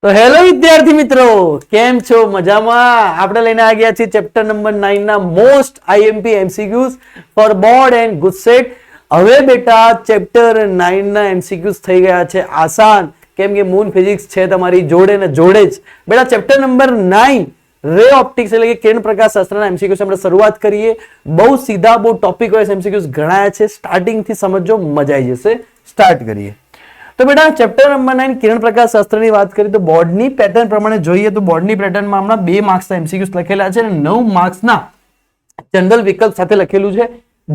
તો હેલો વિદ્યાર્થી મિત્રો, કેમ છો? મજામાં? આપણે લઈને આ ગયા છીએ ચેપ્ટર નંબર 9 ના most IMP MCQs for board and GUJCET. હવે બેટા ચેપ્ટર 9 ના એમસીક્યુઝ થઈ ગયા છે આસાન, કેમ કે મૂન ફિઝિક્સ છે તમારી જોડે ને જોડે જ. બેટા ચેપ્ટર નંબર 9 રે ઓપ્ટિક્સ એટલે કે કિરણ પ્રકાશ શાસ્ત્રના એમસીક્યુઝ આપણે શરૂઆત કરીએ. બહુ સીધા, બહુ ટોપિક વાઇઝ એમસીક્યુઝ ગણાયા છે. સ્ટાર્ટિંગ થી સમજો, મજા આવી જશે. સ્ટાર્ટ કરીએ. તો બેટા ચેપ્ટર નંબર 9 કિરણ પ્રકાશ શાસ્ત્રની વાત કરીએ તો બોર્ડની પેટર્ન પ્રમાણે જોઈએ તો બોર્ડની પેટર્નમાં હમણાં 2 માર્ક્સના એમસીક્યુઝ લખેલા છે અને 9 માર્ક્સના જનરલ વિકલ્પ સાથે લખેલું છે.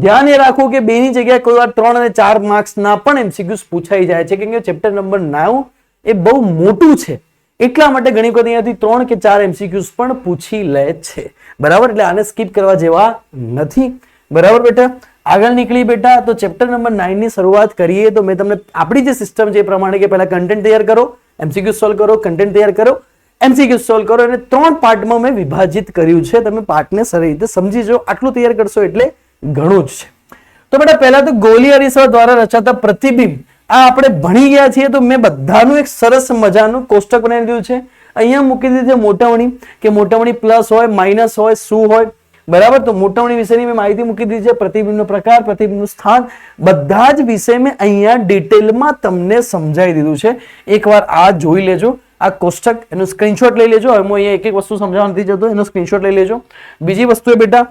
ધ્યાન એ રાખો કે 2 ની જગ્યાએ કોઈ વાર 3 અને 4 માર્ક્સના પણ એમસીક્યુઝ પૂછાઈ જાય છે, કેમ કે ચેપ્ટર નંબર 9 એ બહુ મોટું છે, એટલા માટે ઘણી વખત અહીંયાથી 3 કે 4 એમસીક્યુઝ પણ પૂછી લે છે. બરાબર, એટલે આને સ્કીપ કરવા જેવા નથી. બરાબર બેટા, આગળ નીકળી બેટા. તો ચેપ્ટર નંબર 9 ની શરૂઆત કરીએ તો મેં તમને આપણી જે સિસ્ટમ છે એ પ્રમાણે કે પહેલા કન્ટેન્ટ તૈયાર કરો, એમસીક્યુ સોલ્વ કરો, કન્ટેન્ટ તૈયાર કરો, એમસીક્યુ સોલ્વ કરો, અને 3 પાર્ટમાં મેં વિભાજિત કર્યું છે. તમે પાર્ટને સારી રીતે સમજી જો, આટલું તૈયાર કરશો એટલે ઘણું જ છે. તો બેટા પહેલા તો ગોલી અરીસા દ્વારા રચાતા પ્રતિબિંબ આ આપણે ભણી ગયા છીએ. તો મેં બધાનું એક સરસ મજાનું કોષ્ટક બનાવી દીધું છે. અહીંયા મૂકી દીધી છે મોટાવણી, કે મોટાવણી પ્લસ હોય, માઇનસ હોય, શું હોય. બરાબર, તો મોટાવણી વિશેની મેં માહિતી મૂકી દીધી છે. પ્રતિબિંબનો પ્રકાર, પ્રતિબિંબનું સ્થાન, બધા જ વિષય મેં અહીંયા ડિટેલમાં તમને સમજાવી દીધું છે. એકવાર આ જોઈ લેજો, આ કોષ્ટક, એનો સ્ક્રીનશોટ લઈ લેજો. હવે હું અહીંયા એક એક વસ્તુ સમજાવવા નથી જતો, એનો સ્ક્રીનશોટ લઈ લેજો. બીજી વસ્તુ એ બેટા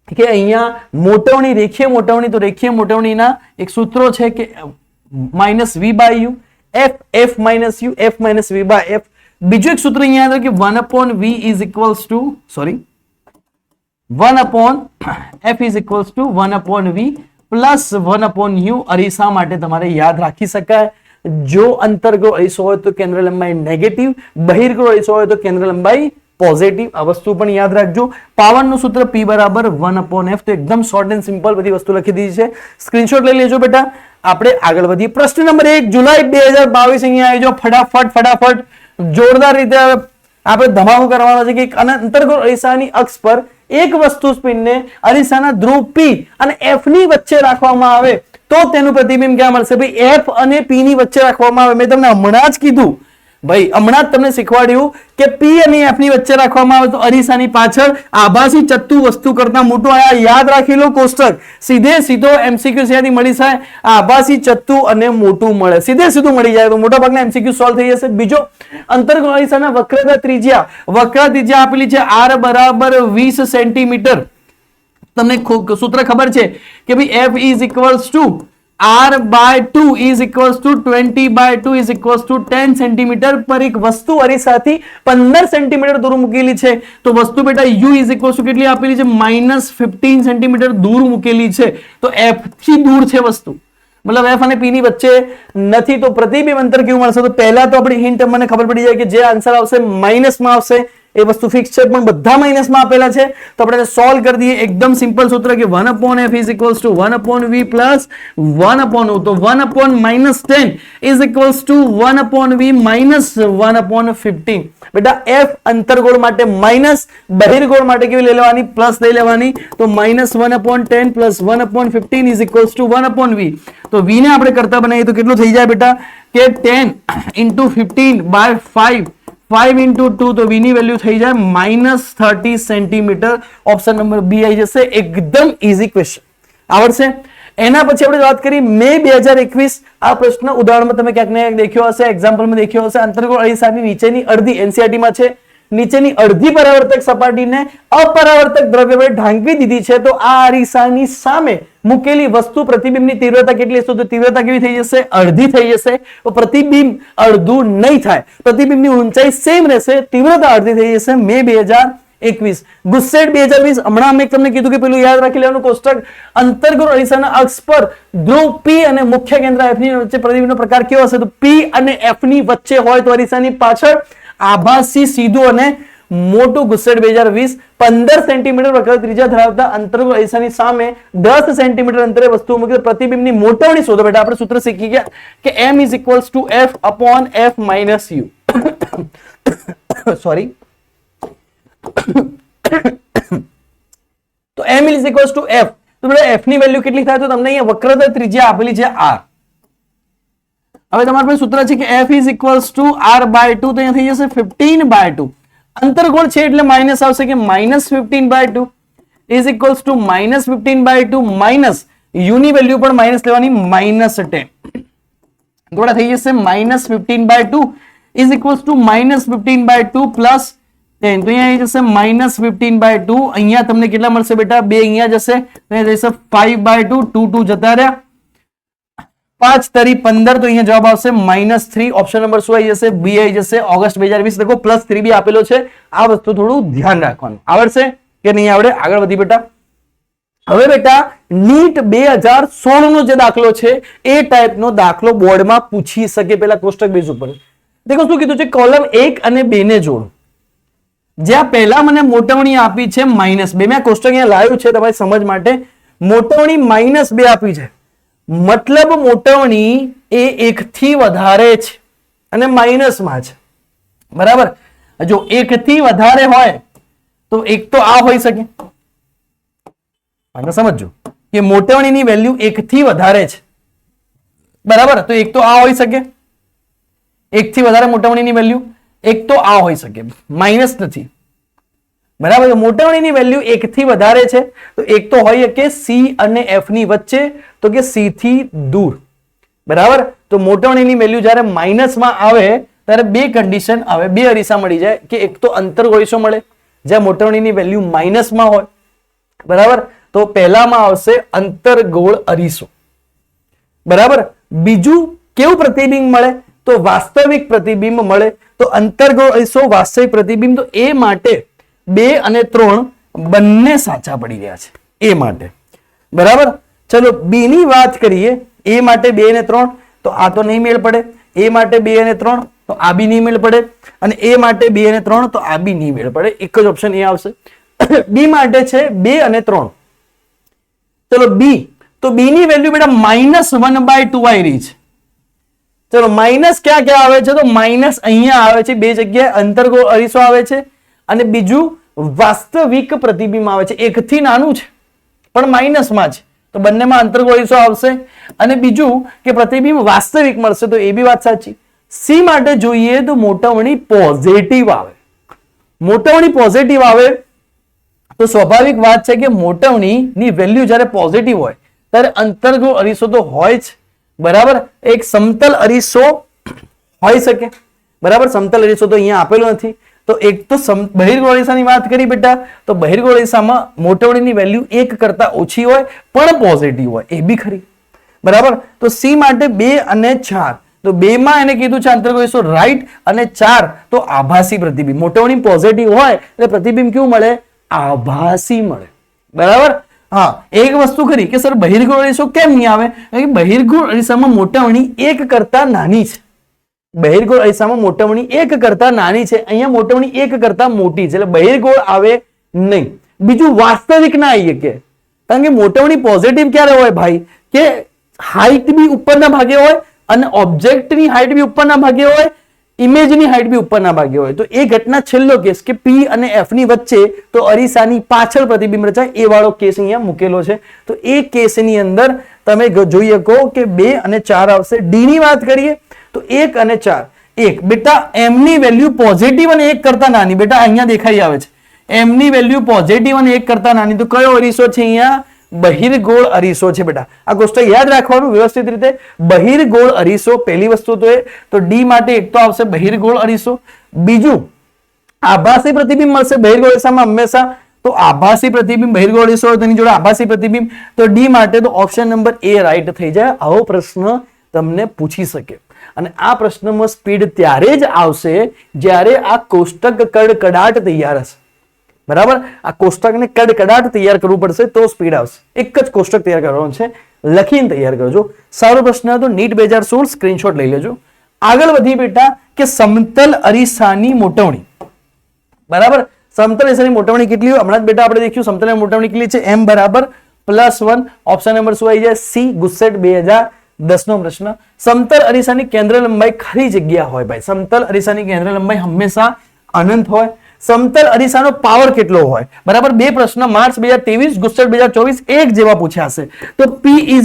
કે અહીંયા મોટાવણી, રેખીય મોટાવણી, તો રેખીય મોટાવણીના એક સૂત્રો છે કે -v/u, f minus u, f minus v/f. બીજું એક સૂત્ર અહીંયા કે 1/v is equals to 1/f is equals to 1/v plus 1/u. અરીસા માટે તમારે યાદ રાખી શકાય. જો અંતર્ગોળ અરીસો હોય તો કેન્દ્ર લંબાઈ નેગેટિવ, બહિર્ગોળ અરીસો હોય તો કેન્દ્ર લંબાઈ પોઝિટિવ. આ વસ્તુ પણ યાદ રાખજો. પાવરનું સૂત્ર p બરાબર 1/f. તો એકદમ શોર્ટ એન્ડ સિમ્પલ બધી વસ્તુ લખી દીધી છે. સ્ક્રીનશોટ લઈ લેજો બેટા. આપણે આગળ વધીએ. પ્રશ્ન નંબર 1 જુલાઈ 2022 અહીંયા આવી જાઓ. ફટાફટ જોરદાર રીતે આપણે ધમાકો કરવાનો છે કે અંતર્ગોળ અરીસાની અક્ષ પર એક વસ્તુ સ્પિનને અરીસાના ધ્રુવ P અને F ની વચ્ચે રાખવામાં આવે તો તેનું પ્રતિબિંબ ક્યાં મળશે? ભાઈ F અને P ની વચ્ચે રાખવામાં આવે. મેં તમને હમણાં જ કીધું, ભાઈ હમણાં જ તમને શીખવાડ્યું કે P અને F ની વચ્ચે રાખવામાં આવે તો અરીસાની પાછળ આભાસી ચત્તુ વસ્તુ કરતા મોટું. આ યાદ રાખી લો કોષ્ટક. સીધો એમસીક્યુ ત્યાંથી મળી જાય. આભાસી ચત્તુ અને મોટું મળે, સીધું મળી જાય તો મોટા ભાગના એમસીક્યુ સોલ્વ થઈ જશે. બીજો, અંતર્ગોળ અરીસાના વક્રતા ત્રિજ્યા આપેલી છે r બરાબર 20 સેન્ટીમીટર. તમને સૂત્ર ખબર છે કે ભાઈ f is equals to r/2 is equals to 20/2 is equals to 10 centimetre પર. એક વસ્તુ અરીસાથી 15 સેન્ટીમીટર દૂર મૂકેલી છે તો વસ્તુ બેટા u is equals to કેટલી આપેલી છે? -15 સેન્ટીમીટર દૂર મૂકેલી છે. તો f થી દૂર છે વસ્તુ, મતલબ f અને p ની વચ્ચે નથી. તો પ્રતિબિંબ અંતર કેવું મળશે? તો પહેલા તો આપણી હિન્ટ મને ખબર પડી જાય કે જે આન્સર આવશે માઇનસમાં આવશે. એ વસ્તુ ફિક્સ છે, પણ બધા માઇનસમાં આપેલા છે તો આપણે સોલ્વ કરી દઈએ. એકદમ સિમ્પલ સૂત્ર કે 1/f is equals to 1/v plus 1/u. તો 1/-10 is equals to 1/v minus 1/15. બેટા f અંતર્ગોળ માટે માઇનસ, બહિર્ગોળ માટે કેવી લઈ લેવાની? પ્લસ લઈ લેવાની. તો -1/10 plus 1/15 is equals to 1/v. તો v ને આપણે કરતા બનાવીએ તો કેટલું થઈ જાય બેટા કે 10 into 15/5 5 into 2, તો v ની વેલ્યુ થઈ જાય -30 સેન્ટીમીટર. ઓપ્શન નંબર બી આવી જશે. એકદમ ઈઝી ક્વેશ્ચન, આવડશે. એના પછી આપણે વાત કરી મે 2021. આ પ્રશ્ન ઉદાહરણમાં તમે ક્યાંક ને ક્યાંક દેખ્યો હશે, એક્ઝામ્પલમાં દેખ્યો હશે. અંતર્ગોળ અરીસાની નીચેની અડધી NCERT માં છે, નીચેની અડધી પરાવર્તક સપાટીને અપરાવર્તક દ્રવ્ય વડે ઢાંકવી દીધી છે. તો આ અરીસાની સામે મૂકેલી વસ્તુ પ્રતિબિંબની તીવ્રતા કેટલી હશે? તો તીવ્રતા કેવી થઈ જશે? અડધી થઈ જશે. તો પ્રતિબિંબ અડધું નહીં થાય, પ્રતિબિંબની ઊંચાઈ સેમ રહેશે, તીવ્રતા અડધી થઈ જશે. મે 2021. ગુજસેટ 2020. હમણાં મેં તમને કીધું કે પેલું યાદ રાખી લેવાનું કોષ્ટક. અંતર્ગોળ અરીસાના અક્ષ પર ધ્રુવ P અને મુખ્ય કેન્દ્ર F ની વચ્ચે પ્રતિબિંબનો પ્રકાર કેવો હશે? તો P અને F ની વચ્ચે હોય તો અરીસાની પાછળ આભાસી સીધું અને મોટું. ગુજસેટ 2020. 15 સેન્ટીમીટર વક્ર ત્રિજ્યા ધરાવતા અંતર્ગોળ અરીસાની સામે 10 સેન્ટીમીટર અંતરે વસ્તુ મૂકી પ્રતિબિંબની મોટાવણી શોધો. બેટા આપણે સૂત્ર શીખી ગયા કે m is equals to f/f minus u. Sorry, તો m is equals to f. તો બેટા f ની વેલ્યુ કેટલી થાય? તો તમને અહીંયા વક્રતા ત્રિજ્યા આપેલી છે r. હવે તમારા પાસે સૂત્ર છે કે f is equals to r by 2, તો અહીંયા થઈ જશે 15 બાય 2. અંતરગોળ છે એટલે માઇનસ આવશે કે -15 by 2 is equals to -15 by 2 minus u ની વેલ્યુ પણ માઇનસ લેવાની -10. થોડા થઈ જશે -15 by 2 is equals to -15 by 2 plus 10. તો અહીંયા આવી જશે -15 બાય 2. અહીંયા તમને કેટલા મળશે બેટા? 2 અહીંયા જશે, અહીંયા જશે 5 બાય 2, 2 2 જતા રહ્યા, 5 તરી 15. તો અહીંયા જવાબ આવશે -3. ઓપ્શન નંબર શું આવી જશે? બી આવી જશે. ઓગસ્ટ 2020 દેખો +3 બી આપેલો છે. આ વસ્તુ થોડું ધ્યાન રાખવાનું. આવડશે કે નહીં આવડે? આગળ વધી બેટા. હવે બેટા નીટ 2016 નો જે દાખલો છે એ ટાઈપનો દાખલો બોર્ડમાં પૂછી શકે. પેલા કોષ્ટક બેઝ ઉપર દેખો શું કીધું છે, કોલમ 1 અને 2 ને જોડો. જ્યાં પહેલા મને મોટવણી આપી છે -2, મેં કોષ્ટક અહીંયા લાવ્યું છે તમારી સમજ માટે. મોટવણી -2 આપી છે, મતલબ મોટવણી એ 1 થી વધારે છે અને માઇનસમાં છે. બરાબર? જો 1 થી વધારે હોય તો એક તો આ હોઈ શકે. આને સમજો કે મોટવણીની વેલ્યુ 1 થી વધારે છે. બરાબર? તો એક તો આ હોઈ શકે, 1 થી વધારે મોટવણીની વેલ્યુ. એક તો આ હોઈ શકે, માઇનસ નથી. બરાબર? મોટવણીની વેલ્યુ 1 થી વધારે છે તો એક તો હોય કે સી અને એફ ની વચ્ચે, તો કે સી થી દૂર. બરાબર? તો મોટવણીની વેલ્યુ જ્યારે માઇનસમાં આવે ત્યારે બે કન્ડિશન આવે, બે અરીસા મળી જાય કે એક તો અંતરગોળીસો મળે જ્યાં મોટવણીની વેલ્યુ માઇનસમાં હોય. બરાબર? તો પહેલામાં આવશે અંતરગોળ અરીસો. બરાબર? બીજું કેવું પ્રતિબિંબ મળે? તો વાસ્તવિક પ્રતિબિંબ મળે. તો અંતરગોળ અરીસો, વાસ્તવિક પ્રતિબિંબ. તો એ માટે 2 અને 3 બંને સાચા પડી રહ્યા છે એ માટે. બરાબર? ચલો બી ની વાત કરીએ. એ માટે 2 અને 3 તો આ તો નહીં મેળ પડે. એ માટે 2 અને 3 તો આ બી નહીં મેળ પડે. અને એ માટે 2 અને 3 તો આ બી નહીં મેળ પડે. એક જ ઓપ્શન એ આવશે. બી માટે છે 2 અને 3. ચલો બી, તો બી ની વેલ્યુ બેટા -1/2 આવી રહી છે. ચલો માઇનસ ક્યાં ક્યાં આવે છે? તો માઇનસ અહીંયા આવે છે, બે જગ્યાએ અંતરગોળ અરીસો આવે છે. અને બીજું વાસ્તવિક પ્રતિબિંબ આવે છે. 1 થી નાનું છે પણ માઇનસમાં છે, તો બંનેમાં અંતરગોળ અરીસો આવશે. અને બીજું કે પ્રતિબિંબ વાસ્તવિક મળશે, તો એ બી વાત સાચી. સી માટે જોઈએ તો મોટવણી પોઝિટિવ આવે. મોટવણી પોઝિટિવ આવે તો સ્વાભાવિક વાત છે કે મોટવણીની વેલ્યુ જ્યારે પોઝિટિવ હોય ત્યારે અંતરગોળ અરીસો તો હોય જ. બરાબર? એક સમતલ અરીસો હોઈ શકે. બરાબર? સમતલ અરીસો તો અહીંયા આપેલો નથી. તો એક તો બહિર્ગોળ અરીસાની વાત કરી બેટા, તો બહિર્ગોળ અરીસામાં મોટવણીની વેલ્યુ 1 કરતા ઓછી હોય પણ પોઝિટિવ હોય, એ બી ખરી. બરાબર? તો સી માટે 2 અને 4. તો 2 માં એને કીધું છે અંતરગોળ અરીસો રાઈટ, અને 4 તો આભાસી પ્રતિબિંબ. મોટવણી પોઝિટિવ હોય એટલે પ્રતિબિંબ કેવું મળે? આભાસી મળે. બરાબર? હા, એક વસ્તુ ખરી કે સર બહિર્ગોળ અરીસો કેમ નહીં આવે? બહિર્ગોળ અરીસામાં મોટવણી 1 કરતા નાની છે. બહિર્ગોળ અરીસામાં મોટવણી 1 કરતા નાની છે, અહીંયા મોટવણી 1 કરતા મોટી છે, એટલે બહિર્ગોળ આવે નહીં. બીજું વાસ્તવિક ના આવી શકે, કારણ કે મોટવણી પોઝિટિવ ક્યારે હોય ભાઈ? કે હાઈટ બી ઉપરના ભાગે હોય અને ઓબ્જેક્ટની હાઈટ બી ઉપરના ભાગે હોય, ઇમેજની હાઈટ બી ઉપરના ભાગે હોય. તો એ ઘટના છેલ્લો કેસ કે પી અને એફ ની વચ્ચે તો અરીસાની પાછળ પ્રતિબિંબ રચાય, એ વાળો કેસ અહીંયા મૂકેલો છે. તો એ કેસની અંદર તમે જોઈ શકો કે 2 અને 4 આવશે. ડી ની વાત કરીએ તો 1 અને 4. 1 બેટા એમ ની વેલ્યુ પોઝિટિવ અને 1 કરતા નાની. બેટા અહીંયા દેખાઈ આવે છે એમ ની વેલ્યુ પોઝિટિવ અને 1 કરતા નાની. તો કયો અરીસો છે અહીંયા? બહિર્ગોળ અરીસો છે બેટા. આ કોષ્ટક યાદ રાખવાનું વ્યવસ્થિત રીતે. બહિર્ગોળ અરીસો પહેલી વસ્તુ તો ડી માટે એક તો આવશે બહિર્ગોળ અરીસો. બીજું આભાસી પ્રતિબિંબ મળશે બહિર્ગોળ અરીસામાં હંમેશા. તો આભાસી પ્રતિબિંબ બહિર્ગોળ અરીસો હોય તેની જોડે આભાસી પ્રતિબિંબ. તો ડી માટે તો ઓપ્શન નંબર એ રાઈટ થઈ જાય. આવો પ્રશ્ન તમને પૂછી શકે. અને આ પ્રશ્નમાં સ્પીડ ત્યારે જ આવશે જ્યારે આ કોષ્ટક કડકડાટ તૈયાર હશે. બરાબર? આ કોષ્ટકને કડકડાટ તૈયાર કરવું પડશે તો સ્પીડ આવશે. એક જ કોષ્ટક તૈયાર કરવાનું છે, લખીને તૈયાર કરજો. સારો પ્રશ્ન હતો. નીટ 2016 સ્ક્રીનશોટ લઈ લેજો. આગળ વધી બેટા કે સમતલ અરીસાની મોટવણી. બરાબર? સમતલ અરીસાની મોટવણી કેટલી હોય? હમણાં જ બેટા આપણે દેખ્યું સમતલ મોટવણી કેટલી છે? m બરાબર +1. ઓપ્શન નંબર શું આવી જાય? સી. ગુસ્સેટ 2010 નો પ્રશ્ન. સમતલ અરીસાની કેન્દ્ર લંબાઈ ખરી જગ્યા હોય ભાઈ. સમતલ અરીસાની કેન્દ્ર લંબાઈ હંમેશા અનંત હોય. સમતલ અરીસાનો પાવર કેટલો હોય? બરાબર? બે પ્રશ્ન માર્ચ 2023, ગુસ્સેટ 2024 એક જેવા પૂછ્યા હશે. તો P =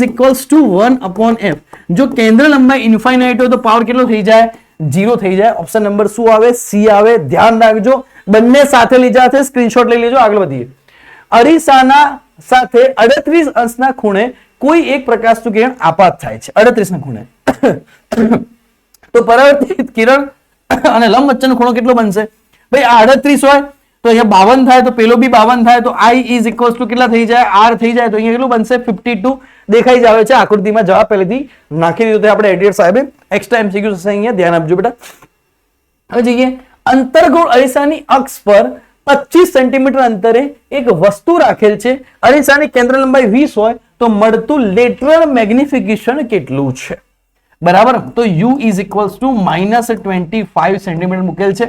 1/f. જો કેન્દ્ર લંબાઈ ઇન્ફાઇનાઇટ હોય તો પાવર કેટલો થઈ જાય? 0 થઈ જાય. ઓપ્શન નંબર શું આવે? સી આવે. ધ્યાન રાખજો, બંને સાથે લીધા છે, સ્ક્રીનશોટ લઈ લેજો. આગળ વધીએ. અરીસાના સાથે 38 અંશના ખૂણે કોઈ એક પ્રકાશનું કિરણ આપાત થાય છે. 38 ના ખૂણે તો પરાવર્તિત કિરણ અને લંબ વચ્ચેનો ખૂણો કેટલો બનશે? ભાઈ 38 હોય તો અહીંયા 52 થાય, તો પેલો બી 52 થાય, તો I ઇઝ ઇક્વલ્સ ટુ કેટલા થઈ જાય? R થઈ જાય. તો અહીંયા કેટલું બનશે? 52 દેખાઈ જ આવે છે આકૃતિમાં. જવાબ પહેલેથી નાખી દીધો આપણે એડિટર સાહેબે. એક્સ્ટ્રા MCQ હશે અહીંયા, ધ્યાન આપજો બેટા. હવે જઈએ, અંતર્ગોળ અરીસાની અક્ષ પર 25 સેન્ટીમીટર અંતરે એક વસ્તુ રાખેલ છે. અરીસાની કેન્દ્ર લંબાઈ 20 હોય તો મળતું લેટરલ મેગ્નિફિકેશન કેટલું છે? બરાબર. તો U is equals to -25 centimetre મૂકેલ છે.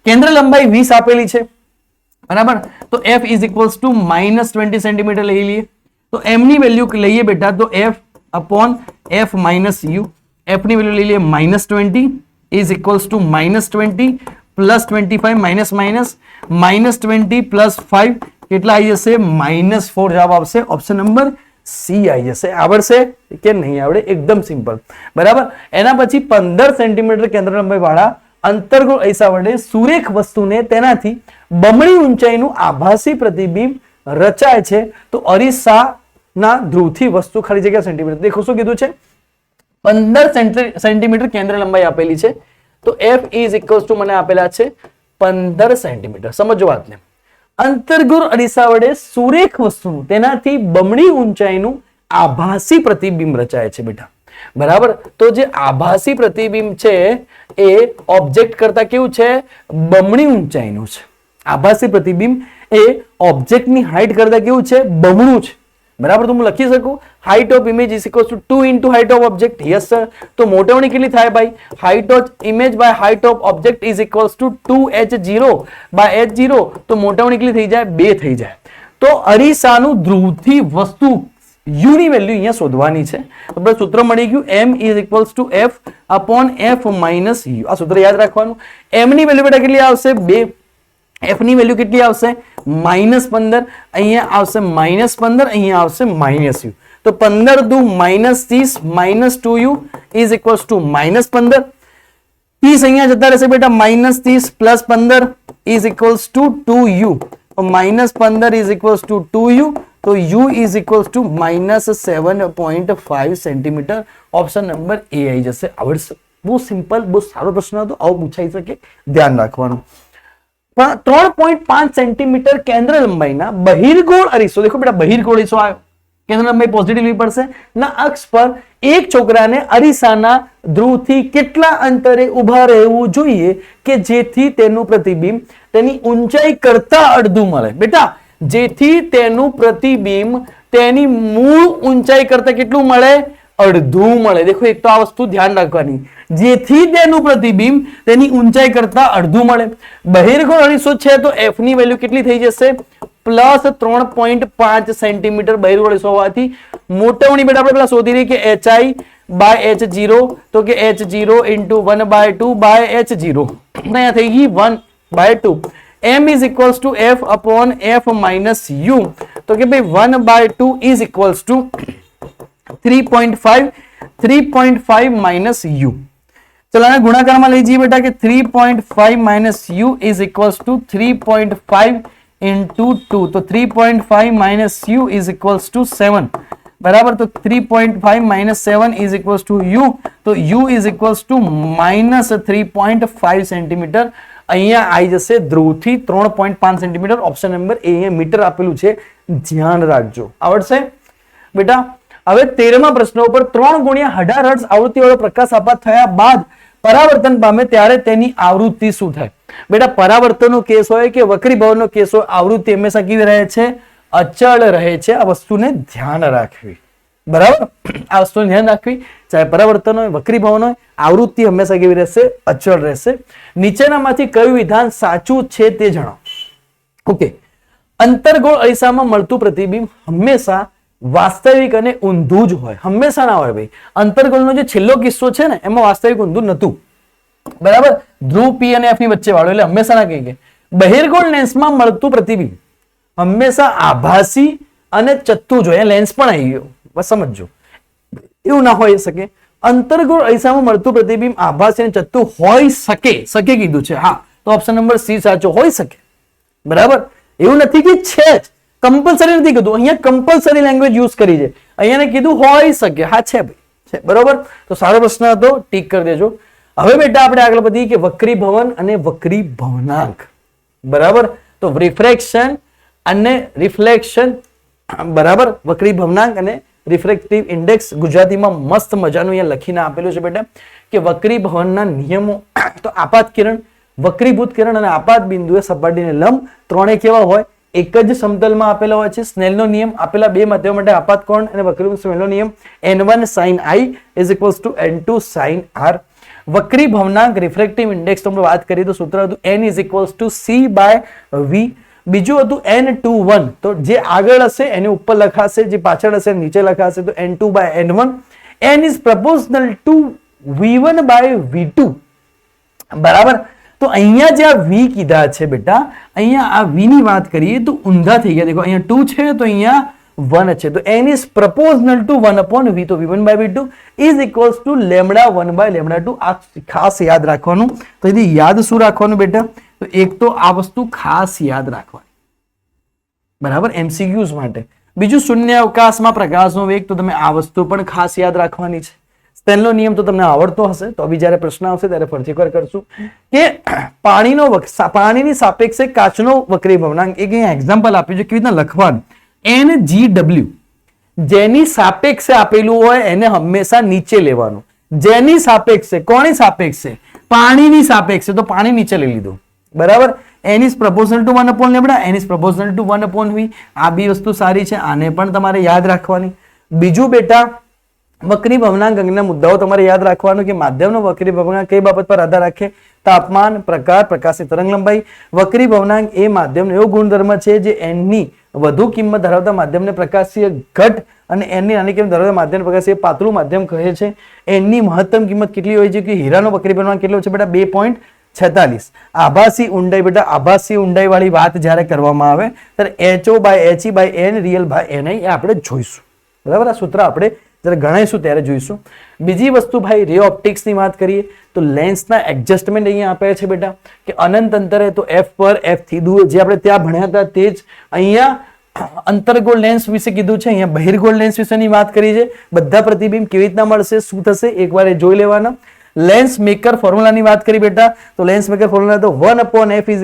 કેન્દ્ર લંબાઈ 20 આપેલી છે, બરાબર. તો F is equals to -20 centimetre લઈ લઈએ. તો M ની વેલ્યુ લઈએ બેટા, તો F upon F minus U. F ની વેલ્યુ લઈ લઈએ -20 is equals to -20 plus 25 minus minus -20 plus 5 કેટલા આવી જશે? -4 જવાબ આવશે. ઓપ્શન નંબર સી આવી જશે. આવડશે કે નહીં આવડે? એકદમ સિમ્પલ, બરાબર. એના પછી 15 સેન્ટીમીટર કેન્દ્ર લંબાઈ વાળા અંતર્ગોળ અરીસા વડે સુરેખ વસ્તુને તેનાથી બમણી ઊંચાઈનું આભાસી પ્રતિબિંબ રચાય છે. તો અરીસાના ધ્રુવથી વસ્તુ ખાલી જગ્યા સેન્ટીમીટર, દેખો શું કીધું છે? 15 સેન્ટીમીટર કેન્દ્ર લંબાઈ આપેલી છે. તો F ઇઝ ઇક્વલ્સ ટુ મને આપેલા છે 15 સેન્ટીમીટર. સમજો વાતને. અંતર્ગોળ અરીસા વડે સુરેખ વસ્તુનું તેનાથી બમણી ઊંચાઈનું આભાસી પ્રતિબિંબ રચાય છે બેટા, બરાબર. તો જે આભાસી પ્રતિબિંબ છે એ ઓબ્જેક્ટ કરતા કેવું છે? બમણી ઊંચાઈનું છે. આભાસી પ્રતિબિંબ એ ઓબ્જેક્ટની હાઈટ કરતા કેવું છે? બમણું છે, બરાબર. તો હું લખી શકું height of image is equals to 2 into height of object. Yes sir. તો મોટવણી કેટલી થાય ભાઈ? Height of image by height of object is equals to 2h0 by h0. તો મોટવણી કેટલી થઈ જાય? 2 થઈ જાય. તો અરીસાનું ધ્રુવથી વસ્તુ U ની વેલ્યુ અહીંયા શોધવાની છે. તો સૂત્ર મળી ગયું, M is equals two F upon F minus U. આ સૂત્ર યાદ રાખવાનું. M ની વેલ્યુ બેટા કેટલી આવશે? 2. F ની વેલ્યુ કેટલી આવશે? -15. અહીંયા આવશે -15, અહીંયા આવશે -U. તો 15 દુ -30 -2U ઇઝ ઇક્વલ્સ ટુ -15. 30 અહીંયા જતા રહેશે બેટા, -30 plus 15 is equals to 2U. -15 is equals to 2U. તો U is equals to -7.5 centimetre. Option number A આવી જશે. આવડશે. બહુ સિમ્પલ, બહુ સારો પ્રશ્ન હતો, આવો પૂછાઈ શકે, ધ્યાન રાખવાનું. 3.5 સેન્ટીમીટર કેન્દ્ર લંબાઈના બહિર્ગોળ અરીસો, દેખો બેટા બહિર્ગોળ અરીસો આવ્યો, કેન્દ્ર લંબાઈ પોઝિટિવ લેવી પડશે, ના અક્ષ પર એક છોકરાને અરીસાના ધ્રુવથી કેટલા અંતરે ઉભા રહેવું જોઈએ કે જેથી તેનું પ્રતિબિંબ તેની ઊંચાઈ કરતા અડધું મળે? બેટા જેથી તેનું પ્રતિબિંબ તેની મૂળ ઊંચાઈ કરતા કેટલું મળે? અડધું મળે. દેખો એક તો આ વસ્તુ ધ્યાન રાખવાની, જેથી તેનું પ્રતિબિંબ તેની ઊંચાઈ કરતા અડધું મળે. બહિર્ગોળ અરીસો છે તો F ની વેલ્યુ કેટલી થઈ જશે? પ્લસ 3.5 સેન્ટીમીટર બહિર્ગોળ અરીસો હોવાથી મોટવણી બેટા આપણે પેલા શોધી રહી કે HI બાય H0, તો કે H0 ઇન્ટુ 1/2 બાય H0. અહીંયા થઈ ગઈ 1/2. M is equals two F upon F minus U. તો કે ભાઈ 1/2 is equals two 3.5 minus U. ચલો આને ગુણાકારમાં લઈ જઈએ બેટા કે 3.5 minus U is equals two 3.5 into 2. તો 3.5 minus U is equals two 7, બરાબર. તો 3.5 minus 7 is equals two U. તો U is equals two -3.5 centimetre. અહીંયા આવી જશે ધ્રુવથી 3.5 સેન્ટીમીટર. ઓપ્શન નંબર એ. અહીંયા મીટર આપેલું છે, ધ્યાન રાખજો. આવડશે બેટા. હવે 13મા પ્રશ્ન ઉપર 3 ગુણ્યા 18 હર્ટ્ઝ આવૃત્તિવાળો પ્રકાશ આપાત થયા બાદ પરાવર્તન પામે ત્યારે તેની આવૃત્તિ શું થાય? બેટા પરાવર્તનનો કેસ હોય કે વક્રીભાવનો કેસ હોય, આવૃત્તિ હંમેશા કેવી રહે છે? અચળ રહે છે. આ વસ્તુને ધ્યાન રાખવી, બરાબર. આ વસ્તુને ધ્યાન રાખવી, ચાહે પરાવર્તન હોય, વક્રીભાવન હોય, આવૃત્તિ હંમેશા કેવી રહેશે? અચળ રહેશે. નીચેનામાંથી કયું વિધાન સાચું છે તે જણાવો. ઓકે. અંતર્ગોળ અરીસામાં મળતું પ્રતિબિંબ હંમેશા વાસ્તવિક અને ઊંધું જ હોય. હંમેશા ના હોય ભાઈ. અંતર્ગોળનો જે છેલ્લો કિસ્સો છે ને એમાં વાસ્તવિક ઊંધું નતું, બરાબર. ધ્રુવ P અને F ની વચ્ચે વાળો, એટલે હંમેશા ના કહીએ. બહિર્ગોળ લેન્સમાં મળતું પ્રતિબિંબ હંમેશા આભાસી અને ચત્તુ જ હોય. લેન્સ પણ આવી ગયો, બસ સમજો. એવું ના હોઈ શકે. અંતર્ગોળ અરીસામાં મળતું પ્રતિબિંબ આભાસી અને ચત્તુ હોઈ શકે કીધું છે. હા, તો ઓપ્શન નંબર સી સાચો, હોઈ શકે. બરાબર, એવું નથી કે છે જ, કમ્પલસરી નથી કીધું. અહીંયા કમ્પલસરી લેંગ્વેજ યુઝ કરી છે, અહીંયા કીધું હોઈ શકે. હા છે ભાઈ, છે. બરોબર, તો સારો પ્રશ્ન હતો, ટીક કરી દેજો. હવે બેટા આપણે આગળ વધીએ કે વક્રીભવન અને વક્રીભવનાંક. બરાબર, તો રિફ્રેક્શન અને રિફ્લેક્શન, બરાબર, વક્રીભવનાંક અને રિફ્રેક્ટિવ ઇન્ડેક્સ ગુજરાતીમાં મસ્ત મજાનું અહીંયા લખીને આપેલું છે બેટા કે વક્રીભવનના નિયમો. તો આપાત કિરણ, વક્રીભૂત કિરણ અને આપાત બિંદુએ સપાટીને લંબ ત્રણેય કેવા હોય? એક જ સમતલમાં આપેલા હોય છે. સ્નેલનો નિયમ આપેલા બે માધ્યમો માટે આપાત કોણ અને વક્રીભૂત સ્નેલનો નિયમ n1 sin i = n2 sin r. વક્રીભવનાંક refractive index તો વાત કરીએ તો સૂત્ર હતું n = c/v. બીજું હતું n21, તો જે આગળ હશે એની ઉપર લખાશે, જે પાછળ હશે નીચે લખાશે, તો n2/n1. n is proportional to v1/v2. બરાબર, તો અહીંયા જે આ v કીધા છે બેટા, અહીંયા આ v ની વાત કરીએ તો ઊંધા થઈ ગયા. દેખો અહીંયા 2 છે તો અહીંયા 1 છે, તો n is proportional to 1/v, તો v1/v2 is equals to λ1/λ2. આ ખાસ યાદ રાખવાનું. તો એથી યાદ શું રાખવાનું બેટા? તો એક તો આ વસ્તુ ખાસ યાદ રાખવાની, બરાબર, એમસીક્યુઝ માટે. બીજું શૂન્ય અવકાશમાં પ્રકાશનો વેગ, તો તમે આ વસ્તુ પણ ખાસ યાદ રાખવાની છે. સ્નેલનો નિયમ તો તમને આવડતો હશે, તો બી જ્યારે પ્રશ્ન આવશે ત્યારે ફરીથી એકવાર કરશું કે પાણીની સાપેક્ષે કાચનો વક્રીભવનાંક. એક અહીંયા એક્ઝામ્પલ આપ્યું છે કેવી રીતના લખવાનું. NGW જેની સાપેક્ષે આપેલું હોય એને હંમેશા નીચે લેવાનું. જેની સાપેક્ષે, કોની સાપેક્ષે? પાણીની સાપેક્ષે, તો પાણી નીચે લઈ લીધું. બરાબર, n is proportional to 1/λ, n is proportional to 1/v. આ બી વસ્તુ સારી છે, આને પણ તમારે યાદ રાખવાની. બીજું બેટા વક્રીભવનાંક અંગેના મુદ્દાઓ તમારે યાદ રાખવાનું કે માધ્યમનો વક્રીભવનાંક કઈ બાબત પર આધાર રાખે? તાપમાન, પ્રકાર, પ્રકાશની તરંગ લંબાઈ. વક્રીભવનાંક એ માધ્યમનો એવો ગુણધર્મ છે જે n ની વધુ કિંમત ધરાવતા માધ્યમને પ્રકાશીય ઘટ અને n ની નાની કિંમત ધરાવતા માધ્યમને પ્રકાશીય પાતળું માધ્યમ કહે છે. n ની મહત્તમ કિંમત કેટલી હોય છે? કે હીરાનો વક્રીભવનાંક કેટલો છે બેટા? 2.46. આભાસી ઊંડાઈ બેટા, આભાસી ઊંડાઈ વાળી વાત જ્યારે કરવામાં આવે ત્યારે HO/HE/n real/ni એ આપણે જોઈશું. બરાબર, આ સૂત્ર આપણે જ્યારે ગણાઈશું ત્યારે જોઈશું. બીજી વસ્તુ ભાઈ રે ઓપ્ટિક્સની વાત કરીએ તો લેન્સના એડજસ્ટમેન્ટ અહીંયા આપ્યા છે બેટા કે અનંત અંતરે તો f પર f થી દૂર, જે આપણે ત્યાં ભણ્યા હતા તે જ અહીંયા અંતર્ગોળ લેન્સ વિશે કીધું છે, અહીંયા બહિર્ગોળ લેન્સ વિશેની વાત કરી છે. બધા પ્રતિબિંબ કેવી રીતના મળશે, શું થશે, એકવાર એ જોઈ લેવાના. લેન્સ મેકર ફોર્મ્યુલાની વાત કરી બેટા, તો લેન્સ મેકર ફોર્મ્યુલા તો 1/f =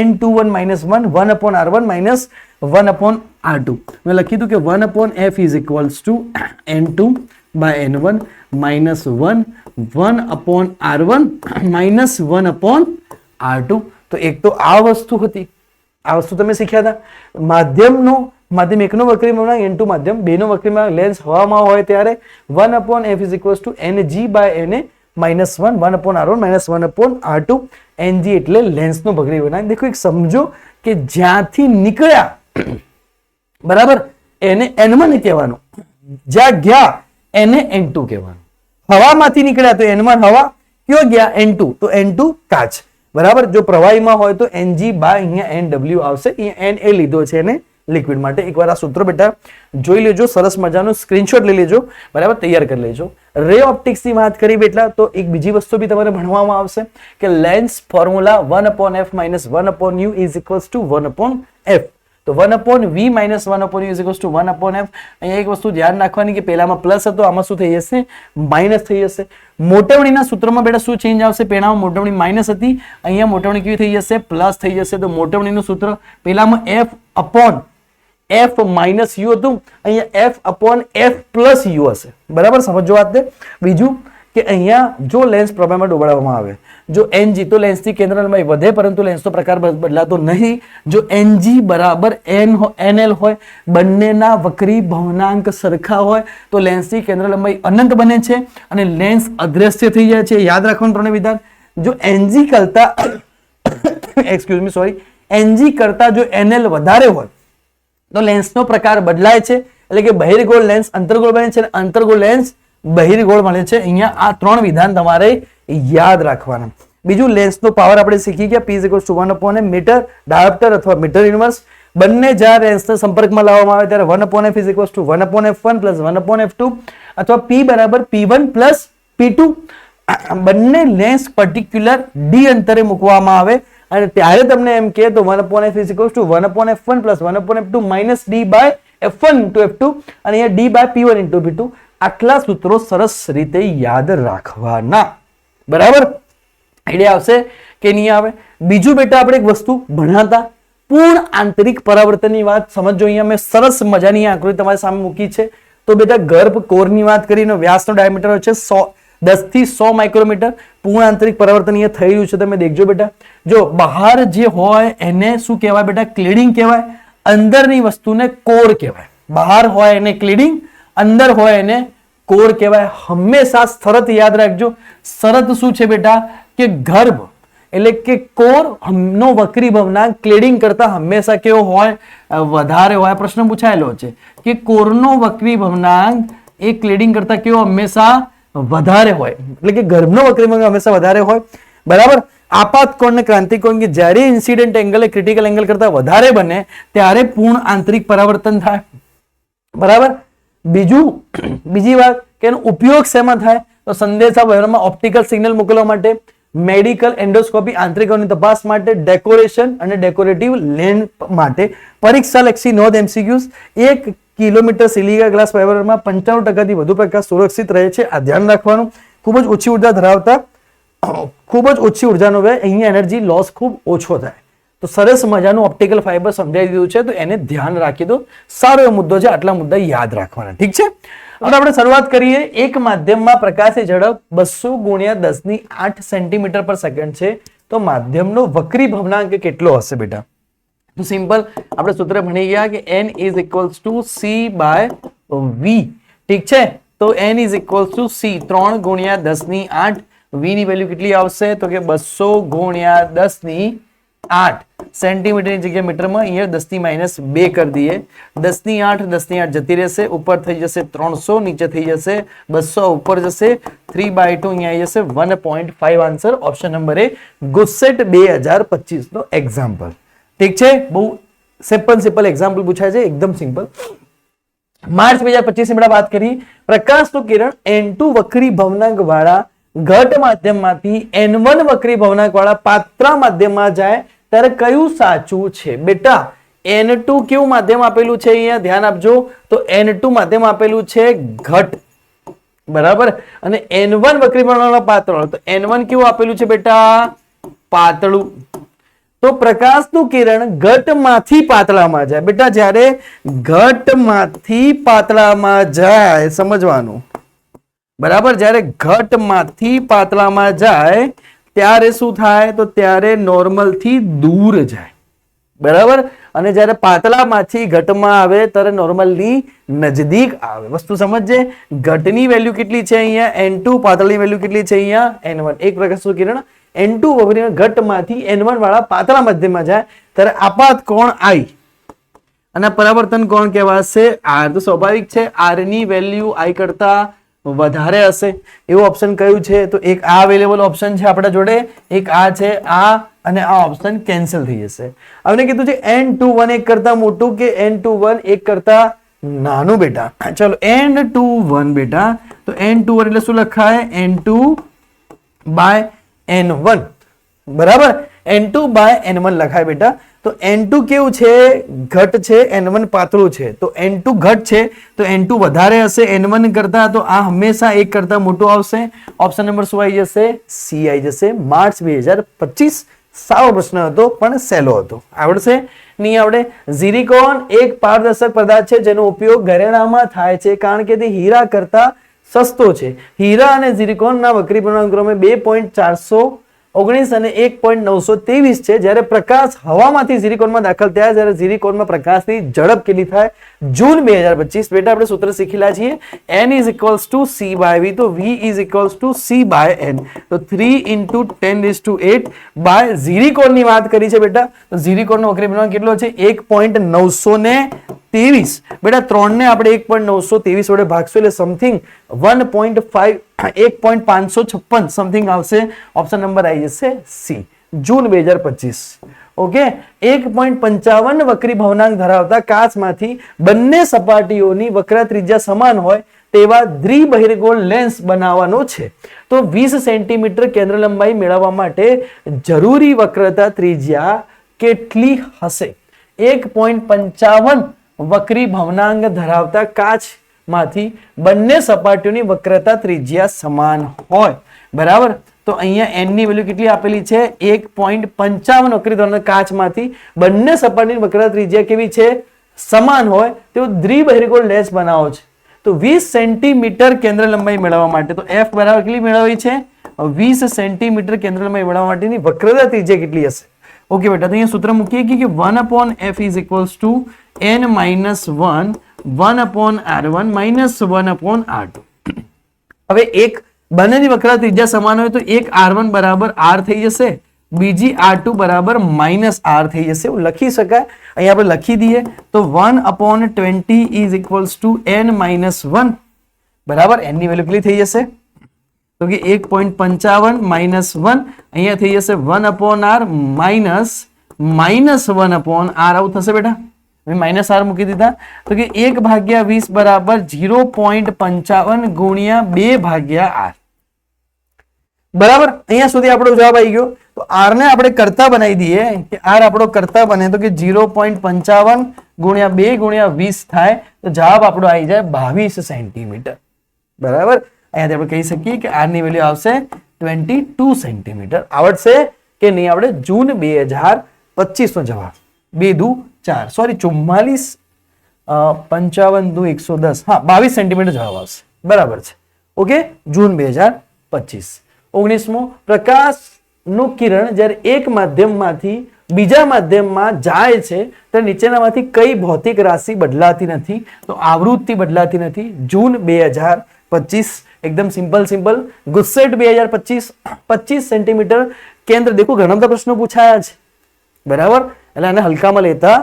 n21 - 1 1/r1 - 1/r2. મેં લખી દીધું કે 1/f = n2/n1 - 1 1/r1 - 1/r2. તો એક તો આ વસ્તુ હતી, આ વસ્તુ તમે શીખ્યા હતા. માધ્યમ એકનો વક્રીભવનાંક, n2 માધ્યમ, બેનો વક્રીભવનાંક લેન્સ હવામાં હોય ત્યારે 1/f = ng/na - 1 1/r1 - 1/r2. ng એટલે લેન્સનો વક્રીભવનાંક. દેખો એક સમજો કે જ્યાંથી નીકળ્યા, બરાબર, એને n1 કહેવાનું, જ્યાં ગયા એને n2 કહેવાનું. હવામાંથી નીકળ્યા તો n1 હવા, કયો ગયા n2, તો n2 કાચ. બરાબર, જો પ્રવાહીમાં હોય તો ng/ અહીંયા nw આવશે. અહીંયા n એ લીધો છે એને લિક્વિડ માટે. એકવાર આ સૂત્ર બેટા જોઈ લેજો, સરસ મજાનો સ્ક્રીનશોટ લઈ લેજો, બરાબર, તૈયાર કરી લેજો. રે ઓપ્ટિક્સ ની વાત કરી બેટા તો એક બીજી વસ્તુ બી તમારે ભણવામાં આવશે કે lens formula 1/f - 1/u = 1/f. તો 1/v - 1/u = 1/f. અહીંયા એક વસ્તુ ધ્યાન રાખવાની કે પહેલામાં પ્લસ હતો, આમાં શું થઈ જશે? માઇનસ થઈ જશે. મોટવણીના સૂત્રમાં બેટા શું ચેન્જ આવશે? પહેલામાં મોટવણી માઇનસ હતી, અહીંયા મોટવણી કેવી થઈ જશે? પ્લસ થઈ જશે. તો મોટવણીનું સૂત્ર પહેલામાં f - u હતું, અહીંયા f/f + u હશે. બરાબર, સમજો વાત ને. બીજું કે અહીંયા જો લેન્સ પ્રભામાં ડોબાડવામાં આવે, જો ng તો લેન્સની કેન્દ્ર લંબાઈ વધે પરંતુ લેન્સનો પ્રકાર બદલાતો નહીં. જો ng બરાબર nl હોય, બંનેના વક્રીભવનાંક સરખા હોય તો લેન્સની કેન્દ્ર લંબાઈ અનંત બને છે અને લેન્સ અદ્રશ્ય થઈ જાય છે. યાદ રાખવાનું ત્રણે વિધાન. જો ng કરતા ng કરતા જો nl વધારે હોય તો લેન્સનો પ્રકાર બદલાય છે, એટલે કે બહિર્ગોળ લેન્સ અંતર્ગોળ બને છે અને અંતર્ગોળ લેન્સ બહિર્ગોળ મળે છે. અહીંયા આ ત્રણ વિધાન તમારે યાદ રાખવાના. બીજું લેન્સનો પાવર આપણે શીખી ગયા, P = 1/m મીટર ડાયોપ્ટર અથવા મીટર ઇન્વર્સ. બંને જ્યારે રેન્સના સંપર્કમાં લાવવામાં આવે ત્યારે 1/f is equals to 1/f1 plus 1/f2 અથવા p બરાબર p1 પ્લસ p2 બંને લેન્સ પર્ટિક્યુલર d અંતરે મૂકવામાં આવે અને ત્યારે તમને એમ કહે તો 1/f is equals to 1/f1 plus 1/f2 minus d by f1 into f2 અને અહીંયા d by p1 into p2. આટલા સૂત્રો સરસ રીતે યાદ રાખવાના. બરાબર, આઈડિયા આવશે કે નહીં આવે? બીજું બેટા આપણે એક વસ્તુ ભણાતા પૂર્ણ આંતરિક પરાવર્તનની વાત સમજો. અહીંયા મેં સરસ મજાની આકૃતિ તમારી સામે મૂકી છે. તો બેટા ગર્ભ કોરની વાત કરીને વ્યાસનો ડાયામીટર હોય છે 10 થી 100 માઇક્રોમીટર. પૂર્ણ આંતરિક પરાવર્તન અહીંયા થઈ રહ્યું છે, તમે દેખજો બેટા. જો બહાર જે હોય એને શું કહેવાય બેટા? ક્લીડિંગ કહેવાય. અંદરની વસ્તુને કોર કહેવાય. બહાર હોય એને ક્લીડિંગ, અંદર હોય એને કોર કહેવાય. હંમેશા શરત યાદ રાખજો. શરત શું છે બેટા? કે ગર્ભ એટલે કે કોર નો વક્રી ભવનાંક ક્લેડિંગ કરતા હંમેશા કેવો હોય? વધારે હોય. પ્રશ્ન પૂછાયેલો છે કે કોરનો વક્રી ભવનાંક એ ક્લેડિંગ કરતા કેવો? હંમેશા વધારે હોય. એટલે કે ગર્ભનો વક્રી ભવનાંક હંમેશા વધારે હોય. બરાબર. આપાત કોણ ને ક્રાંતિક કોણ કે જ્યારે ઇન્સિડન્ટ એંગલ એ ક્રિટિકલ એંગલ કરતા વધારે બને ત્યારે પૂર્ણ આંતરિક પરાવર્તન થાય. બરાબર. બીજી વાત કે એનો ઉપયોગ શેમાં થાય? તો સંદેશા વ્યવહારમાં ઓપ્ટિકલ સિગ્નલ મોકલવા માટે, મેડિકલ એન્ડોસ્કોપી આંતરિક અંગોની તપાસ માટે, ડેકોરેશન અને ડેકોરેટિવ લેન્સ માટે. પરીક્ષા લક્ષી નોંધ એમસીક્યુઝ. 1 કિલોમીટર સિલિકા ગ્લાસ ફાઇબરમાં 95% થી વધુ પ્રકાશ સુરક્ષિત રહે છે. આ ધ્યાન રાખવાનું. ખૂબ જ ઓછી ઉર્જા ધરાવતા, ખૂબ જ ઓછી ઉર્જાનો વ્યય, અહીંયા એનર્જી લોસ ખૂબ ઓછો થાય. તો સરસ મજાનું ઓપ્ટિકલ ફાઇબર સમજાવી દીધું છે, તો એને ધ્યાન રાખી દો. સારો એવો મુદ્દો છે. આટલા મુદ્દા યાદ રાખવાના. ઠીક છે. હવે આપણે શરૂઆત કરીએ. એક માધ્યમમાં પ્રકાશની ઝડપ 200 ગુણ્યા 10⁸ સેન્ટીમીટર પર સેકન્ડ છે. તો માધ્યમનો વક્રી ભવનાંક કેટલો હશે બેટા? તો સિમ્પલ આપણે સૂત્ર ભણી ગયા કે n is equals to c by v. ઠીક છે. તો n is equals to c 3 ગુણ્યા 10⁸. v ની વેલ્યુ કેટલી આવશે? તો કે 200 ગુણ્યા 10⁸ સેન્ટીમીટરની જગ્યાએ મીટરમાં. અહીંયા 10⁻² કરી દઈએ. 10⁸ 10⁸ જતી રહેશે. ઉપર થઈ જશે 300, નીચે થઈ જશે 200, ઉપર જશે 3/2, અહીંયા આવી જશે 1.5. આન્સર ઓપ્શન નંબર એ ગુસ્સેટ 2025 નો એક્ઝામ્પલ. ઠીક છે. બહુ સિમ્પલ એક્ઝામ્પલ પૂછાય છે, એકદમ સિમ્પલ. માર્ચ 2025 ની વાત કરી. પ્રકાશનું કિરણ n2 વક્રી ભવનાંક વાળા ઘટ માધ્યમમાંથી n1 વક્રી ભવનાંક વાળા પાત્રા માધ્યમમાં જાય ત્યારે કયું સાચું છે? બેટા n2 કેવું માધ્યમ આપેલું છે? અહીંયા ધ્યાન આપજો. તો n2 માધ્યમ આપેલું છે ઘટ. બરાબર. અને n1 વક્રી ભવનાંક પાતળો. તો n1 કેવું આપેલું છે બેટા? પાતળું. તો પ્રકાશનું કિરણ ઘટમાંથી પાતળામાં જાય. બેટા જ્યારે ઘટમાંથી પાતળામાં જાય, સમજવાનું. બરાબર. જ્યારે ઘટમાંથી પાતળામાં જાય ત્યારે શું થાય? તો ત્યારે નોર્મલ થી દૂર જાય. બરાબર. અને જ્યારે પાતળામાંથી ઘટમાં આવે ત્યારે નોર્મલ ની નજદીક આવે. વસ્તુ સમજજે. ઘટની વેલ્યુ કેટલી છે અહીંયા? n2. પાતળાની વેલ્યુ કેટલી છે અહીંયા? n1. એક પ્રકાશનું કિરણ n2 વગેરે ઘટમાંથી n1 વાળા પાતળા મધ્યમાં જાય ત્યારે આપાત કોણ I અને પરાવર્તન કોણ કહેવાશે? r. તો સ્વાભાવિક છે r ની વેલ્યુ I કરતા વધારે હશે. એવું ઓપ્શન કયું છે? તો એક આ અવેલેબલ ઓપ્શન છે આપણા જોડે, એક આ છે, આ અને આ ઓપ્શન કેન્સલ થઈ જશે. હવે કીધું છે n21 એક કરતા મોટું કે n21 એક કરતા નાનું બેટા. ચલો n21 બેટા. તો n21 એટલે શું લખાય? n2 by n1. બરાબર. n2 બાય n1 લખાય બેટા. તો n2 કેવું છે? ઘટ છે. n1 પાતળું છે. તો n2 ઘટ છે તો n2 વધારે હશે n1 કરતા. તો આ હંમેશા એક કરતા મોટું આવશે. ઓપ્શન નંબર શું આવી જશે? સી આવી જશે. માર્ચ 2025. સારો પ્રશ્ન હતો પણ સહેલો હતો. આવડશે? નહીં આવડે? ઝીરીકોન એક પારદર્શક પદાર્થ છે જેનો ઉપયોગ ઘરેણામાં થાય છે કારણ કે તે હીરા કરતા સસ્તો છે. હીરા અને ઝીરીકોનના વક્રી ભવનાંક ક્રમે 2.419 અને 1.923 છે. જ્યારે પ્રકાશ હવામાંથી ઝીરીકોનમાં દાખલ થયા ત્યારે ઝીરીકોનમાં પ્રકાશની ઝડપ કેટલી થાય? જૂન 2025. બેટા આપણે સૂત્ર શીખેલા છીએ. n is equals to c by v. તો v is equals to c by n. તો 3 × 10⁸ બાય ઝીરીકોનની વાત કરી છે બેટા. તો ઝીરીકોનનો વક્રી ભવનાંક કેટલો છે? 1.923. બેટા 3 ને આપણે 1.923 વડે ભાગશું એટલે સમથિંગ 1.556 સમથિંગ આવશે. ઓપ્શન નંબર આવી જશે સી. જૂન 2025. ઓકે 1.55 વક્રી ભવનાંક ધરાવતા કાચમાંથી બંને સપાટીઓની વક્ર ત્રિજ્યા સમાન હોય તેવા દ્વિબહિર્ગોળ લેન્સ બનાવવાનો છે. તો 20 સેન્ટીમીટર કેન્દ્ર લંબાઈ મેળવવા માટે જરૂરી વક્રતા ત્રિજ્યા કેટલી હશે? 1.55 વક્રી ભવનાંક ધરાવતા કાચમાંથી બંને સપાટીઓની વક્રતા ત્રિજ્યા સમાન હોય. બરાબર, તો અહીંયા n ની વેલ્યુ કેટલી આપેલી છે? 1.55 વક્રી ધરાવતા કાચમાંથી બંને સપાટીની વક્રતા ત્રિજ્યા કેવી છે? સમાન હોય તેવો દ્વિબહિર્ગોળ લેન્સ બનાવો છે. તો 20 સેન્ટીમીટર કેન્દ્ર લંબાઈ મેળવવા માટે તો f બરાબર કેટલી મેળવવી છે? 20 સેન્ટીમીટર કેન્દ્ર લંબાઈ મેળવવા માટેની વક્રતા ત્રિજ્યા કેટલી હશે? ઓકે બેટા, તો અહીંયા સૂત્ર મૂકીએ કે 1/f is equals to n minus 1 1/r1 minus 1/r2. હવે એક બંનેની વક્રતા ત્રિજ્યા સમાન હોય તો એક r1 બરાબર r થઈ જશે, બીજી r2 બરાબર માઇનસ r થઈ જશે. એવું લખી શકાય. અહીંયા આપણે લખી દઈએ તો 1/20 is equals to n minus 1 બરાબર n ની વેલ્યુ કેટલી થઈ જશે? તો કે 1.55 minus 1 અહીંયા થઈ જશે 1/r minus 1/r. આવું થશે બેટા, માઇનસ r મૂકી દીધા. તો કે 1/20 બરાબર 0.55 ગુણ્યા 2/r. બરાબર, અહીંયા સુધી આપણો જવાબ આવી ગયો. તો r ને આપણે કરતા બનાવી દઈએ કે r આપણો કરતા બને તો કે 0.55 ગુણ્યા 2 ગુણ્યા 20 થાય તો જવાબ આપણો આવી જાય 22 સેન્ટીમીટર. બરાબર, અહીંયાથી આપણે કહી શકીએ કે r ની વેલ્યુ આવશે 22 સેન્ટીમીટર. આવડશે કે નહીં આવડે? જૂન 2025 નો જવાબ 2 દુ 4 સોરી 44 55 દુ 110 હા 22 સેન્ટીમીટર જવાબ આવશે. બરાબર છે. ઓકે, જૂન 2025. 19મો, પ્રકાશનું કિરણ જ્યારે એક માધ્યમમાંથી બીજા માધ્યમમાં જાય છે ત્યારે નીચેનામાંથી કઈ ભૌતિક રાશિ બદલાતી નથી? તો આવૃત્તિ બદલાતી નથી. જૂન 2025. એકદમ સિમ્પલ. ગુસ્સેટ 2025 25 સેન્ટીમીટર કેન્દ્ર. દેખો ઘણા બધા પ્રશ્નો પૂછાયા છે. બરાબર, એટલે આને હલકામાં લેતા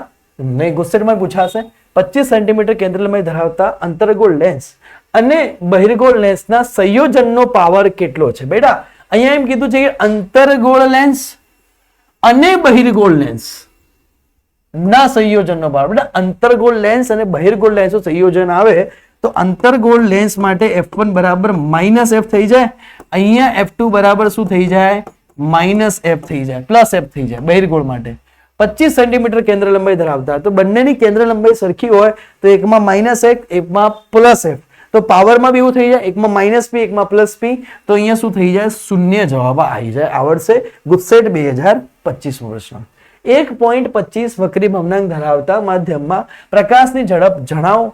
નહીં. ગુસ્સેટમાં પૂછાશે. 25 સેન્ટીમીટર કેન્દ્ર લંબાઈ ધરાવતા અંતર્ગોળ લેન્સ અને બહિર્ગોળ લેન્સના સંયોજનનો પાવર કેટલો છે? બેટા અહીંયા એમ કીધું છે કે અંતર્ગોળ લેન્સ અને બહિર્ગોળ લેન્સ ના સંયોજનનો પાવર. બેટા અંતર્ગોળ લેન્સ અને બહિર્ગોળ લેન્સનું સંયોજન આવે તો અંતર્ગોળ લેન્સ માટે f1 બરાબર -f થઈ જાય. અહીંયા f2 બરાબર શું થઈ જાય? -f થઈ જાય, +f થઈ જાય. બહિર્ગોળ માટે 25 સેન્ટીમીટર કેન્દ્ર લંબાઈ ધરાવતા તો બંનેની કેન્દ્ર લંબાઈ સરખી હોય તો એકમાં -f એકમાં +f. તો પાવરમાં બી એવું થઈ જાય, એકમાં -p એકમાં +p. તો અહીંયા શું થઈ જાય? શૂન્ય જવાબ આવી જાય. આવડશે ગુસ્સેટ 2025 નો પ્રશ્ન. 1.25 વક્રી ભવનાંક ધરાવતા માધ્યમમાં પ્રકાશની ઝડપ જણાવો.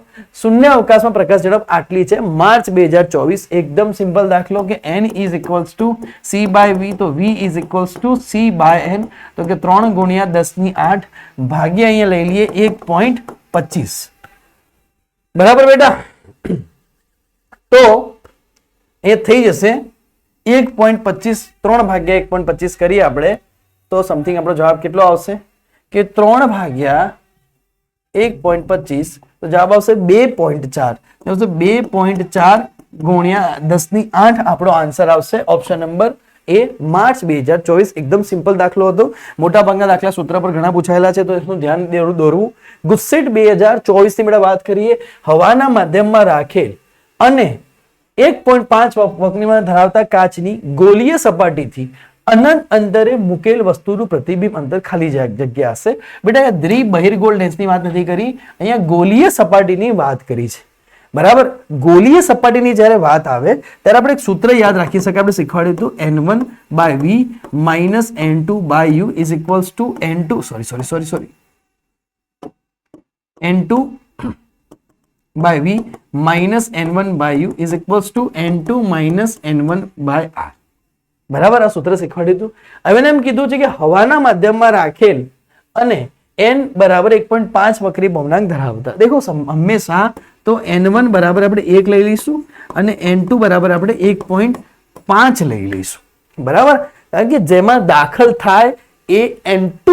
શૂન્ય અવકાશમાં પ્રકાશ ઝડપ આટલી છે. માર્ચ 2024. એકદમ સિમ્પલ દાખલો કે n is equals to c/v તો v is equals to c/n. તો કે 3 ગુણ્યા 10⁸ ભાગ્યા અહીંયા લઈ લઈએ 1.25. બરાબર બેટા, તો એ થઈ જશે 1.25. 3 ભાગ્યા 1.25 કરીએ આપણે તો સમથિંગ આપણો જવાબ કેટલો આવશે કે 3 ભાગ્યા 1.25 તો જવાબ આવશે 2.4. 2.4 ગુણ્યા 10⁸ આપણો આન્સર આવશે. ઓપ્શન નંબર એ માર્ચ 2024. એકદમ સિમ્પલ દાખલો હતો. મોટા ભાગના દાખલા સૂત્ર પર ઘણા પૂછાયેલા છે તો એનું ધ્યાન દોરવું. ગુસ્સેટ 2024 ની વાત કરીએ. હવાના માધ્યમમાં રાખેલ અને 1.5 વક્રીમાં ધરાવતા કાચની ગોલીય સપાટીથી અનંત અંતરે મુકેલ વસ્તુનું પ્રતિબિંબ અંતર ખાલી જગ્યા હશે. બેટા દ્વિબહિર્ગોળ લેન્સની વાત નથી કરી, અહીંયા ગોલીય સપાટીની વાત કરી છે. બરાબર, ગોલીય સપાટીની જ્યારે વાત આવે ત્યારે આપણે એક સૂત્ર યાદ રાખી શકાય. આપણે શીખવાડ્યું હતું n1/v minus n2/u is equals to n2 n2/v minus n1/u is equals to n2 minus n1/r. બરાબર, આ સૂત્ર શીખવાડ્યું હતું. હવે એમ કીધું છે કે હવાના માધ્યમમાં રાખેલ અને n બરાબર 1.5 વક્રી ભવનાંક ધરાવતા. દેખો હંમેશા તો n1 બરાબર આપણે 1 લઈ લઈશું અને n2 બરાબર આપણે 1.5 લઈ લઈશું. બરાબર, કારણ કે જેમાં દાખલ થાય એ n2,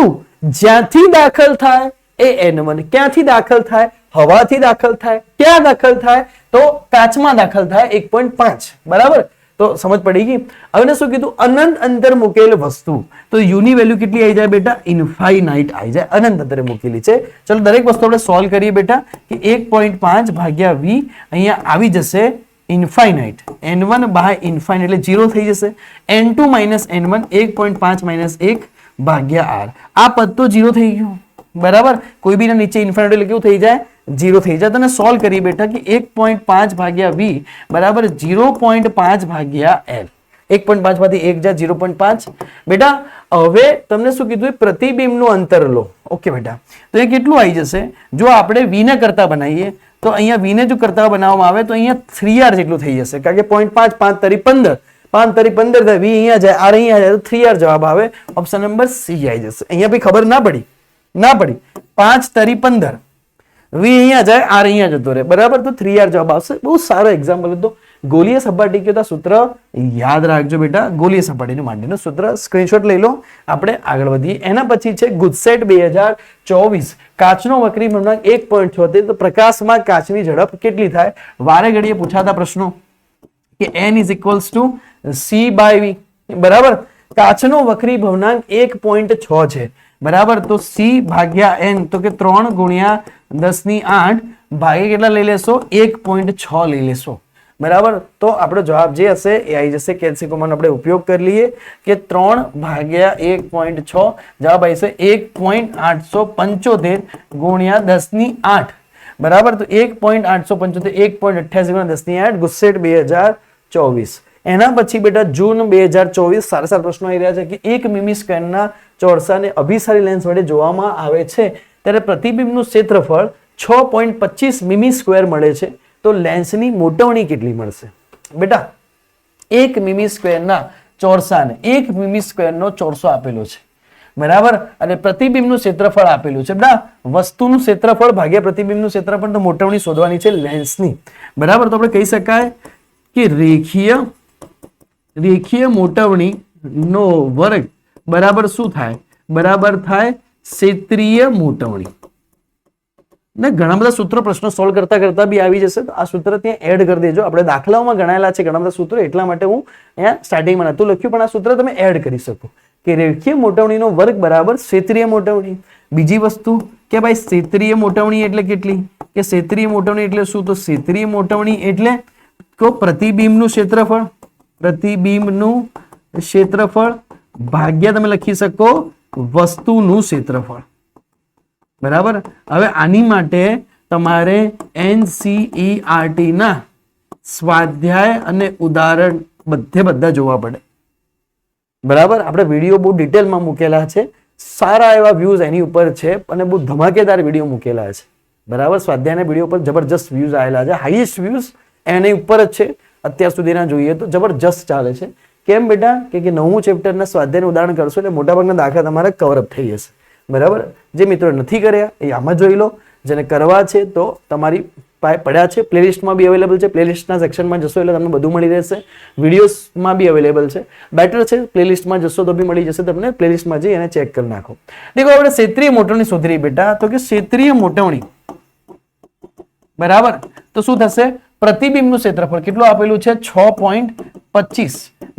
જ્યાંથી દાખલ થાય એ n1. ક્યાંથી દાખલ થાય? હવાથી દાખલ થાય. ક્યાં દાખલ થાય? તો કાચમાં દાખલ થાય 1.5. બરાબર, તો સમજ પડી ગઈ. હવે શું કીધું? અનંત અંતર મૂકેલ વસ્તુ, તો યુ ની વેલ્યુ કેટલી આવી જાય બેટા? ઇન્ફાઇનાઇટ આવી જાય, અનંત અંતરે મૂકેલી છે. ચલો દરેક વસ્તુ આપણે સોલ્વ કરીએ બેટા કે 1.5 ભાગ્યા v અહીંયા આવી જશે ઇન્ફાઇનાઇટ, n1 બાય ઇન્ફાઇનાઇટ એટલે 0 થઈ જશે, n2 માઇનસ n1 1.5 માઇનસ 1 ભાગ્યા r, આ પદ તો 0 થઈ ગયું બરાબર. કોઈ બી નીચે ઇન્ફાઇનાઇટ એટલે કેવું થઈ જાય? 0 થઈ જાય. તને સોલ્વ કરીએ બેટા કે 1.5 ભાગ્યા v બરાબર 0.5 ભાગ્યા l, 1.5 માંથી 1 જાય 0.5 બેટા. હવે તમને શું કીધું? પ્રતિબિંબનું અંતર લો. ઓકે બેટા, તો એ કેટલું આવી જશે? જો આપણે v ને કરતા બનાવીએ તો અહીંયા v ને જો કરતા બનાવવામાં આવે તો અહીંયા 3r જેટલું થઈ જશે, કારણ કે 0.5 5 તરી 15, 5 તરી 15 થાય, v અહીંયા જાય, r અહીંયા જાય, તો 3r જવાબ આવે. ઓપ્શન નંબર સી આવી જશે. અહીંયા ભાઈ ખબર ના પડી 5 તરી 15, v અહીંયા જાય, r અહીંયા જતો રહે બરાબર, તો 3r જવાબ આવશે. બહુ સારો એક્ઝામ્પલ હતો. ગોલીય સપાટી કહેતા સૂત્ર યાદ રાખજો બેટા, ગોલીય સપાટીનું માટેનું સૂત્ર સ્ક્રીનશોટ લઈ લો. આપણે આગળ વધીએ. એના પછી છે ગુજસેટ 2024, કાચનો વક્રી ભ્રમણાંક 1.76, તો પ્રકાશમાં કાચની ઝડપ કેટલી થાય? વારે ઘડીએ પૂછાતા પ્રશ્નો કે n is equals to c by v બરાબર. કાચનો વક્રી ભ્રમણાંક 1.6 છે બરાબર, તો c ભાગ્યા n, તો કે 3 ગુણ્યા 10 ની 8 ભાગે કેટલા લઈ લેશો? 1.6 લઈ લેશો બરાબર. તો આપણો જવાબ જે હશે એ આવી જશે. કેલ્સીકોમનો આપણે ઉપયોગ કરી લઈએ કે 3 ભાગ્યા 1.6 જવાબ આવી જશે 1.875 ગુણ્યા 10 ની 8 બરાબર. તો 1.875 1.88 ગુણ્યા 10 ની 8 ગુજસેટ 2024. એના પછી બેટા જૂન 2024 સારા સારા પ્રશ્નો આવી રહ્યા છે કે 1 મીમી સ્ક્વેરના ચોરસાને અભિસારી લેન્સ વડે જોવામાં આવે છે ત્યારે પ્રતિબિંબનું ક્ષેત્રફળ 6.25 મીમી સ્ક્વેર મળે છે, તો લેન્સની મોટવણી કેટલી મળશે? બેટા 1 મીમી સ્ક્વેરના ચોરસાને 1 મીમી સ્ક્વેરનો ચોરસો આપેલો છે બરાબર, અને પ્રતિબિંબનું ક્ષેત્રફળ આપેલું છે બેટા. વસ્તુનું ક્ષેત્રફળ ભાગ્યા પ્રતિબિંબનું ક્ષેત્રફળ, તો મોટવણી શોધવાની છે લેન્સની બરાબર. તો આપણે કહી શકાય કે રેખીય મોટવણી નો વર્ગ બરાબર શું થાય? બરાબર થાય ક્ષેત્રીય મોટવણી. ને ઘણા બધા સૂત્રો પ્રશ્નો સોલ્વ કરતા કરતા બી આવી જશે, તો આ સૂત્ર ત્યાં એડ કરી દેજો. આપણે દાખલાઓમાં ગણાયેલા છે ઘણા બધા સૂત્રો, એટલા માટે હું અહીંયા સ્ટાર્ટિંગમાં નતું લખ્યું, પણ આ સૂત્ર તમે એડ કરી શકો કે રેખીય મોટવણીનો વર્ગ બરાબર ક્ષેત્રીય મોટવણી. બીજી વસ્તુ કે ભાઈ ક્ષેત્રીય મોટવણી એટલે કેટલી? કે ક્ષેત્રીય મોટવણી એટલે શું? તો ક્ષેત્રીય મોટવણી એટલે પ્રતિબિંબનું ક્ષેત્રફળ, પ્રતિબિંબનું ક્ષેત્રફળ ભાગ્યા તમે લખી શકો વસ્તુનું ક્ષેત્રફળ બરાબર. હવે આની માટે તમારે NCERT ના સ્વાધ્યાય અને ઉદાહરણ બધા જોવા પડે બરાબર. આપણે વિડીયો બહુ ડિટેલમાં મૂકેલા છે, સારા એવા વ્યૂઝ એની ઉપર છે અને બહુ ધમાકેદાર વિડીયો મૂકેલા છે બરાબર. સ્વાધ્યાયના વિડીયો પર જબરજસ્ત વ્યૂઝ આવેલા છે, હાઈએસ્ટ વ્યૂઝ એની ઉપર જ છે અત્યાર સુધીના જોઈએ તો, જબરજસ્ત ચાલે છે. કેમ બેટા? કે 9મું ચેપ્ટરના સ્વાધ્યાયનું ઉદાહરણ કરશો એટલે મોટાભાગના દાખલા તમારા કવરઅપ થઈ જશે બરાબર. જે મિત્રો નથી કર્યા એ આમાં જોઈ લો, જેને કરવા છે તો તમારી પાસે પડ્યા છે, પ્લેલિસ્ટમાં બી અવેલેબલ છે. પ્લેલિસ્ટના સેક્શનમાં જશો એટલે તમને બધું મળી રહેશે, વિડીયોઝમાં બી અવેલેબલ છે. બેટર છે પ્લેલિસ્ટમાં જશો તો બી મળી જશે તમને, પ્લેલિસ્ટમાં જઈ અને ચેક કરી નાખો. દેખો આપણે ક્ષેત્રીય મોટવણી શોધી બેટા, તો કે ક્ષેત્રીય મોટવણી બરાબર, તો શું થશે? પ્રતિબિંબનું ક્ષેત્રફળ કેટલું આપેલું છે? 6.25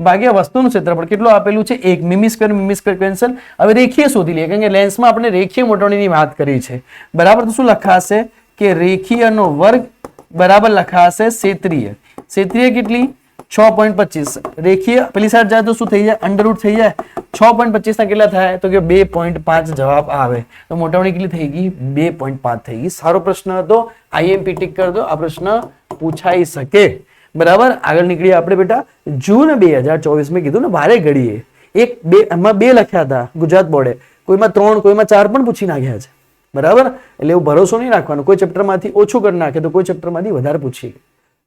ભાગ્યા વસ્તુનું ક્ષેત્રફળ કેટલું આપેલું છે? 1 મીમી સ્ક્વેર કેન્સલ. હવે રેખીય શોધી લઈએ, કારણ કે લેન્સમાં આપણે રેખીય મોટવણીની વાત કરી છે બરાબર. તો શું લખાશે? કે રેખીયનો વર્ગ બરાબર લખાશે ક્ષેત્રીય. ક્ષેત્રીય કેટલી? 6.25. રેખીય પેલી સાઈડ જાય તો શું થઈ જાય? અંડરરૂટ થઈ જાય. 6.25 ના કેટલા થાય? તો કે 2.5 જવાબ આવે. તો મોટવણી કેટલી થઈ ગઈ? 2.5 થઈ ગઈ. સારો પ્રશ્ન હતો, IMP ટીક કરી દો, આ પ્રશ્ન પૂછાઈ શકે બરાબર. આગળ નીકળીએ આપણે બેટા. જૂન 2024 મેં કીધું ને વારે ઘડીએ એમાં 2 લખ્યા હતા ગુજરાત બોર્ડે, કોઈમાં 3 કોઈમાં 4 પણ પૂછી નાખ્યા છે બરાબર. એટલે એવું ભરોસો નહીં રાખવાનો, કોઈ ચેપ્ટરમાંથી ઓછું કરી નાખે તો કોઈ ચેપ્ટરમાંથી વધારે પૂછીએ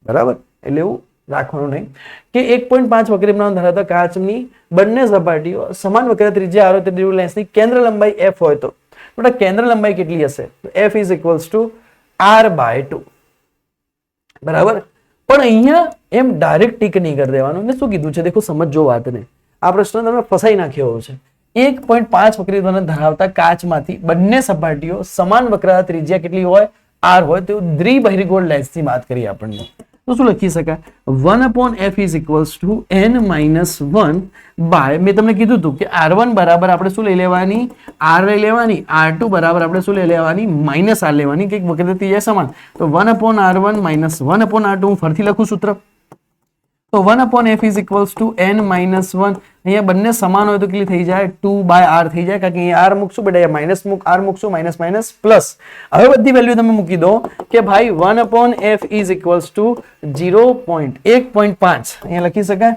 બરાબર. એટલે એવું રાખવાનું નહીં કે 1.5 વક્રરેખાઓ ધરાવતા કાચની બંને સપાટીઓ સમાન વક્ર ત્રિજ્યા આરો ત્રિજ્યા લેન્સની કેન્દ્ર લંબાઈ f હોય તો બેટા કેન્દ્ર લંબાઈ કેટલી હશે? તો f is equals two r/2 બરાબર. પણ અહીંયા એમ ડાયરેક્ટ ટીક નહીં કરી દેવાનું. ને શું કીધું છે દેખો, સમજો વાતને. આ પ્રશ્ન તમે ફસાઈ નાખ્યો છે. 1.5 વક્રરેખાઓ ધરાવતા કાચમાંથી બંને સપાટીઓ સમાન વક્ર ત્રિજ્યા કેટલી હોય? r હોય. તો દ્વિબહિર્ગોળ લેન્સની વાત કરીએ આપણને તો શું લખી શકાય? 1/f is equals to n-1 by, મેં તમને કીધું હતું કે r1 બરાબર આપણે શું લઈ લેવાની? r લઈ લેવાની. r2 બરાબર આપણે શું લઈ લેવાની? માઇનસ r લેવાની. કંઈક વખતે થઈ જાય સમાન. તો 1/r1 માઇનસ 1/r2 હું ફરીથી લખું સૂત્ર. તો 1/f is equals to n-1. અહીંયા બંને સમાન હોય તો કેટલી થઈ જાય? 2/r થઈ જાય, કારણ કે અહીંયા r મૂકશું બેટા, માઇનસ r મૂકશું, માઇનસ માઇનસ પ્લસ. હવે બધી વેલ્યુ તમે મૂકી દો કે ભાઈ 1/f ઇઝ ઇક્વલ્સ ટુ 1.5 અહીંયા લખી શકાય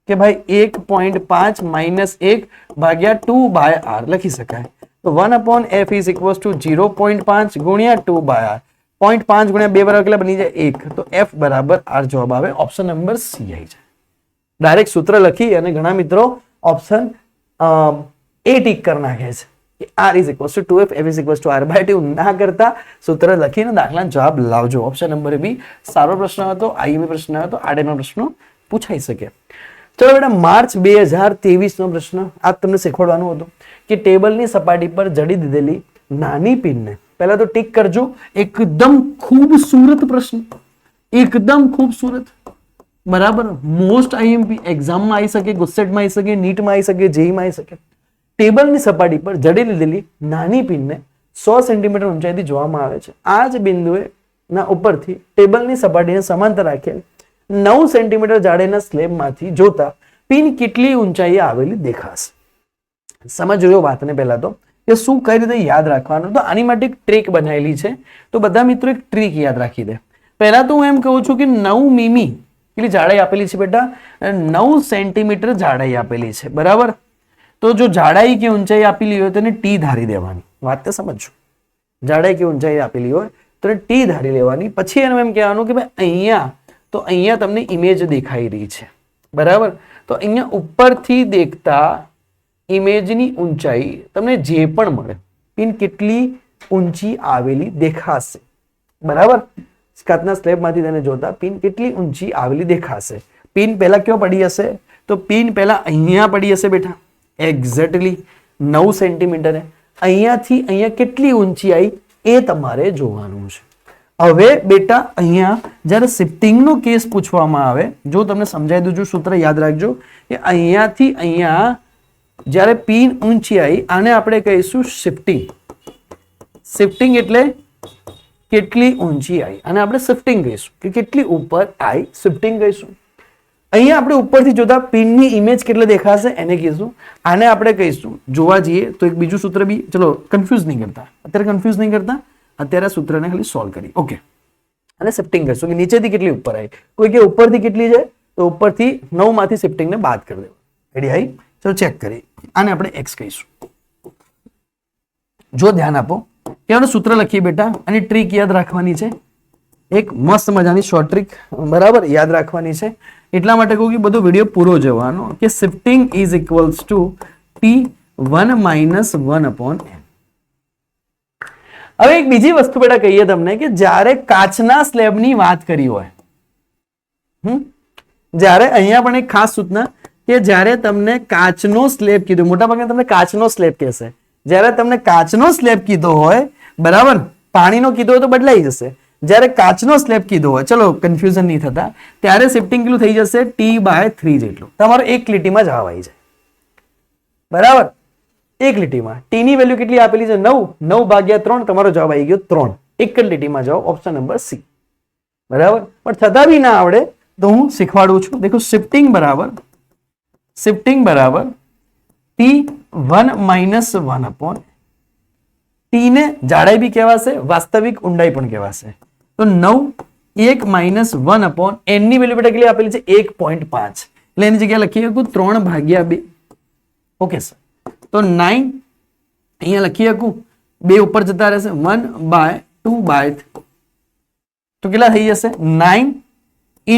કે ભાઈ 1.5 માઇનસ 1 ભાગ્યા 2/r લખી શકાય. તો 1/f ઇઝ ઇક્વલ્સ ટુ 0.5 ગુણ્યા 2/r. 0.5 ગુણ્યા 2 બરાબર કેટલા બની જાય? 1. તો f બરાબર r જવાબ આવે. ઓપ્શન નંબર સી આવી જાય. ડાયરેક્ટ સૂત્ર લખી અને ઘણા મિત્રો ઓપ્શન એ ટીક કરી નાખે છે કે r is equals two 2f, f is equals two r/2 ના કરતા સૂત્ર લખીને દાખલાનો જવાબ લાવજો. ઓપ્શન નંબર બી સારો પ્રશ્ન હતો, આઈએમપી પ્રશ્ન હતો, આરટીનો પ્રશ્ન પૂછાઈ શકે. ચલો બેટા, માર્ચ 2023 નો પ્રશ્ન આ તમને શીખવાડવાનું હતું કે ટેબલની સપાટી પર જડી દીધેલી નાની પિનને, પહેલા તો ટીક કરજો, એકદમ ખૂબસૂરત પ્રશ્ન, એકદમ ખૂબસૂરત, બરાબર. મોસ્ટ આઈએમપી એક્ઝામમાં આવી શકે, ગુસ્સેટમાં આવી શકે, નીટમાં આવી શકે, જેઈમાં આવી શકે. ટેબલની સપાટી પર જડી લીધેલી નાની પિનને 100 સેન્ટીમીટર ઊંચાઈથી જોવામાં આવે છે. આ જ બિંદુએ ના ઉપરથી ટેબલની સપાટીને સમાંતર રાખેલ 9 સેન્ટીમીટર જાડાઈના સ્લેબમાંથી જોતા પિન કેટલી ઊંચાઈએ આવેલી દેખાશે. સમજજો વાતને પહેલા તો કે શું કઈ રીતે યાદ રાખવાનું. તો આની માટે એક ટ્રીક બનાવેલી છે, તો બધા મિત્રો એક ટ્રીક યાદ રાખી દે. પહેલા તો હું એમ કહું છું કે 9 મીમી કેટલી જાડાઈ આપેલી છે બેટા? 9 સેન્ટીમીટર જાડાઈ આપેલી છે, બરાબર. તો જો જાડાઈ કે ઊંચાઈ આપેલી હોય તો એને ટી ધારી દેવાની. વાત તો સમજો, જાડાઈ કે ઊંચાઈ આપેલી હોય તો એને ટી ધારી લેવાની. પછી એનું એમ કહેવાનું કે ભાઈ અહીંયા, તો અહીંયા તમને ઇમેજ દેખાઈ રહી છે, બરાબર. તો અહીંયા ઉપરથી દેખતા ઇમેજની ઊંચાઈ તમને જે પણ મળે, પિન કેટલી ઊંચી આવેલી દેખાશે, બરાબર. કાચના સ્લેબમાંથી તેને જોતા પિન કેટલી ઊંચી આવેલી દેખાશે. પિન પહેલા કયો પડી હશે? તો પિન પહેલા અહીંયા પડી હશે બેટા, એક્ઝેક્ટલી 9 સેન્ટીમીટરે. અહીંયાથી અહીંયા કેટલી ઊંચી આવી એ તમારે જોવાનું છે. હવે બેટા અહીંયા જ્યારે શિફ્ટિંગનો કેસ પૂછવામાં આવે, જો તમને સમજાવી દઉં છું, સૂત્ર યાદ રાખજો કે અહીંયાથી અહીંયા જ્યારે પિન ઊંચી આવી, આને આપણે કહીશું શિફ્ટિંગ. શિફ્ટિંગ એટલે કેટલી ઊંચી આવી, અને આપણે શિફ્ટિંગ કહીશું કે કેટલી ઉપર આવી, શિફ્ટિંગ કહીશું. અહીંયા આપણે ઉપરથી જોતા પિનની ઇમેજ કેટલે દેખાશે એને કહીશું. આને આપણે કહીશું, જોવા જઈએ તો એક બીજું સૂત્ર બી, ચલો કન્ફ્યુઝ નહીં કરતા, અત્યારે કન્ફ્યુઝ નહીં કરતા, અત્યારે સૂત્રને ખાલી સોલ્વ કરી, ઓકે. અને શિફ્ટિંગ કરીશું કે નીચેથી કેટલી ઉપર આવી. કોઈ કે ઉપરથી કેટલી છે, તો ઉપરથી 9 માંથી શિફ્ટિંગને બાદ કરી દેવું. રેડી આવી? ચલો ચેક કરીએ. આને આપણે એક્સ કહીશું. જો ધ્યાન આપો, એનું સૂત્ર લખીએ બેટા, અને ટ્રીક યાદ રાખવાની છે, એક મસ્ત મજાની શોર્ટ ટ્રીક, બરાબર, યાદ રાખવાની છે. એટલા માટે કહું કે બધો વિડીયો પૂરો જોવાનો કે shifting is equals two T1 - 1/n. હવે એક બીજી વસ્તુ બેટા કહીએ તમને કે જ્યારે કાચના સ્લેબની વાત કરી હોય, જ્યારે અહીંયા પણ એક ખાસ સૂચના કે જ્યારે તમને કાચનો સ્લેબ કીધું, મોટાભાગે તમને કાચનો સ્લેબ કહેશે. જ્યારે તમને કાચનો સ્લેબ કીધો હોય, બરાબર, પાણીનો કીધો હોય તો બદલાઈ જશે. જ્યારે કાચનો સ્લેબ કીધો હોય, ચલો કન્ફ્યુઝન નહીં થતા, ત્યારે શિફ્ટિંગ કેટલું થઈ જશે? T/3 જેટલું. તમારો એક લીટીમાં જવાબ આવી જાય, બરાબર. એક લીટીમાં ટી ની વેલ્યુ કેટલી આપેલી છે? 9. 9/3 તમારો જવાબ આવી ગયો 3. એક જ લીટીમાં જાઓ, ઓપ્શન નંબર સી, બરાબર. પણ છતાં બી ના આવડે તો હું શીખવાડું છું. દેખો, શિફ્ટિંગ બરાબર T1 - 1/n. ટી ને જાડાઈ બી કહેવાશે, વાસ્તવિક ઊંડાઈ પણ કહેવાશે. તો 9 1 - 1/n ની વેલ્યુ બેટા કેટલી આપેલી છે? 1.5. એટલે એની જગ્યાએ લખી શકું 3/2. Okay sir. તો 9 અહીંયા લખી શકું, 2 ઉપર જતા રહેશે, 1/2/3. તો કેટલા થઈ જશે? 9 ×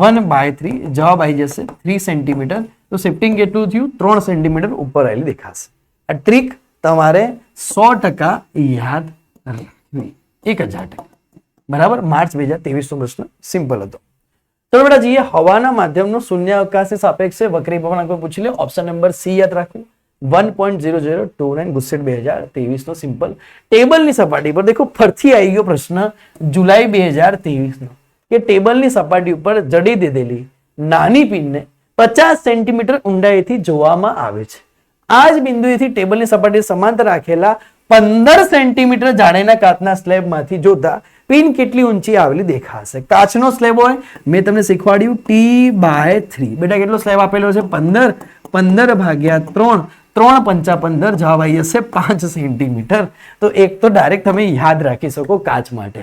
1/3. જવાબ આવી જશે 3 સેન્ટીમીટર. તો શિફ્ટિંગ કેટલું થયું? 3 સેન્ટીમીટર ઉપર આવેલી દેખાશે. આ ટ્રીક તમારે 100% યાદ રાખવી, 1000%, બરાબર. માર્ચ 2023 નો પ્રશ્ન સિમ્પલ હતો. ચલો બેટા જઈએ હવાના માધ્યમનો શૂન્યાવકાશની સાપેક્ષે વક્રી ભવનાંક પૂછી લે. ઓપ્શન નંબર સી યાદ રાખવું. 1.0029 ગુસ્સેટ 2023 નો સિમ્પલ. ટેબલની સપાટી પર દેખો ફરીથી આવી ગયો પ્રશ્ન જુલાઈ 2023 નો કે ટેબલની સપાટી ઉપર જડી દીધેલી નાની પિનને 50 સેન્ટીમીટર ઊંડાઈથી જોવામાં આવે છે. આ જ બિંદુએથી ટેબલની સપાટી સમાંતર રાખેલા 15 સેન્ટીમીટર જાડાઈના કાચના સ્લેબમાંથી જોતા પિન કેટલી ઊંચી આવેલી દેખાશે. કાચનો સ્લેબ હોય, મેં તમને શીખવાડ્યું t/3. બેટા કેટલો સ્લેબ આપેલો છે? 15. 15 ભાગ્યા 3, 3 પંચા 15, જવાબ આવી જશે 5 સેન્ટીમીટર. તો એક તો ડાયરેક્ટ તમે યાદ રાખી શકો કાચ માટે.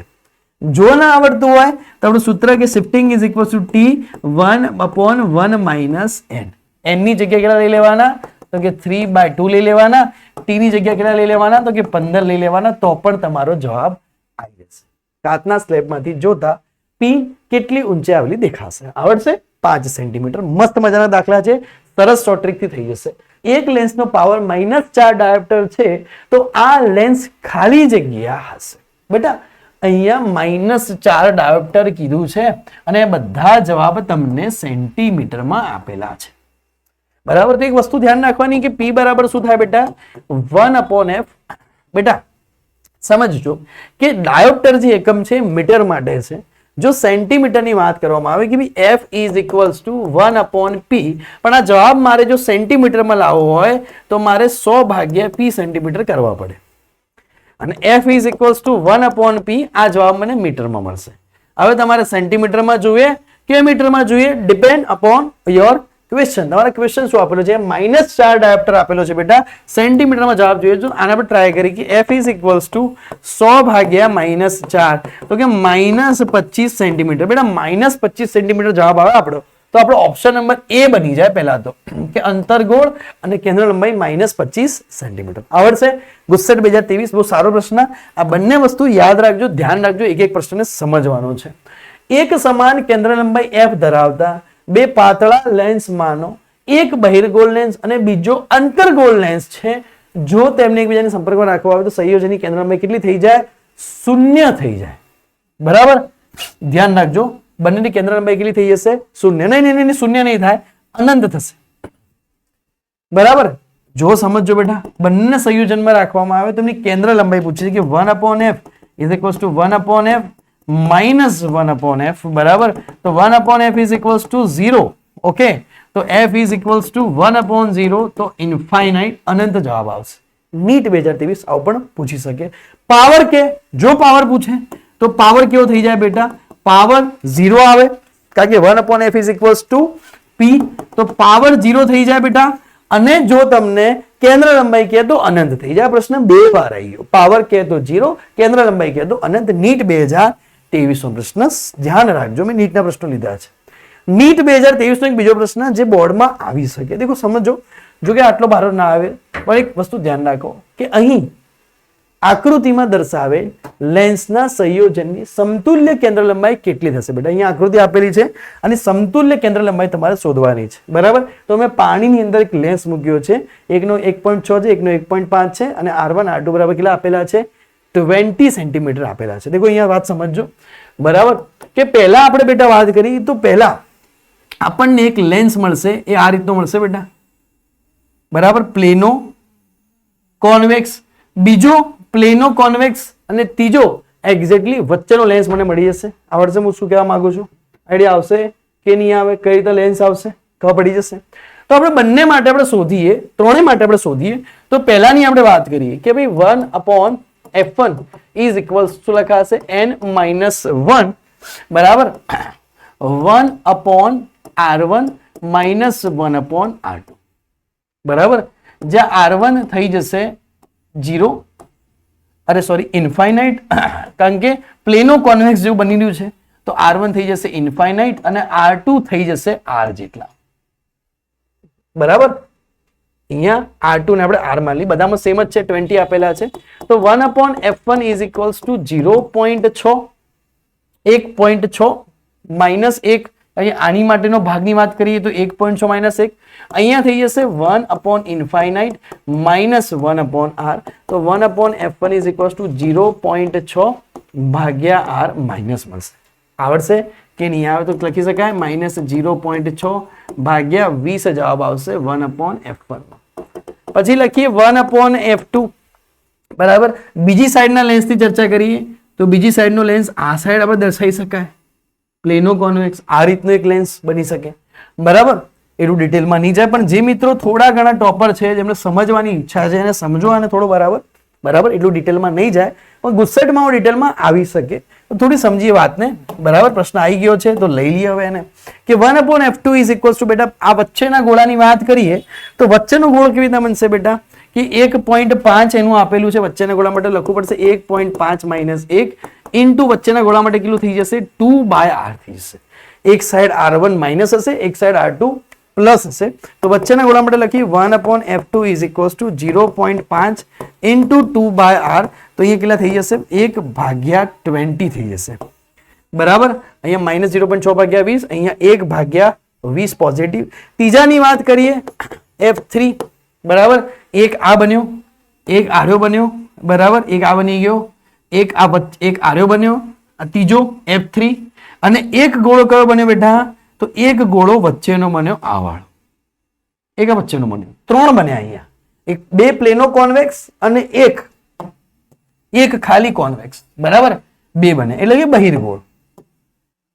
જો ના આવડતું હોય તો આપણું સૂત્ર કે shifting is equal two t1/1 minus n. n ની જગ્યા કેટલા લઈ લેવાના? તો કે 3/2 લઈ લેવાના. t ની જગ્યા કેટલા લઈ લેવાના? તો કે 15 લઈ લેવાના. તો પણ તમારો જવાબ આવી જશે. કાચના સ્લેબમાંથી જોતા પી કેટલી ઊંચી આવેલી દેખાશે. આવડશે? 5 સેન્ટીમીટર. મસ્ત મજાના દાખલા છે, સરસ શોર્ટ ટ્રીક થી થઈ જશે. એક લેન્સનો પાવર -4 ડાયોપ્ટર છે તો આ લેન્સ ખાલી જગ્યા હશે. બેટા અહીંયા -4 ડાયોપ્ટર કીધું છે અને બધા જવાબ તમને સેન્ટીમીટરમાં આપેલા છે. બરાબર. તો એક વસ્તુ ધ્યાન રાખવાની કે p બરાબર શું થાય બેટા? 1/f. બેટા સમજજો કે ડાયોપ્ટર જે એકમ છે મીટર માટે છે. જો સેન્ટીમીટરની વાત કરવામાં આવે કે ભાઈ f is equals two 1/p, પણ આ જવાબ મારે જો સેન્ટીમીટરમાં લાવવો હોય તો મારે 100 ભાગ્યા p સેન્ટીમીટર કરવા પડે. અને f is equals two 1/p, આ જવાબ મને મીટરમાં મળશે. હવે તમારે સેન્ટીમીટરમાં જોઈએ કે મીટરમાં જોઈએ, ડિપેન્ડ અપોન યોર ક્વેશ્ચન. તમારા ક્વેશ્ચન શું આપેલો છે? -4 ડાયોપ્ટર આપેલો છે બેટા. સેન્ટીમીટરમાં જવાબ જોઈએ તો આના પર ટ્રાય કરી કે f ઇઝ ઇક્વલ્સ ટુ 100 ભાગ્યા -4, તો કે -25 સેન્ટીમીટર. બેટા -25 સેન્ટીમીટર જવાબ આવે આપણો. તો આપણો ઓપ્શન નંબર એ બની જાય પહેલા તો, કે અંતરગોળ અને કેન્દ્ર લંબાઈ -25 સેન્ટીમીટર. આવડશે? ગુસ્સેટ 2023 બહુ સારો પ્રશ્ન. આ બંને વસ્તુ યાદ રાખજો, ધ્યાન રાખજો, એક એક પ્રશ્નને સમજવાનો છે. એક સમાન કેન્દ્ર લંબાઈ f ધરાવતા બે પાતળા લેન્સ માનો એક બહિર્ગોળ લેન્સ અને બીજો અંતર્ગોળ લેન્સ છે. જો તેમને એકબીજાના સંપર્કમાં રાખવા આવે તો સંયોજનની કેન્દ્ર લંબાઈ કેટલી થઈ જાય? 0 થઈ જાય. બરાબર, ધ્યાન રાખજો. બંનેની કેન્દ્ર લંબાઈ કેટલી થઈ જશે? 0. નહીં, 0 નહીં થાય, અનંત થશે. બરાબર, જો સમજો બેટા, બંને સંયોજનમાં રાખવામાં આવે તો એમની કેન્દ્ર લંબાઈ પૂછે છે કે 1/f is equals to 1/f -1/f. બરાબર, તો 1/f is equals two 0. Okay, તો f ઇઝ ઇક્વલ્સ ટુ 1/0, તો ઇન્ફાઇનાઇટ, અનંત જવાબ આવશે. નીટ 2023 આવું પણ પૂછી શકે. પાવર કે જો પાવર પૂછે તો પાવર કેવો થઈ જાય બેટા? પાવર 0 આવે, કારણ કે 1/f is equals two p, તો પાવર 0 થઈ જાય બેટા. અને જો તમને કેન્દ્ર લંબાઈ કહે તો અનંત થઈ જાય. પ્રશ્ન 2 વાર આવી ગયો. પાવર કહે તો 0, કેન્દ્ર લંબાઈ કહે તો અનંત. નીટ 2023 નો પ્રશ્ન ધ્યાન રાખજો, મેં નીટના પ્રશ્નો લીધા છે. નીટ 2023 નો એક બીજો પ્રશ્ન જે બોર્ડમાં આવી શકે. દેખો સમજો, જો કે આટલો ભારો ના આવે, પણ એક વસ્તુ ધ્યાન રાખો કે અહીં આકૃતિમાં દર્શાવે લેન્સના સંયોજનની સમતુલ્ય કેન્દ્ર લંબાઈ કેટલી થશે. બેટા અહીંયા આકૃતિ આપેલી છે અને સમતુલ્ય કેન્દ્ર લંબાઈ તમારે શોધવાની છે. બરાબર, તો મેં પાણીની અંદર એક લેન્સ મૂક્યો છે, એકનો 1.6 છે, એકનો 1.5 છે અને R1 R2 બરાબર કેટલા આપેલા છે? 20 સેન્ટીમીટર આપેલા છે. દેખો અહીંયા વાત સમજજો. બરાબર, કે પહેલા આપણે બેટા વાત કરી તો પહેલા આપણને એક લેન્સ મળશે, એ આ રીતનો મળશે બેટા. બરાબર, પ્લેનો કોન્વેક્સ, બીજો પ્લેનો કોન્વેક્સ અને ત્રીજો એક્ઝેક્ટલી વચ્ચેનો લેન્સ મને મળી જશે. આવડશે હું શું કહેવા માંગુ છું? આઈડિયા આવશે કે નહીં આવે? કઈ રીતે લેન્સ આવશે ખબર પડી જશે. તો આપણે બંને માટે આપણે શોધીએ, ત્રણેય માટે આપણે શોધીએ. તો પહેલાની આપણે વાત કરીએ કે ભાઈ 1/f1 ઇઝ ઇક્વલ્સ શું લખાશે? n-1. બરાબર, 1/r1 -1/r2. બરાબર, જ્યાં r1 થઈ જશે 0, અરે સોરી ઇન્ફાઇનાઇટ, કારણ કે પ્લેનો કોન્વેક્સ જેવું બની રહ્યું છે. તો r1 થઈ જશે ઇન્ફાઇનાઇટ અને r2 થઈ જશે r જેટલા. બરાબર, અહીંયા r2 ને આપણે r માની, બધામાં સેમ જ છે, 20 આપેલા છે. તો 1/f1 ઇઝ ઇક્વલ્સ ટુ 0.6, 1.6 -1. અહીંયા આની માટેનો ભાગની વાત કરીએ તો 1.6 -1. અહીંયા થઈ જશે 1/ઇન્ફાઇનાઇટ -1/r. તો 1/f1 ઇઝ ઇક્વલ્સ ટુ 0.6 ભાગ્યા r માઇનસ મળશે. આવડશે કે નહીં આવે તો લખી શકાય -0.6 ભાગ્યા 20 જવાબ આવશે 1/f1. પછી લખીએ 1/f2. બરાબર, બીજી સાઈડના લેન્સની ચર્ચા કરીએ તો બીજી સાઈડનો લેન્સ આ સાઈડ આપણે દર્શાવી શકાય. પ્લેનો કોન્વેક્સ આ રીતનો એક લેન્સ બની શકે, બરાબર. એટલું ડિટેલમાં નહીં જાય, પણ જે મિત્રો થોડા ઘણા ટોપર છે જેમને સમજવાની ઈચ્છા છે એને સમજો અને થોડું બરાબર એટલું ડિટેલમાં નહીં જાય, પણ ગુસ્સેટમાં હું ડિટેલમાં આવી શકે તો થોડી સમજીએ વાતને, બરાબર. પ્રશ્ન આવી ગયો છે તો લઈ લઈએ હવે એને કે 1/f2 ઇઝ ઇક્વલ્સ ટુ, બેટા આ વચ્ચેના ગોળાની વાત કરીએ તો વચ્ચેનો ગોળો કેવી રીતે બનશે બેટા કે 1.5 એનું આપેલું છે વચ્ચેના ગોળા માટે, લખવું પડશે 1.5 - 1 ઇન્ટુ વચ્ચેના ગોળા માટે કેટલું થઈ જશે 2/r થઈ જશે. એક સાઈડ r1 માઇનસ હશે, એક સાઈડ r2 પ્લસ હશે, તો વચ્ચેના ગોળા માટે લખી 1/f2 is equals two 0.5 into 2/r, તો અહીંયા કેટલા થઈ જશે 1/20 થઈ જશે, બરાબર. અહીંયા -0.6/20, અહીંયા 1/20 પોઝિટિવ. ત્રીજાની વાત કરીએ f3, બરાબર. એક આ બન્યો, એક આર્યો બન્યો, બરાબર. એક આ બની ગયો, એક આર્યો બન્યો, ત્રીજો f3, અને એક ગોળો કયો બન્યો બેટા તો એક ગોળો વચ્ચેનો બન્યો આ વાળો, એક વચ્ચેનો બન્યો, 3 બન્યા અહીંયા. એક 2 પ્લેનો કોન્વેક્સ અને એક ખાલી કોન્વેક્સ, બરાબર. 2 બને એટલે કે બહિર્ગોળ,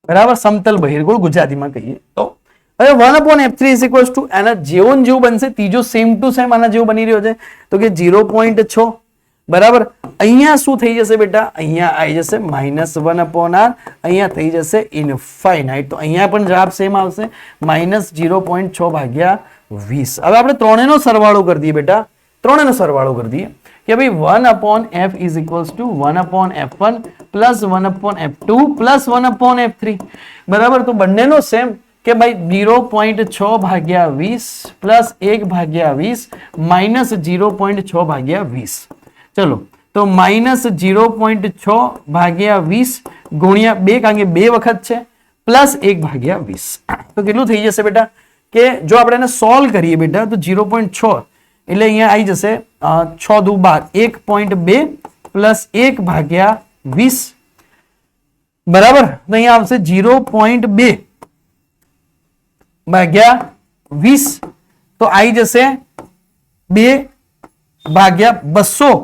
બરાબર. સમતલ બહિર્ગોળ ગુજરાતીમાં કહીએ તો. હવે 1/f3 ઇઝ ઇક્વલ્સ ટુ આના જેવું બનશે, ત્રીજો સેમ ટુ સેમ આના જેવો બની રહ્યો છે તો કે 0.6, બરાબર. અહીંયા શું થઈ જશે બેટા, અહીંયા આવી જશે -1/r, અહીંયા થઈ જશે ઇનફાઇનાઇટ, તો અહીંયા પણ જવાબ સેમ આવશે -0.6/20. હવે આપણે ત્રણેયનો સરવાળો કરી દઈએ બેટા, ત્રણેયનો સરવાળો કરી દઈએ કે ભાઈ 1/f is equals to 1/f1 plus 1/f2 plus 1/f3, બરાબર. તો બંનેનો સેમ કે ભાઈ 0.6/20 પ્લસ 1/20 માઇનસ 0.6/20. ચલો તો -0.6/20 ગુણ્યા 2, કારણ કે 2 વખત છે, પ્લસ 1/20, તો કેટલું થઈ જશે બેટા કે જો આપણે એને સોલ્વ કરીએ બેટા તો 0.6 એટલે અહીંયા આવી જશે 6 દુ 12, 1.2 પ્લસ 1/20, બરાબર. તો અહીંયા આવશે 0.2/20, તો આવી જશે 2/200,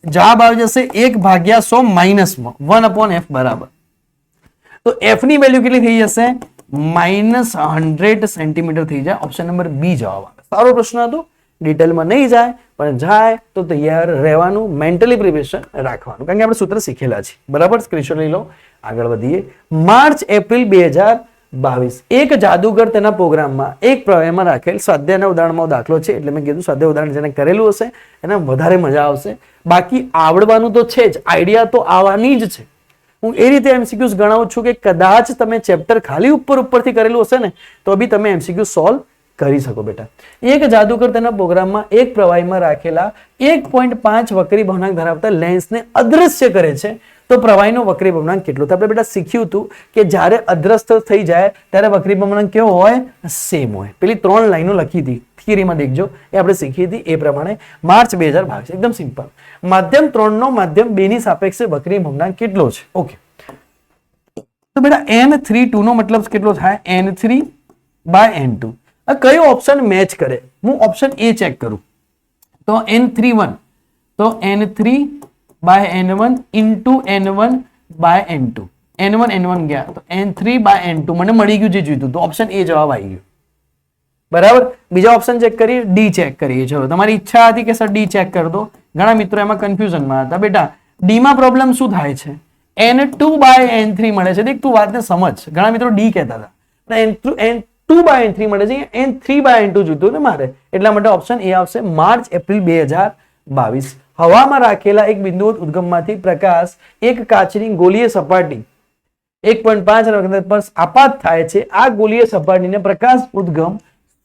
જવાબ આવી જશે 1/100 માઇનસમાં 1/f, બરાબર. તો f ની વેલ્યુ કેટલી થઈ જશે -100 સેન્ટીમીટર થઈ જાય. ઓપ્શન નંબર બી જવાબ આવે. સારો પ્રશ્ન હતો, ડિટેલમાં નહીં જાય પણ જાય તો તૈયાર રહેવાનું, મેન્ટલી પ્રિપેરેશન રાખવાનું, કારણ કે આપણે સૂત્ર શીખેલા છે, બરાબર. સ્ક્રીનશોટ લઈ લો, આગળ વધીએ. માર્ચ એપ્રિલ 2022 એક જાદુગર તેના પ્રોગ્રામમાં એક પ્રમેયમાં રાખેલ સ્વાધ્યાયના ઉદાહરણમાં દાખલો છે, એટલે મેં કીધું સ્વાધ્યાય ઉદાહરણ જેને કરેલું હશે એને વધારે મજા આવશે, બાકી આવડવાનું તો છે જ, આઈડિયા તો આવવાની જ છે. હું એ રીતે એમસીક્યુઝ ગણાવું છું કે કદાચ તમે ચેપ્ટર ખાલી ઉપરથી કરેલું હશે ને તો બી તમે એમસીક્યુ સોલ્વ કરી શકો બેટા. એક જાદુગર તેના પ્રોગ્રામમાં એક પ્રવાહીમાં રાખેલા 1.5 વક્રી ભવનાંક ધરાવતા લેન્સને અદ્રશ્ય કરે છે, તો પ્રવાહીનો વક્રી ભવનાંક કેટલો? તો આપણે બેટા શીખ્યું હતું કે જ્યારે અદ્રશ્ય થઈ જાય ત્યારે વક્રી ભવનાંક કેવો હોય? સેમ હોય. પેલી 3 લાઈનો લખી હતી થિયરીમાં, દેખજો, એ આપણે શીખી હતી એ પ્રમાણે. માર્ચ 2022 એકદમ સિમ્પલ. માધ્યમ 3 નો માધ્યમ 2 ની સાપેક્ષે વક્રી ભવનાંક કેટલો છે? ઓકે, તો બેટા n3(2) નો મતલબ કેટલો થાય? n3/n2. કયો ઓપ્શન મેચ કરે? હું ઓપ્શન એ ચેક કરું તો n3(1), તો n3/n1 ઇન્ટુ n1/n2, n1 ગયા તો n3/n2 મને મળી ગયું જે જોઈતું, તો ઓપ્શન એ જવાબ આવી ગયો, બરાબર. બીજા ઓપ્શન ચેક કરીએ, ડી ચેક કરીએ. ચલો, તમારી ઈચ્છા હતી કે સર ડી ચેક કરી દો, ઘણા મિત્રો એમાં કન્ફ્યુઝનમાં હતા. બેટા ડી માં પ્રોબ્લેમ શું થાય છે? n2/n3 મળે છે. દેખ તું વાતને સમજ, ઘણા મિત્રો ડી કહેતા હતા, n2/n3 મળે છે, n3/n2 જોઈતું ને મારે, એટલા માટે ઓપ્શન એ આવશે. માર્ચ એપ્રિલ 2022 હવામાં રાખેલા એક બિંદુવત ઉદ્ગમમાંથી પ્રકાશ એક કાચની ગોલીય સપાટી 1.5 પર આપાત થાય છે. આ ગોલીય સપાટીને પ્રકાશ ઉદ્ગમ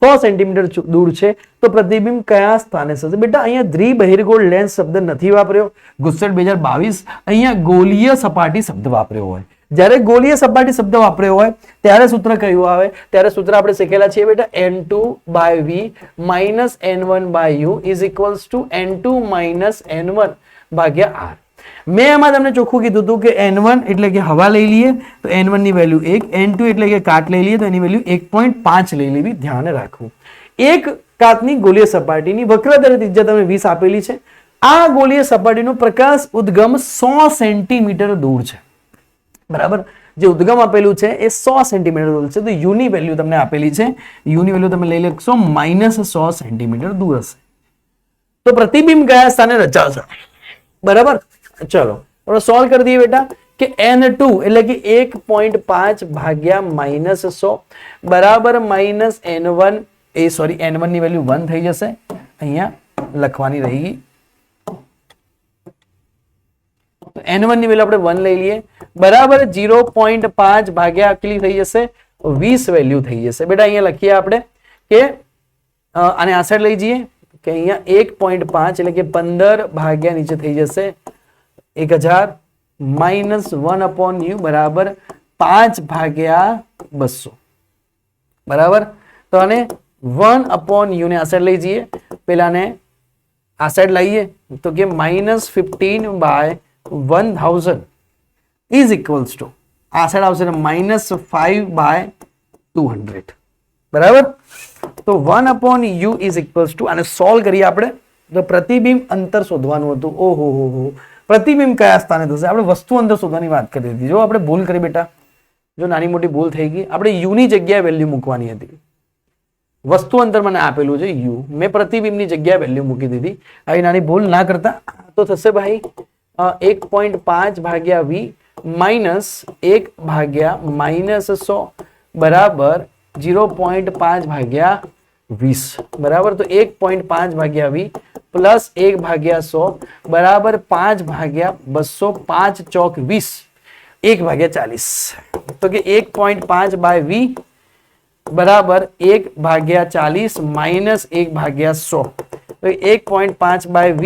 100 સેન્ટીમીટર દૂર છે, તો પ્રતિબિંબ કયા સ્થાને થશે? બેટા અહીંયા દ્વિબહિર્ગોળ લેન્સ શબ્દ નથી વાપર્યો, ગુસ્સેટ 2022 અહીંયા ગોલીય સપાટી શબ્દ વાપર્યો હોય. જ્યારે ગોલીય સપાટી શબ્દ વાપર્યો હોય ત્યારે સૂત્ર કયું આવે? ત્યારે સૂત્ર આપણે શીખેલા છીએ બેટા, n2/v minus n1/u is equals two n2 minus n1/r. મેં એમાં તમને ચોખ્ખું કીધું હતું કે n1 એટલે કે હવા લઈ લઈએ તો n1 ની વેલ્યુ 1, n2 એટલે કે કાટ લઈ લઈએ તો એની વેલ્યુ 1.5 લઈ લેવી, ધ્યાન રાખવું. એક કાચની ગોલીય સપાટીની વક્રતાની ત્રિજ્યા તમને 20 આપેલી છે. આ ગોલીય સપાટીનો પ્રકાશ ઉદ્ગમ 100 સેન્ટીમીટર દૂર છે, બરાબર. જે ઉદ્ગમ આપેલું છે એ 100 સેન્ટીમીટર દૂર છે, તો યુ ની વેલ્યુ તમને આપેલી છે, યુ ની વેલ્યુ તમે લઈ લેશો -100 સેન્ટીમીટર દૂર હશે. તો પ્રતિબિંબ કયા સ્થાને રચાશે? બરાબર, ચલો આપણે સોલ્વ કરી દઈએ બેટા કે n2 એટલે કે 1.5 ભાગ્યા -100 બરાબર -n1 n1 ની વેલ્યુ 1 થઈ જશે, અહીંયા લખવાની રહી ગઈ. n1 ની વેલ્યુ આપણે 1 લઈ લઈએ બરાબર 0.5 ભાગ્યા કેટલી થઈ જશે? 20 વેલ્યુ થઈ જશે. બેટા અહીંયા લખીએ આપણે કે આને આ સાઈડ લઈ જઈએ કે અહીંયા 1.5 એટલે કે 15 ભાગ્યા નીચે થઈ જશે 1000 -1 upon u બરાબર 5 ભાગ્યા 200 બરાબર. તો આને 1 upon u ને આ સાઈડ લઈ જઈએ, પેલાને આ સાઈડ લઈએ તો કે -15 બાય 1000 ઇઝ ઇક્વલ્સ ટુ આ સાઈડ આવશે -5 બાય 200 બરાબર. તો 1 upon u is equals two આને સોલ્વ કરીએ આપણે તો પ્રતિબિંબ અંતર શોધવાનું હતું. ઓહો હો, પ્રતિબિંબ કયા સ્થાને થશે? આપણે વસ્તુ અંતર શોધવાની વાત કરી હતી. જો આપણે ભૂલ કરી બેટા, જો નાની મોટી ભૂલ થઈ ગઈ, આપણે u ની જગ્યાએ વેલ્યુ મૂકવાની હતી. વસ્તુ અંતર મને આપેલું છે u, મેં પ્રતિબિંબની જગ્યાએ વેલ્યુ મૂકી દીધી. આવી નાની ભૂલ ના કરતા. તો થશે ભાઈ 1.5 ભાગ્યા v માઇનસ 1 ભાગ્યા -100 બરાબર 0.5 ભાગ્યા 20 બરાબર. તો 1.5 ભાગ્યા v પ્લસ 1 ભાગ્યા 100 બરાબર 5 ભાગ્યા 200, 5 ચોક 20, 1 ભાગ્યા 40. તો કે 1.5 બાય v બરાબર 1 ભાગ્યા 40 માઇનસ 1 ભાગ્યા 100. તો 1.5 બાય v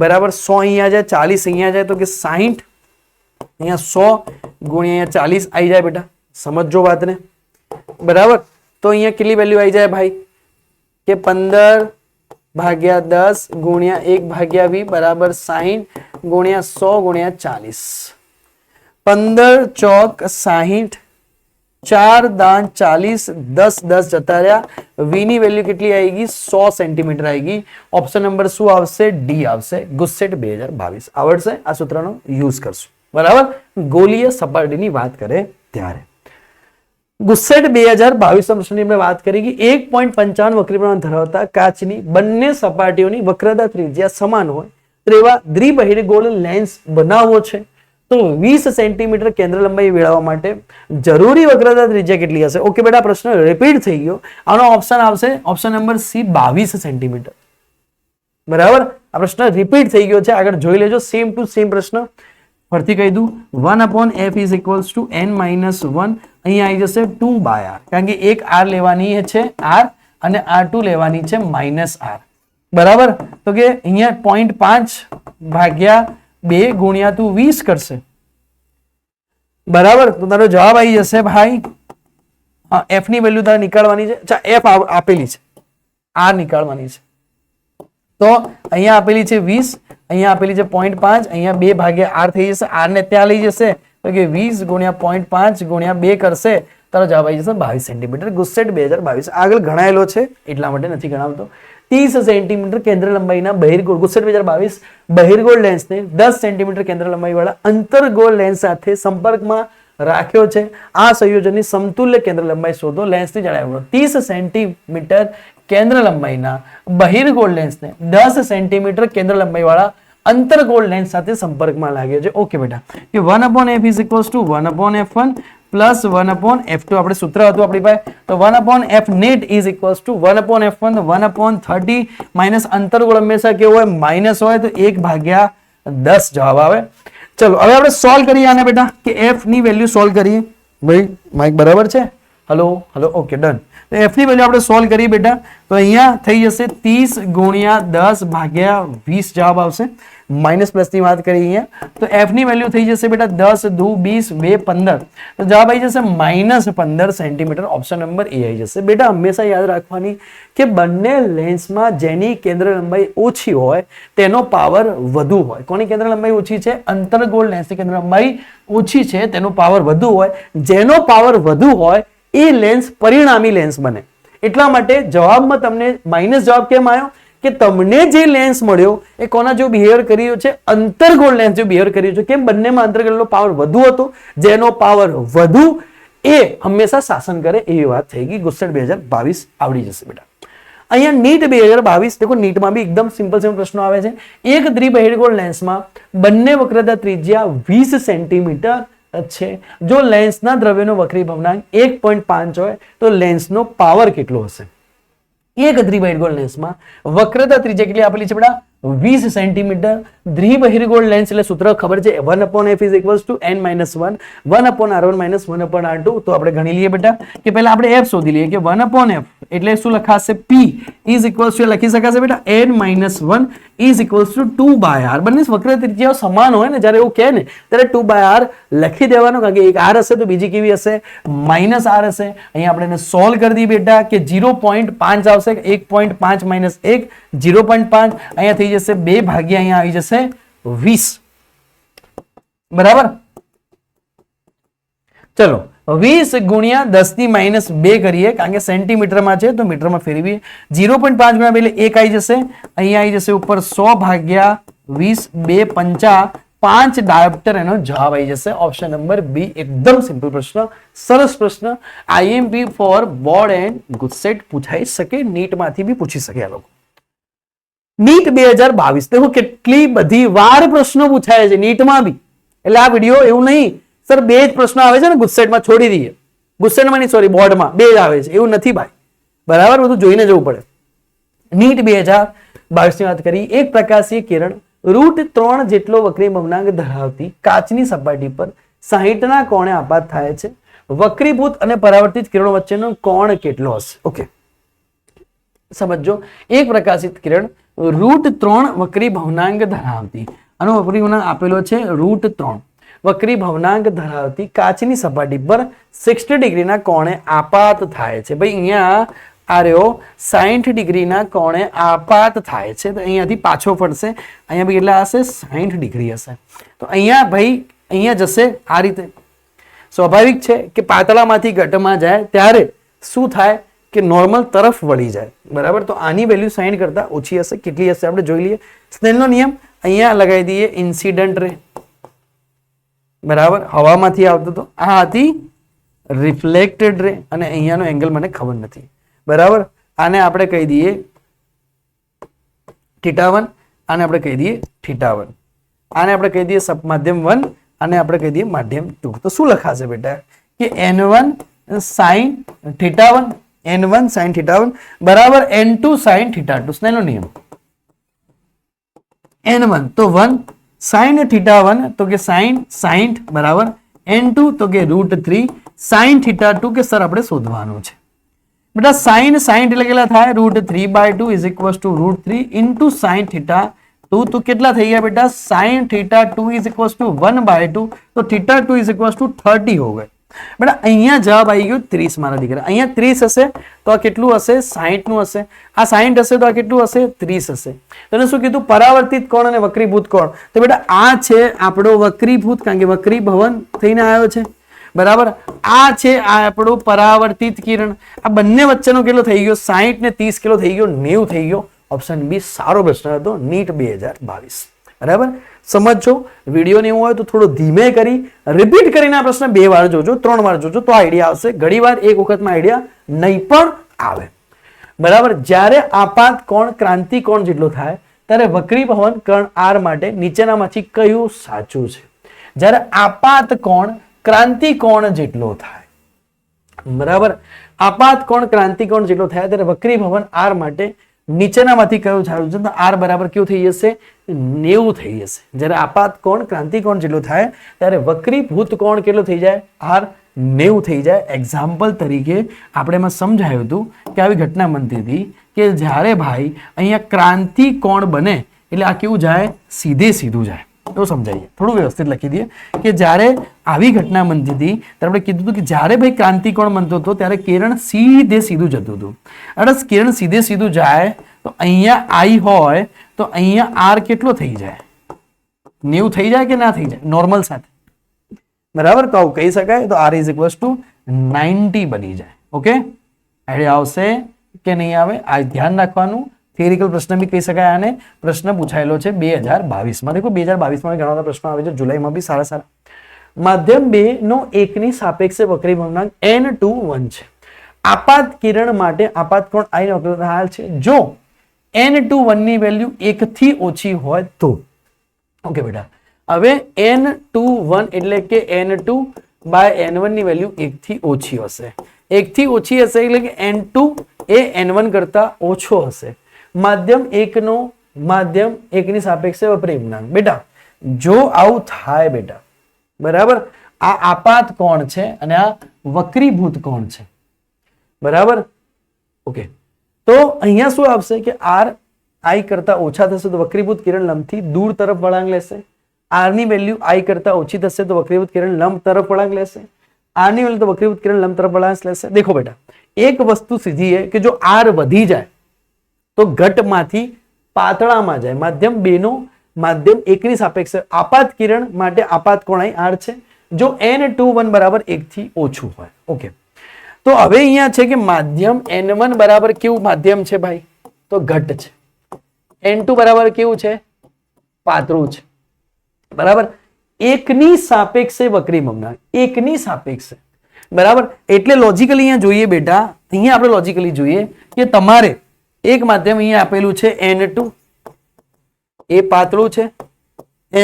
બરાબર 100 અહીંયા જાય, 40 અહીંયા જાય, તો કે 60, અહીંયા 100 ગુણ્યા 40 આવી જાય બેટા, સમજો વાતને બરાબર. તો અહીંયા કેટલી વેલ્યુ આવી જાય ભાઈ કે 15 ભાગ્યા 10 ગુણ્યા 1 ભાગ્યા v બરાબર 60 ગુણ્યા 100 ગુણ્યા 40, 15 ચોક 60, 4 દાન 40, 10 10 જતા રહ્યા. v ની વેલ્યુ કેટલી આવી ગઈ? 100 સેન્ટીમીટર આવી ગઈ. ઓપ્શન નંબર શું આવશે? ડી આવશે. ગુસ્સેટ 2022 આવડશે, આ સૂત્રનો યુઝ કરશું બરાબર. ગોલીય સપાટીની વાત કરે ત્યારે ગુસ્સેટ 2022 પ્રશ્નની આપણે વાત કરી કે 1.55 વક્રીપ્રમાણ ધરાવતા કાચની બંને સપાટીઓની વક્રતા ત્રિજ્યા સમાન હોય તેવા દ્વિબહિર્ગોળ લેન્સ બનાવવો છે, તો 20 સેન્ટીમીટર કેન્દ્ર લંબાઈ મેળવવા માટે જરૂરી વક્રતા ત્રિજ્યા કેટલી હશે? ઓકે બેટા, પ્રશ્ન રિપીટ થઈ ગયો. આનો ઓપ્શન આવશે ઓપ્શન નંબર સી 22 સેન્ટીમીટર બરાબર. આ પ્રશ્ન રિપીટ થઈ ગયો છે, આગળ જોઈ લેજો. સેમ ટુ સેમ પ્રશ્ન ફરીથી કહી દઉં. 1 upon f is equals to n minus 1, અહીંયા આવી જશે 2 by r, કારણ કે એક r લેવાની છે r અને r2 લેવાની છે -r બરાબર. તો કે અહીંયા 0.5 ભાગ્યા 2 ગુણ્યા તું 20 કરશે બરાબર. તો તારો જવાબ આવી જશે ભાઈ, f ની વેલ્યુ તારે નીકાળવાની છે. અચ્છા, f આપેલી છે, r નીકાળવાની છે. તો અહીંયા આપેલી છે 20, અહીંયા આપેલી છે 0.5, અહીંયા 2 ભાગ્યા r થઈ જશે, r ને ત્યાં લઈ જશે તો કે 20 ગુણ્યા 0.5 ગુણ્યા 2 કરશે, તારો જવાબ આવી જશે 22 સેન્ટીમીટર. ગુસ્સેટ 2022 આગળ ગણાયેલો છે એટલા માટે નથી ગણાવતો. 30 સેન્ટીમીટર કેન્દ્ર લંબાઈના બહિર્ગોળ ગુસ્સેટ 2022 બહિર્ગોળ લેન્સને 10 સેન્ટીમીટર કેન્દ્ર લંબાઈ વાળા અંતર્ગોળ લેન્સ સાથે સંપર્કમાં રાખ્યો છે. આ સંયોજનની સમતુલ્ય કેન્દ્ર લંબાઈ શોધો. લેન્સની જાડાઈ 30 સેન્ટીમીટર કેન્દ્ર લંબાઈના બહિર્ગોળ લેન્સને 10 સેન્ટીમીટર કેન્દ્ર લંબાઈ વાળા અંતર્ગોળ લેન્સ સાથે સંપર્કમાં લાગ્યો છે. ઓકે બેટા, કે 1 upon f is equals to 1 upon f1 plus 1 upon f2 આપણે સૂત્ર હતું આપણી પાસે. તો 1 upon f net is equals to 1 upon f1 1 upon 30 minus અંતર્ગોળ હંમેશા કેવો હોય? માઇનસ હોય, તો 1 ભાગ્યા 10 જવાબ આવે. ચલો હવે આપણે સોલ્વ કરીએ આને બેટા, કે f ની વેલ્યુ સોલ્વ કરીએ. ભાઈ માઇક બરાબર છે? Hello hello, okay done. તો f ની વેલ્યુ આપણે સોલ્વ કરીએ બેટા, તો અહીંયા થઈ જશે 30 ગુણ્યા 10 ભાગ્યા 20 જવાબ આવશે. માઇનસ પ્લસ ની વાત કરીએ અહીંયા તો f ની વેલ્યુ થઈ જશે બેટા 10 2 20 2 15, તો જવાબ આવી જશે -15 સેન્ટીમીટર. ઓપ્શન નંબર એ આવી જશે. બેટા હંમેશા યાદ રાખવાની કે બંને લેન્સમાં જેની કેન્દ્ર લંબાઈ ઓછી હોય તેનો પાવર વધુ હોય. કોની કેન્દ્ર લંબાઈ ઓછી છે? અંતર્ગોળ લેન્સની કેન્દ્ર લંબાઈ ઓછી છે, તેનો પાવર વધુ હોય. જેનો પાવર વધુ હોય એ લેન્સ પરિણામી લેન્સ બને. એટલા માટે જવાબમાં તમને માઇનસ જવાબ કેમ આવ્યો? કે તમને જે લેન્સ મળ્યો એ કોના જેવો બિહેવિયર કરી રહ્યો છે, અંતર્ગોળ લેન્સ જેવો બિહેવિયર કરી રહ્યો છે. કેમ? બંનેમાં અંતર્ગોળનો પાવર વધુ હતો, જેનો પાવર વધુ એ હંમેશા શાસન કરે, એવી વાત થઈ ગઈ. ગુસ્સેટ 2022 આવડી જશે બેટા. અહીંયા નીટ 2022 देखो નીટમાં બી એકદમ સિમ્પલ પ્રશ્નો આવે છે. એક દ્વિબહિર્ગોળ લેન્સમાં બંને વક્રતા ત્રિજ્યા 20 સેન્ટીમીટર છે. જો લેન્સના દ્રવ્યનો વક્રી ભવનાંક 1.5 હોય તો લેન્સનો પાવર કેટલો હશે? એક દ્વિબહિર્ગોળ લેન્સમાં વક્રતા ત્રિજ્યા કેટલી આપેલી છે બેટા? 20 સેન્ટીમીટર. દ્વિબહિર્ગોળ લેન્સ એટલે સૂત્ર ખબર છે, 1/f is equals to n - 1 1/r1 - 1/r2. તો આપણે ગણી લઈએ બેટા કે પહેલા આપણે f શોધી લઈએ કે 1/f એટલે શું લખાશે? p is equals to લખી શકાશે બેટા n - 1 is equals to 2/r. બંને વક્ર ત્રિજ્યાઓ સમાન હોય ને જ્યારે એવું કહે ને ત્યારે 2/r લખી દેવાનો, કારણ કે એક r હશે તો બીજી કેવી હશે? -r હશે. અહીંયા આપણે એને સોલ્વ કરી દઈએ બેટા કે 0.5 આવશે, 1.5 - 1 0.5. અહીંયા થઈ જશે 2 ભાગ્યા અહીંયા આવી જશે 20. બરાબર. ચલો 20 ગુણ્યા 10 - 2 કરીએ, કારણ કે સેન્ટીમીટરમાં છે તો મીટરમાં ફેરવીએ. 0.5 ગુણ્યા 2 એટલે 1 આવી જશે. અહીંયા આવી જશે ઉપર 100 ભાગ્યા 20 2 5 5 ડાયોપ્ટર, એનો જવાબ આવી જશે ઓપ્શન નંબર બી. એકદમ સિમ્પલ પ્રશ્ન, સરસ પ્રશ્ન. આઈએમપી ફોર બોર્ડ એન્ડ ગુસ્સેટ પૂછાઈ શકે, નીટમાંથી બી પૂછી શકે આ લોકો. નીટ 2022 देखो કેટલી બધી વાર પ્રશ્નો પૂછાય છે નીટમાં બી. એટલે આ વિડીયો એવું નહીં સર 2 જ પ્રશ્નો આવે છે ને ગુસ્સેટમાં છોડી દઈએ, ગુસ્સેટમાં નહીં સોરી બોર્ડમાં 2 જ આવે છે એવું નથી ભાઈ. બરાબર, બધું જોઈને જવું પડે. નીટ 2022 ની વાત કરી. એક પ્રકાશીય કિરણ √3 જેટલો વક્રી ભવનાંક ધરાવતી કાચની સપાટી પર 60 ના કોણે આપાત થાય છે. વક્રીભૂત અને પરાવર્તિત કિરણો વચ્ચેનો કોણ કેટલો હશે? ઓકે, સમજો. એક પ્રકાશિત કિરણ √3 વક્રી ભવનાંક ધરાવતી, આનો વક્રી ભવનાંક આપેલો છે √3 વક્રી ભવનાંક ધરાવતી કાચની સપાટી પર 60 ડિગ્રીના કોણે આપાત થાય છે. ભાઈ અહીંયા આ રહ્યો 60 ડિગ્રીના કોણે આપાત થાય છે, તો અહીંયાથી પાછો ફરશે. અહીંયા બી કેટલા હશે? 60 ડિગ્રી હશે. તો અહીંયા ભાઈ અહીંયા જશે આ રીતે. સ્વાભાવિક છે કે પાતળામાંથી ઘટમાં જાય ત્યારે શું થાય કે નોર્મલ તરફ વળી જાય. બરાબર, તો આની વેલ્યુ 60 કરતા ઓછી હશે. કેટલી હશે આપણે જોઈ લઈએ. સ્નેલનો નિયમ અહીંયા લગાવી દઈએ. ઇન્સિડન્ટ રે, બરાબર, હવામાંથી આવતો તો આ હતી રિફ્લેક્ટેડ રે, અને અહીંયાનો એંગલ મને ખબર નથી. બરાબર, આને આપણે કહી દઈએ θ1, આને આપણે કહી દઈએ θ1, આને આપણે કહી દઈએ માધ્યમ 1, આને આપણે કહી દઈએ માધ્યમ 2. તો શું લખાશે બેટા કે n1 sin θ1 n1 sin θ1 બરાબર n2 sin θ2. સ્નેલનો નિયમ n1 તો 1 sin θ1 તો કે sin 60 બરાબર, n2 તો કે √3 sin θ2 કે સર આપણે શોધવાનું છે બેટા. sin 60 એટલે કેટલા થાય? √3/2 is equals to √3 into sin θ2. તો કેટલા થઈ ગયા બેટા? sin θ2 is equals to 1/2, તો θ2 is equals to 30 हो गए બેટા. અહીંયા જવાબ આવી ગયો 30 મારા દીકરા. અહીંયા 30 હશે તો આ કેટલું હશે? 60 નું હશે. આ 60 હશે તો આ કેટલું હશે? 30 હશે. તને શું કીધું? પરાવર્તિત કોણ અને વક્રીભૂત કોણ. તો બેટા આ છે આપણો વક્રીભૂત, કારણ કે વક્રીભવન થઈને આવ્યો છે. બરાબર, આ છે આ આપણો પરાવર્તિત કિરણ. આ બંને વચ્ચેનો કેટલો થઈ ગયો? 60 ને 30 કેટલો થઈ ગયો? 90 થઈ ગયો. ઓપ્શન બી સારો પ્રશ્ન હતો નીટ 2022. બરાબર, સમજો. વિડીયો ને એવું હોય તો થોડો ધીમે કરી રિપીટ કરીને આ પ્રશ્ન 2 વાર જોજો, 3 વાર જોજો તો આઈડિયા આવશે. ઘણી વાર એક વખતમાં આઈડિયા નહીં પણ આવે. બરાબર, જ્યારે આપાત કોણ ક્રાંતિ કોણ જેટલો થાય ત્યારે વક્રીભવન કણ આર માટે નીચેનામાંથી કયું સાચું છે? જ્યારે આપાત કોણ ક્રાંતિ કોણ જેટલો થાય, બરાબર, આપાત કોણ ક્રાંતિ કોણ જેટલો થાય ત્યારે વક્રીભવન આર માટે નીચેનામાંથી કયું સાચું છે? તો આર બરાબર કેવું થઈ જશે? 90 થઈ જશે. જ્યારે આપાત કોણ ક્રાંતિ કોણ જેટલો થાય ત્યારે વક્રીભૂત કોણ કેટલો થઈ જાય? આર 90 થઈ જાય. એક્ઝામ્પલ તરીકે આપણે એમાં સમજાયું હતું કે આવી ઘટના બનતી હતી કે જ્યારે ભાઈ અહીંયા ક્રાંતિ કોણ બને એટલે આ કેવું જાય? સીધે સીધું જાય. તો સમજાઈએ, થોડું વ્યવસ્થિત લખી દઈએ કે જ્યારે આવી ઘટના બનતી હતી ત્યારે આપણે કીધું હતું કે જ્યારે ભાઈ ક્રાંતિ કોણ બનતો હતો ત્યારે કિરણ સીધે સીધું જતું હતું. એટલે કિરણ સીધે સીધું જાય તો અહીંયા આઈ હોય તો અહીંયા આર કેટલો થઈ જાય? 90 થઈ જાય કે ના થઈ જાય નોર્મલ સાથે? બરાબર, તો આવું કહી શકાય. તો આર ઇઝ ઇક્વલ્સ ટુ 90 બની જાય. ઓકે, આઈડિયા આવશે કે નહીં આવે? આ ધ્યાન રાખવાનું. થિયરિકલ પ્રશ્ન બી કહી શકાય અને પ્રશ્ન પૂછાયેલો છે 2022 દેખો 2022 ઘણા બધા પ્રશ્નો આવે છે, જુલાઈમાં બી સારા સારા. માધ્યમ 2 નો 1 ની સાપેક્ષે વક્રી ભવનાંક n21 છે. આપાત કિરણ માટે આપાત કોણ I નો વક્રતા હાલ છે. જો n21 ની વેલ્યુ 1 થી ઓછી હોય તો ઓકે બેટા, હવે n21 એટલે કે n2 બાય n1 ની વેલ્યુ 1 થી ઓછી હશે. 1 થી ઓછી હશે એટલે કે n2 એ n1 કરતા ઓછો હશે. માધ્યમ 1 નો માધ્યમ 1 ની સાપેક્ષે વક્રી ભવનાંક. બેટા જો આવું થાય બેટા, બરાબર, આ આપાત કોણ છે અને આ વક્રીભૂત કોણ છે, બરાબર. ઓકે, તો અહીંયા શું આવશે કે r I કરતા ઓછા થશે તો વક્રીભૂત કિરણ લંબથી દૂર તરફ વળાંક લેશે. r ની વેલ્યુ I કરતા ઓછી થશે તો વક્રીભૂત કિરણ લંબ તરફ વળાંક લેશે. r ની વેલ્યુ તો વક્રીભૂત કિરણ લંબ તરફ વળાંક લેશે. દેખો બેટા, એક વસ્તુ સીધી है કે જો r વધી જાય તો ઘટમાંથી પાતળામાં જાય. માધ્યમ 2 નો માધ્યમ 1 ની સાપેક્ષે આપાત કિરણ માટે આપાત કોણ r છે જો n21 બરાબર 1 થી ઓછું હોય. ઓકે, તો હવે અહીંયા છે કે માધ્યમ n1 બરાબર કેવું માધ્યમ છે ભાઈ, તો ઘટ છે. n2 બરાબર કેવું છે, પાતળું છે, બરાબર. 1 ની સાપેક્ષે વક્રી ભવનાંક, 1 ની સાપેક્ષે, બરાબર. એટલે લોજિકલી અહીંયા જોઈએ બેટા, અહીંયા આપણે લોજિકલી જોઈએ કે તમારે એક માધ્યમ અહીંયા આપેલું છે n2 એ પાતળું છે,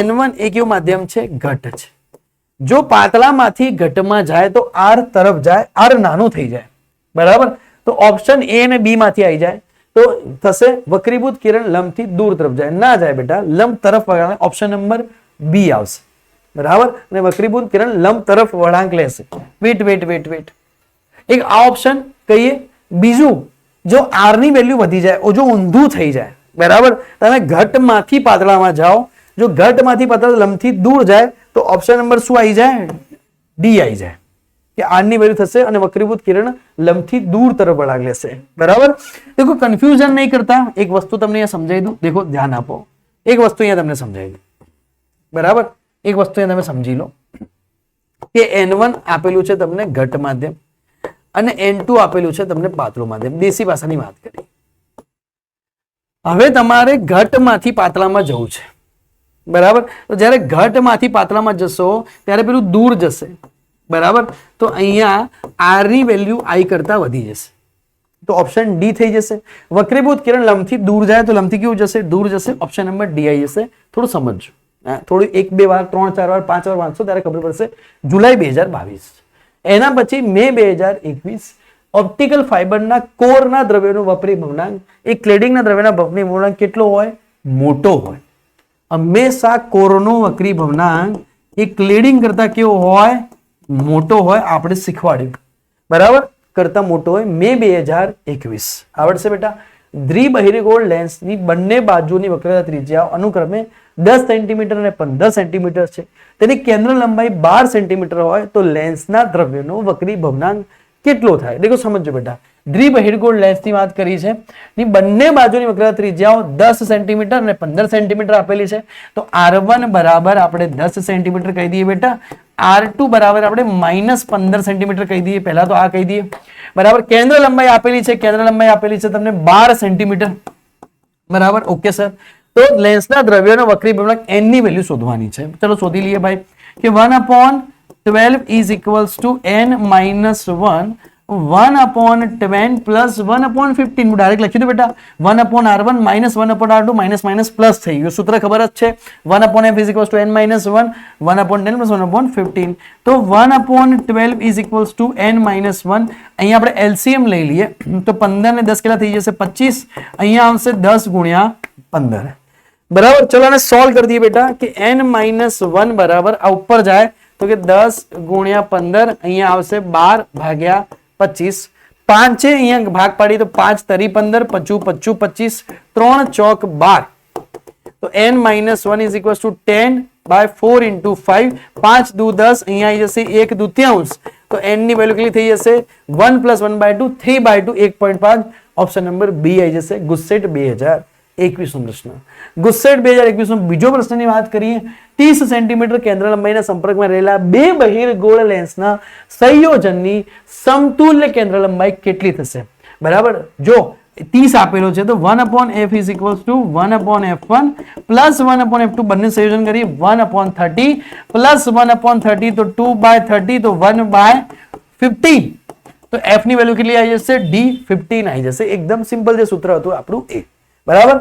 n1 એ કેવું માધ્યમ છે, ઘટ છે. જો પાતળામાંથી ઘટમાં જાય તો r તરફ જાય, r નાનો થઈ જાય, બરાબર. તો ઓપ્શન A અને B માંથી આવી જાય તો થશે વક્રીભૂત કિરણ લંબથી દૂર તરફ જાય. ના જાય બેટા, લંબ તરફ વળાંક, ઓપ્શન નંબર B આવશે, બરાબર. અને વક્રીભૂત કિરણ લંબ તરફ વળાંક લેશે. વેટ વેટ વેટ વેટ, એક આ ઓપ્શન કહીએ. બીજું, જો r ની વેલ્યુ વધી જાય, જો ઊંધું થઈ જાય, બરાબર, તમે ઘટમાંથી પાતળામાં જાઓ, જો ઘટમાંથી પાતળા લંબથી દૂર જાય તો ઓપ્શન નંબર શું આવી જાય, ડી આવી જાય કે r ની વેલ્યુ થશે અને વક્રીભૂત કિરણ લંબથી દૂર તરફ વળાંક લેશે, બરાબર. દેખો કન્ફ્યુઝન નહીં કરતા, એક વસ્તુ તમને અહીંયા સમજાવી દઉં. દેખો ધ્યાન આપો, એક વસ્તુ અહીંયા તમને સમજાવી દઉં, બરાબર. એક વસ્તુ અહીંયા તમે સમજી લો કે n1 આપેલું છે તમને ઘટ માધ્યમ અને n2 આપેલું છે તમને પાતળું માધ્યમ. દેશી ભાષાની વાત કરી. હવે તમારે ઘટમાંથી પાતળામાં જવું છે, બરાબર. તો જ્યારે ઘટમાંથી પાતળામાં જશો ત્યારે પેલું દૂર જશે, બરાબર. તો અહીંયા r ની વેલ્યુ I કરતા વધી જશે તો ઓપ્શન ડી થઈ જશે. વક્રીભૂત કિરણ લંબથી દૂર જાય તો લંબથી કેવું જશે, દૂર જશે. ઓપ્શન નંબર ડી આવી જશે. થોડું સમજજો, થોડું 1-2 વાર 3-4 વાર 5 વાર વાંચશો ત્યારે ખબર પડશે. જુલાઈ 2022. એના પછી મે 2021 ઓપ્ટિકલ ફાઇબરના કોરના દ્રવ્યનો વક્રી ભવનાંક એ ક્લેડિંગના દ્રવ્યના વક્રી ભવનાંક કેટલો હોય, મોટો હોય. હંમેશા કોરનો વક્રી ભવનાંક એ ક્લેડિંગ કરતા કેવો હોય, મોટો હોય. આપણે શીખવાડ્યું, બરાબર, કરતા મોટો હોય. મે 2021 આવડશે બેટા. દ્વિબહિર્ગોળ લેન્સની બંને બાજુની વક્રતા ત્રિજ્યાઓ અનુક્રમે 10 સેન્ટીમીટર અને 15 સેન્ટીમીટર છે. તેની કેન્દ્ર લંબાઈ 12 સેન્ટીમીટર હોય તો લેન્સના દ્રવ્યનો વક્રી ભવનાંક કેટલો થાય. દેખો સમજો બેટા, દ્વિબહિર્ગોળ લેન્સની વાત કરી છે, ની બંને બાજુની વક્રતા ત્રિજ્યાઓ 10 સેન્ટીમીટર અને 15 સેન્ટીમીટર આપેલી છે. તો r1 બરાબર આપણે 10 સેન્ટીમીટર કહી દઈએ બેટા, r2 બરાબર આપણે -15 સેન્ટીમીટર કહી દઈએ. પહેલા તો આ કહી દઈએ, બરાબર. કેન્દ્ર લંબાઈ આપેલી છે, કેન્દ્ર લંબાઈ આપેલી છે તમને 12 સેન્ટીમીટર, બરાબર. Okay sir. તો લેન્સના દ્રવ્યનો વક્રી ભવનાંક n ની વેલ્યુ શોધવાની છે. ચલો શોધી લઈએ ભાઈ કે 1/12 is equals to n minus 1 1/10 plus 1/15 હું ડાયરેક્ટ લખી દઉં બેટા. 1/r1 minus 1/r2 minus minus plus થઈ ગયું. સૂત્ર ખબર જ છે, 1/f is equals to n minus 1 1/10 plus 1/15. તો 1/12 is equals to n minus 1. અહીંયા આપણે LCM લઈ લઈએ તો 15 ને 10 કેટલા થઈ જશે, 25. અહીંયા આવશે 10 ગુણ્યા 15, બરાબર. ચલો આને સોલ્વ કરી દઈએ બેટા કે n minus 1 બરાબર આ ઉપર જાય તો કે 10 ગુણ્યા 15 અહીંયા આવશે 12 ભાગ્યા 25. 5 છે અહીંયા ભાગ પાડી તો 5 તરી 15 25 25 3 ચોક 12. તો n minus 1 is equals to 10/4 into 5. 5 દુ 10 અહીંયા આવી જશે 1/2. તો n ની વેલ્યુ કેટલી થઈ જશે, 1 + 1/2 3/2 1.5. ઓપ્શન નંબર બી આવી જશે. ગુસ્સેટ 2021 નો પ્રશ્ન. ગુસ્સેટ 2021 નો બીજો પ્રશ્નની વાત કરીએ. 30 સેન્ટીમીટર કેન્દ્ર લંબાઈના સંપર્કમાં રહેલા બે બહિર્ગોળ લેન્સના સંયોજનની સમતુલ્ય કેન્દ્ર લંબાઈ કેટલી થશે, બરાબર. જો 30 આપેલો છે તો 1/f is equals to 1/f1 plus 1/f2 બંને સંયોજન કરી 1/30 પ્લસ 1/30 તો 2/30 તો 1/15 તો f ની વેલ્યુ કેટલી આવી જશે d15 આવી જશે. એકદમ સિમ્પલ જે સૂત્ર હતું આપણું એ. બરાબર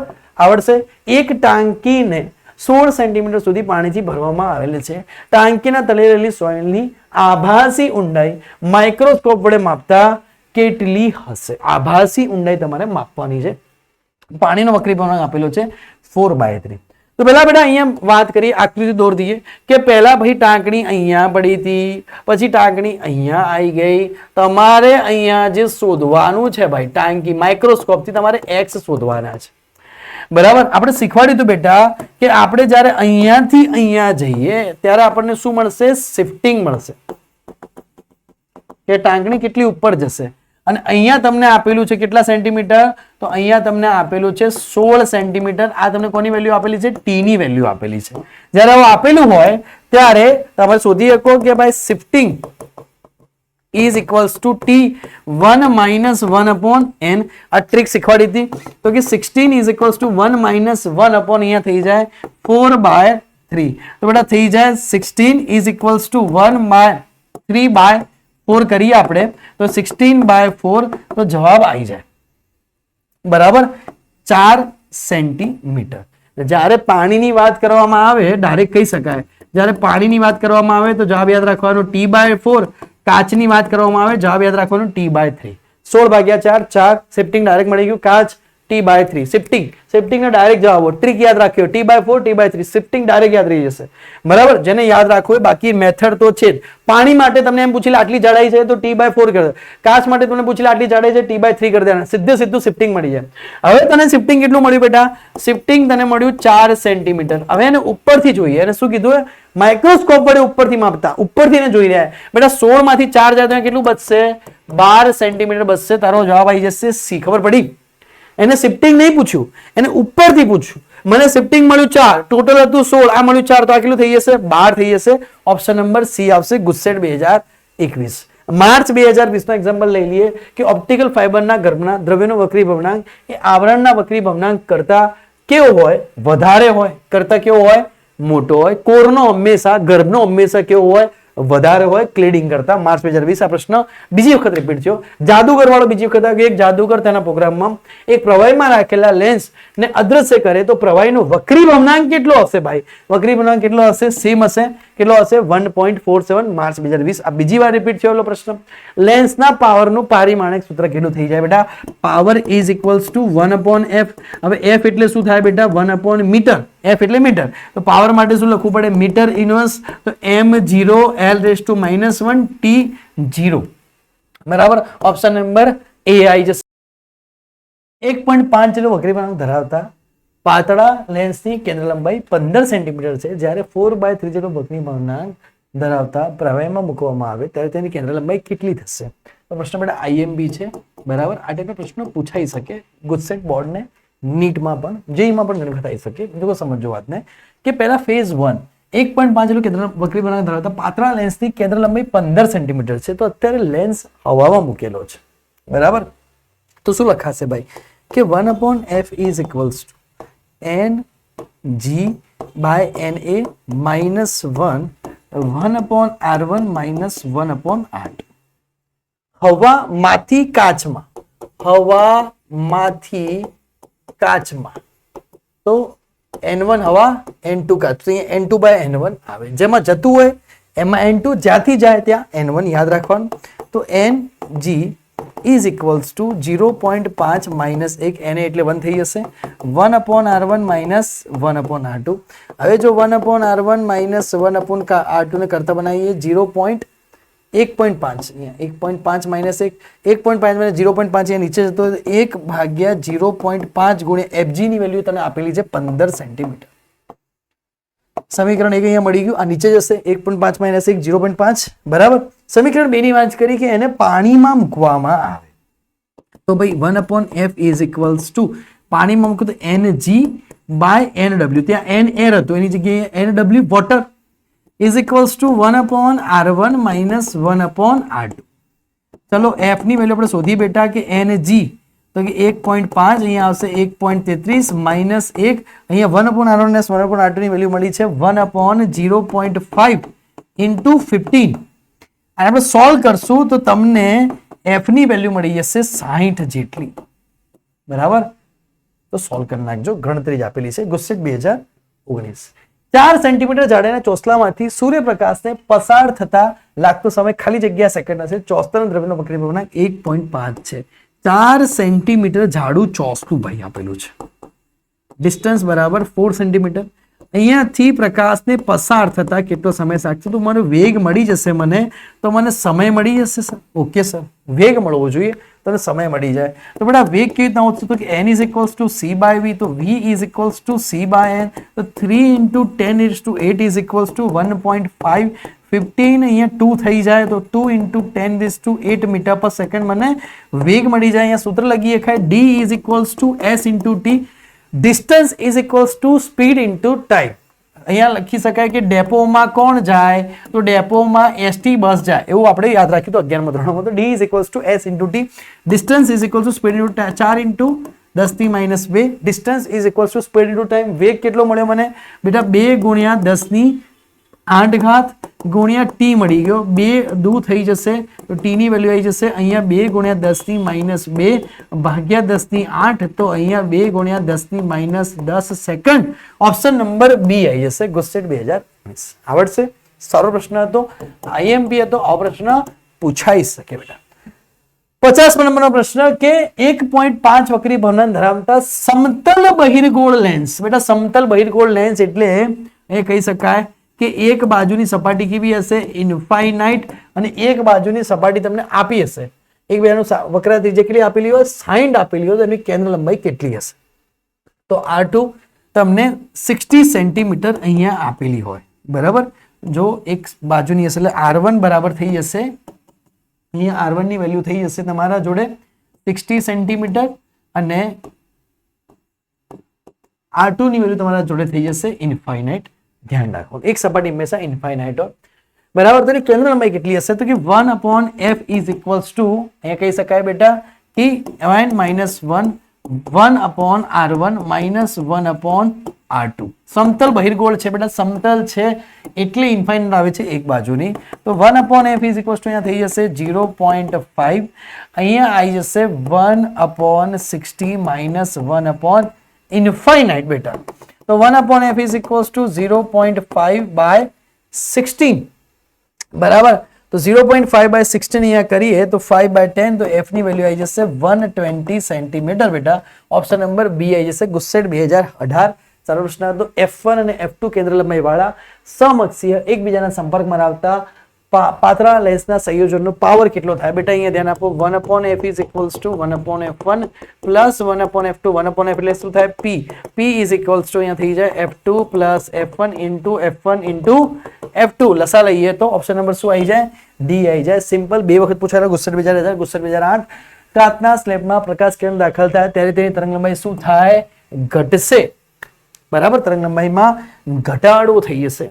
આવડશે. એક ટાંકીને 16 સેન્ટીમીટર સુધી પાણીથી ભરવામાં આવેલી છે. ટાંકીના તળે રહેલી સોઇલની આભાસી ઊંડાઈ માઇક્રોસ્કોપ વડે માપતા કેટલી હશે? આભાસી ઊંડાઈ તમારે માપવાની છે. પાણીનો વક્રી ભવનાંક આપેલો છે 4/3. તો પહેલા બેટા અહીંયા વાત કરીએ, આકૃતિ દોર દઈએ કે પહેલા ભાઈ ટાંકણી અહીંયા પડી હતી, પછી ટાંકણી અહીંયા આવી ગઈ. તમારે અહીંયા જે શોધવાનું છે ભાઈ ટાંકી માઇક્રોસ્કોપ થી તમારે x શોધવાના છે. બરાબર આપણે શીખવાડ્યું હતું બેટા કે આપણે જ્યારે અહીંયાથી અહીંયા જઈએ ત્યારે આપણને શું મળશે? શિફ્ટિંગ મળશે કે ટાંકણી કેટલી ઉપર જશે. અને અહીંયા તમને આપેલું છે કેટલા સેન્ટીમીટર? તો અહીંયા તમને આપેલું છે 16 સેન્ટીમીટર. આ તમને કોની વેલ્યુ આપેલી છે? ટી ની વેલ્યુ આપેલી છે. જ્યારે આવું આપેલું હોય ત્યારે તમે શોધી શકો કે ભાઈ shifting is equals to t1 minus 1 upon n. આ ટ્રીક શીખવાડી હતી તો કે 16 is equals to 1 minus 1 upon અહીંયા થઈ જાય 4/3. તો બેટા થઈ જાય 16 is equals to 1/3/4 કરીએ આપણે તો 16/4 તો જવાબ આવી જાય. બરાબર 4 સેન્ટીમીટર. જ્યારે પાણીની વાત કરવામાં આવે ડાયરેક્ટ કહી શકાય. જ્યારે પાણીની વાત કરવામાં આવે તો જવાબ યાદ રાખવાનો t/4. કાચની વાત કરવામાં આવે જવાબ યાદ રાખવાનો t/3. 16/4 4 શિફ્ટિંગ ડાયરેક્ટ મળી ગયું. કાચ t/3 શિફ્ટિંગ નો ડાયરેક્ટ જવાબ. ટ્રીક યાદ રાખ્યો t/4 t/3 શિફ્ટિંગ ડાયરેક્ટ યાદ રહી જશે. બરાબર જેને યાદ રાખવું હોય બાકી મેથડ તો છે જ. પાણી માટે તમને એમ પૂછી લે આટલી જાડાઈ છે તો t/4 કરી દે. કાચ માટે તમને પૂછી લે આટલી જાડાઈ છે t/3 કરી દેવાના. સીધું શિફ્ટિંગ મળી જાય. હવે તને શિફ્ટિંગ કેટલું મળ્યું બેટા? શિફ્ટિંગ તને મળ્યું 4 સેન્ટીમીટર. હવે એને ઉપરથી જોઈએ અને શું કીધું? માઇક્રોસ્કોપ વડે ઉપરથી માપતા ઉપરથી ને જોઈ રહ્યા બેટા 16 માંથી 4 જાય તો કેટલું બચશે? 12 સેન્ટીમીટર બચશે. તારો જવાબ આવી જશે સી. ખબર પડી? એને શિફ્ટિંગ નહીં પૂછ્યું, એને ઉપરથી પૂછ્યું. મને શિફ્ટિંગ મળ્યું 4, ટોટલ હતું 16, આ મળ્યું 4 તો આ કેટલું થઈ જશે? 12 થઈ જશે. ઓપ્શન નંબર સી આવશે. ગુસ્સેટ 2021. માર્ચ 2020 નો એક્ઝામ્પલ લઈ લઈએ કે ઓપ્ટિકલ ફાઇબરના ગર્ભના દ્રવ્યનો વક્રી ભવનાંક એ આવરણના વક્રી ભવનાંક કરતા કેવો હોય? વધારે હોય. કરતા કેવો હોય? મોટો હોય. કોરનો હંમેશા ગર્ભનો હંમેશા કેવો હોય? વધારે હોય ક્લેડિંગ કરતા. માર્ચ 2020 આ પ્રશ્ન બીજી વખત રિપીટ થયો. જાદુગર વાળો બીજી વખત એક જાદુગર તેના પ્રોગ્રામમાં એક પ્રવાહીમાં રાખેલા લેન્સ ને અદ્રશ્ય કરે તો પ્રવાહીનો વક્રી ભવનાંક કેટલો હશે ભાઈ? વક્રી ભવનાંક કેટલો હશે? સેમ હશે. કેટલો હશે? 1.47. માર્ચ 2020 આ બીજી વાર રિપીટ થયેલો પ્રશ્ન. લેન્સના પાવરનું પારિમાણિક સૂત્ર કેટલું થઈ જાય બેટા? Power is equals to 1/f. હવે f એટલે શું થાય બેટા? 1/મીટર. f એટલે મીટર. તો પાવર માટે શું લખવું પડે? Metre inverse. તો m0 l⁻⁻1 t0. બરાબર ઓપ્શન નંબર એ આવી જશે. 1.5 જેટલો વક્રી ભવનાંક ધરાવતા પાતળા લેન્સની કેન્દ્ર લંબાઈ 15 સેન્ટીમીટર છે. જ્યારે 4/3 જેટલો વક્રી ભવનાંક ધરાવતા પ્રવાહીમાં મૂકવામાં આવે ત્યારે તેની કેન્દ્ર લંબાઈ કેટલી થશે? તો પ્રશ્ન બેટા IMB છે. બરાબર આ ટાઈપનો પ્રશ્ન પૂછાઈ શકે ગુજસેટ બોર્ડને, નીટમાં પણ, જેઈમાં પણ ઘણી વખત આવી શકે. જો સમજો વાતને કે પહેલા ફેઝ 1 1.5 જેટલો કેન્દ્ર વક્રી ભવનાંક ધરાવતા પાતળા લેન્સની કેન્દ્ર લંબાઈ 15 સેન્ટીમીટર છે. તો અત્યારે લેન્સ હવામાં મૂકેલો છે. બરાબર તો શું લખાશે ભાઈ કે 1/f is equals two n/g/na -1 1/r1 -1/8. હવામાંથી કાચમાં, હવામાંથી કાચમાં તો n1 હવા n2 કાચ. તો અહીંયા n2/n1 આવે. જેમાં જતું હોય એમાં n2, જ્યાંથી જાય ત્યાં n1 યાદ રાખવાનું. તો ng is equals to 0.5 minus 1 na એટલે 1 થઈ જશે. 1/r1 minus 1/r2. હવે જો 1/r1 minus 1/r2 ને કરતા બનાવીએ 1.5 1.5 minus 1 1.5 minus 0.5 એ નીચે જતો 1/0.5 ગુણ્યા fg ની વેલ્યુ તને આપેલી છે 15 સેન્ટીમીટર. સમીકરણ 1 અહીંયા મળી ગયું. આ નીચે જશે 1.5 minus 1 0.5. બરાબર સમીકરણ 2 ની વાત કરી કે એને પાણીમાં મૂકવામાં આવે તો ભાઈ 1/f is equals to પાણીમાં મૂકો તો ng/nw. ત્યાં n એર હતો એની જગ્યાએ nw water is equals to 1/r1 minus 1/r2. ચલો f ની વેલ્યુ આપણે શોધી બેટા કે ng તો કે 1.5 અહીંયા આવશે 1.33 માઇનસ 1 અહીંયા 1/r1 ને 1/r2 ની વેલ્યુ મળી છે 1/0.5 ઇન્ટુ 15 અને આપણે સોલ્વ કરશું તો તમને f ની વેલ્યુ મળી જશે 60 જેટલી. બરાબર, તો સોલ્વ કરી નાખજો. ગણતરી જ આપેલી છે ગુસ્સેટ 2019. 4 સેન્ટીમીટર જાડાના ચોસલામાંથી સૂર્યપ્રકાશને પસાર થતા લાગતો સમય ખાલી જગ્યા સેકન્ડ હશે. ચોસલાના દ્રવ્યનો વક્રી ભવનાંક 1.5 છે. 4 સેન્ટીમીટર જાડું ચોસલું ભાઈ આપેલું છે. ડિસ્ટન્સ બરાબર 4 સેન્ટીમીટર. અહીંયાથી પ્રકાશને પસાર થતા કેટલો સમય લાગશે? તો મને વેગ મળી જશે, મને તો મને સમય મળી જશે સર. ઓકે સર, વેગ મળવો જોઈએ તો સમય મળી જાય. તો બેટા વેગ કેવી રીતના હોશે? તો કે n is equals to c by v, તો v is equals to c by n, તો 3 ઇન્ટુ 10⁸ ઇઝ ઇક્વલ્સ ટુ 1.5. 15 અહીંયા 2 થઈ જાય તો 2 ઇન્ટુ 10⁸ મીટર પર સેકન્ડ મને વેગ મળી જાય. અહીંયા સૂત્ર લખી શકાય d is equals two s into t. Distance is equals two speed into time. અહીંયા લખી શકાય કે ડેપોમાં કોણ જાય? તો ડેપોમાં એસટી બસ જાય, એવું આપણે યાદ રાખ્યું તો 11મા ધોરણમાં. તો d is equals two s into t. Distance is equals two speed into 4 into 10⁻2. Distance is equals two speed into time. વેગ કેટલો મળ્યો મને બેટા? 2 ગુણ્યા 10⁸ ગુણ્યા t મળી ગયો. 2 દૂર થઈ જશે તો t ની વેલ્યુ આવી જશે અહીંયા 2 ગુણ્યા 10⁻2 ભાગ્યા 10⁸. તો અહીંયા 2 ગુણ્યા 10⁻10 સેકન્ડ. ઓપ્શન નંબર બી આવી જશે ગુસ્સેટ 2019. આવડશે? સારો પ્રશ્ન હતો, આઈએમપી હતો. આ પ્રશ્ન પૂછાઈ શકે બેટા. 50 નંબરનો પ્રશ્ન કે 1.5 વક્રી ભવનાંક ધરાવતા સમતલ બહિર્ગોળ લેન્સ. બેટા સમતલ બહિર્ગોળ લેન્સ એટલે એ કહી શકાય કે એક બાજુની સપાટી કેવી હશે? ઇન્ફાઇનાઇટ, અને એક બાજુની સપાટી તમને આપી હશે. એકબીજાનું વક્ર ત્રિજ્યા કેટલી આપેલી હોય? 60 આપેલી હોય, તો એની કેન્દ્ર લંબાઈ કેટલી હશે? તો R2 તમને 60 સેન્ટીમીટર અહીંયા આપેલી હોય. બરાબર, જો એક બાજુની હશે એટલે R1 બરાબર થઈ જશે, અહીંયા R1 ની વેલ્યુ થઈ જશે તમારા જોડે 60 સેન્ટીમીટર અને R2 ની વેલ્યુ તમારા જોડે થઈ જશે ઇન્ફાઇનાઇટ. ધ્યાન રાખો, એક સપાટી હંમેશા ઇન્ફાઇનાઇટ હોય. બરાબર, તો એની કેન્દ્ર લંબાઈ કેટલી હશે? તો કે 1/f ઇઝ ઇક્વલ્સ ટુ અહીંયા કહી શકાય બેટા કે n minus 1 1/r1 minus 1/r2. સમતલ બહિર્ગોળ છે બેટા, સમતલ છે એટલે ઇન્ફાઇનાઇટ આવે છે એક બાજુની. તો 1/f ઇઝ ઇક્વલ્સ ટુ અહીંયા થઈ જશે 0.5. અહીંયા આવી જશે 1/60 માઇનસ 1 ઇન્ફાઇનાઇટ બેટા. તો 1/f is equals to 0.5 by 16. બરાબર, તો 0.5 by 16 અહીંયા કરીએ તો 5 by 10, તો f ની વેલ્યુ આવી જશે 120 સેન્ટીમીટર બેટા. ઓપ્શન નંબર બી આવી જશે ગુસ્સેટ 2018. સારો પ્રશ્ન હતો. F1 અને F2 કેન્દ્ર લંબાઈ વાળા સમઅક્ષીય એકબીજાના સંપર્કમાં આવતા પાતળા લેન્સના સંયોજનનો પાવર કેટલો થાય? બેટા અહીંયા ધ્યાન આપો. 1/f is equals to 1/f1 plus 1/f2. 1/f એટલે શું થાય? p. p is equals to અહીંયા થઈ જાય f2 plus f1 into f1 into f2. લસા લઈએ તો ઓપ્શન નંબર શું આવી જાય? ડી આવી જાય. સિમ્પલ, 2 વખત પૂછાયેલો ગુસ્સેટ 2000, ગુસ્સેટ 2008. કાચના સ્લેબમાં પ્રકાશ કિરણ દાખલ થાય ત્યારે તેની તરંગ લંબાઈ શું થાય? ઘટશે. બરાબર, તરંગ લંબાઈમાં ઘટાડો થઈ જશે.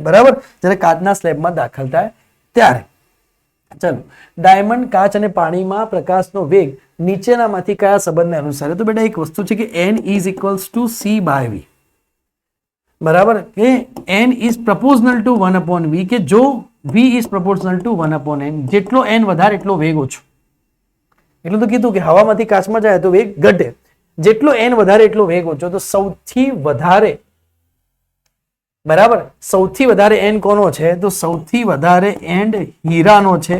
બરાબર, જ્યારે કાચના સ્લેબમાં દાખલ થાય ત્યારે. ચલો, ડાયમંડ, કાચ અને પાણીમાં પ્રકાશનો વેગ નીચેનામાંથી કયા સંબંધને અનુસાર? તો બેટા એક વસ્તુ છે કે n is equals to c by v. બરાબર, કે n ઇઝ પ્રપોઝનલ ટુ 1/v, કે જો v ઇઝ પ્રપોઝનલ ટુ 1/n, જેટલો n વધારે એટલો વેગ ઓછો. એટલું તો કીધું કે હવામાંથી કાચમાં જાય તો વેગ ઘટે, જેટલો n વધારે એટલો વેગ ઓછો. તો સૌથી વધારે, બરાબર, સૌથી વધારે n કોનો છે? તો સૌથી વધારે n હીરાનો છે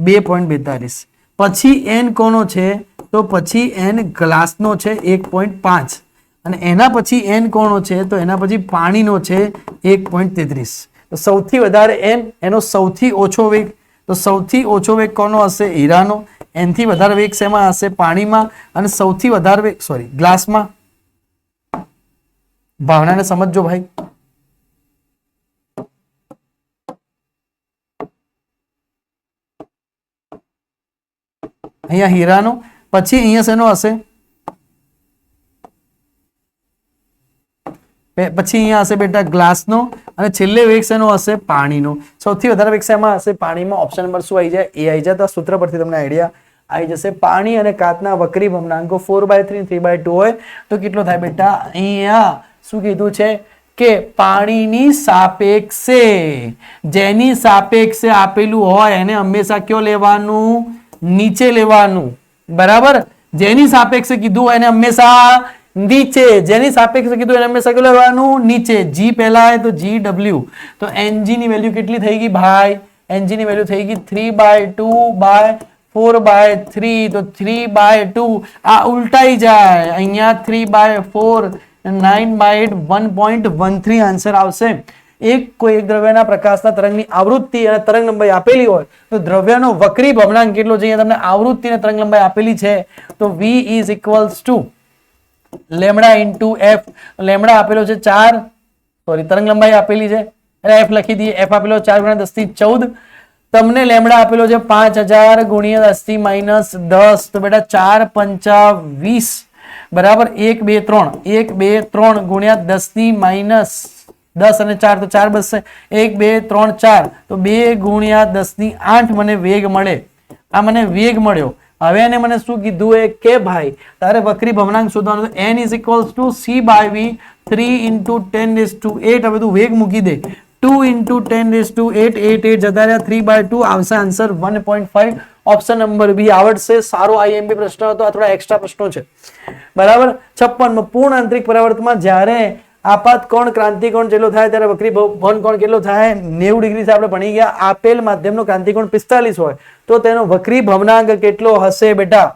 2.42. પછી n કોનો છે? તો પછી n ગ્લાસનો છે 1.5. અને એના પછી n કોનો છે? તો એના પછી પાણીનો છે 1.33. તો સૌથી વધારે n, એનો સૌથી ઓછો વેગ. તો સૌથી ઓછો વેગ કોનો હશે? હીરાનો. એનથી વધારે વેગ શેમાં હશે? પાણીમાં. અને સૌથી વધારે વેગ ગ્લાસમાં. ભાવનાને સમજજો ભાઈ. અહીંયા હીરાનો, પછી અહીંયા શેનો હશે? પછી અહીંયા હશે બેટા ગ્લાસનો, અને છેલ્લે વેગ શેનો હશે? પાણીનો. સૌથી વધારે વેગ શેમાં હશે? પાણીમાં. ઓપ્શન નંબર શું આવી જાય? એ આવી જાય. તો આ સૂત્ર પરથી તમને આઈડિયા આવી જશે. પાણી અને કાચના વક્રી ભ્રમણાંકો 4/3 3/2 હોય તો કેટલો થાય બેટા? અહીંયા શું કીધું છે કે પાણીની સાપેક્ષે, જેની સાપેક્ષે આપેલું હોય એને હંમેશા કયો લેવાનું? નીચે લેવાનું. બરાબર, જેની સાપેક્ષે કીધું હોય એને હંમેશા નીચે, જેની સાપેક્ષે કીધું એને હંમેશા કયું લેવાનું? નીચે. G પહેલા આવે તો GW, તો Ng ની વેલ્યુ કેટલી થઈ ગઈ ભાઈ? Ng ની વેલ્યુ થઈ ગઈ 3/2/4/3, તો 3/2 આ ઉલટાઈ જાય, અહીંયા 3/4 9/8 1.13 આન્સર આવશે. કોઈ એક દ્રવ્યના પ્રકાશના તરંગની આવૃત્તિ અને તરંગ લંબાઈ આપેલી હોય તો દ્રવ્યનો વક્રી ભ્રમણાંક કેટલો છે? અહીંયા તમને આવૃત્તિ અને તરંગ લંબાઈ આપેલી છે તો V is equals to lambda into f. Lambda આપેલો છે 4, સોરી તરંગ લંબાઈ આપેલી છે એટલે f લખી દઈએ. f આપેલો 4 × 10⁻14. તમને લેમ્ડા આપેલો છે 5000 × 10⁻10, તો બેટા 4 × 5 = 20 બરાબર 1 2 3 1 2 3 × 10 અને 4 તો 4 બચશે. 1 2 3 4 તો 2 × 10⁸ મને વેગ મળે. આ મને વેગ મળ્યો. હવે એને મને શું કીધું એ કે ભાઈ તારે વક્રી ભ્રમણાંક શોધવાનો, તો n is equals to c/v 3 × 10⁸. હવે તું વેગ મૂકી દે. 2 × 10⁸, 8 જતા રહ્યા, 3/2 આવશે આન્સર 1.5. ઓપ્શન નંબર બી આવડશે. સારો IMP પ્રશ્ન હતો. આ થોડા એક્સ્ટ્રા પ્રશ્નો છે. બરાબર. 56 પૂર્ણ આંતરિક પરાવર્તનમાં જ્યારે આપાત કોણ ક્રાંતિકોણ જેટલો થાય ત્યારે વક્રી ભવન કોણ કેટલો થાય? 90 ડિગ્રી આપણે ભણી ગયા. આપેલ માધ્યમનો ક્રાંતિકોણ 45 હોય તો તેનો વક્રી ભવનાંક કેટલો હશે બેટા?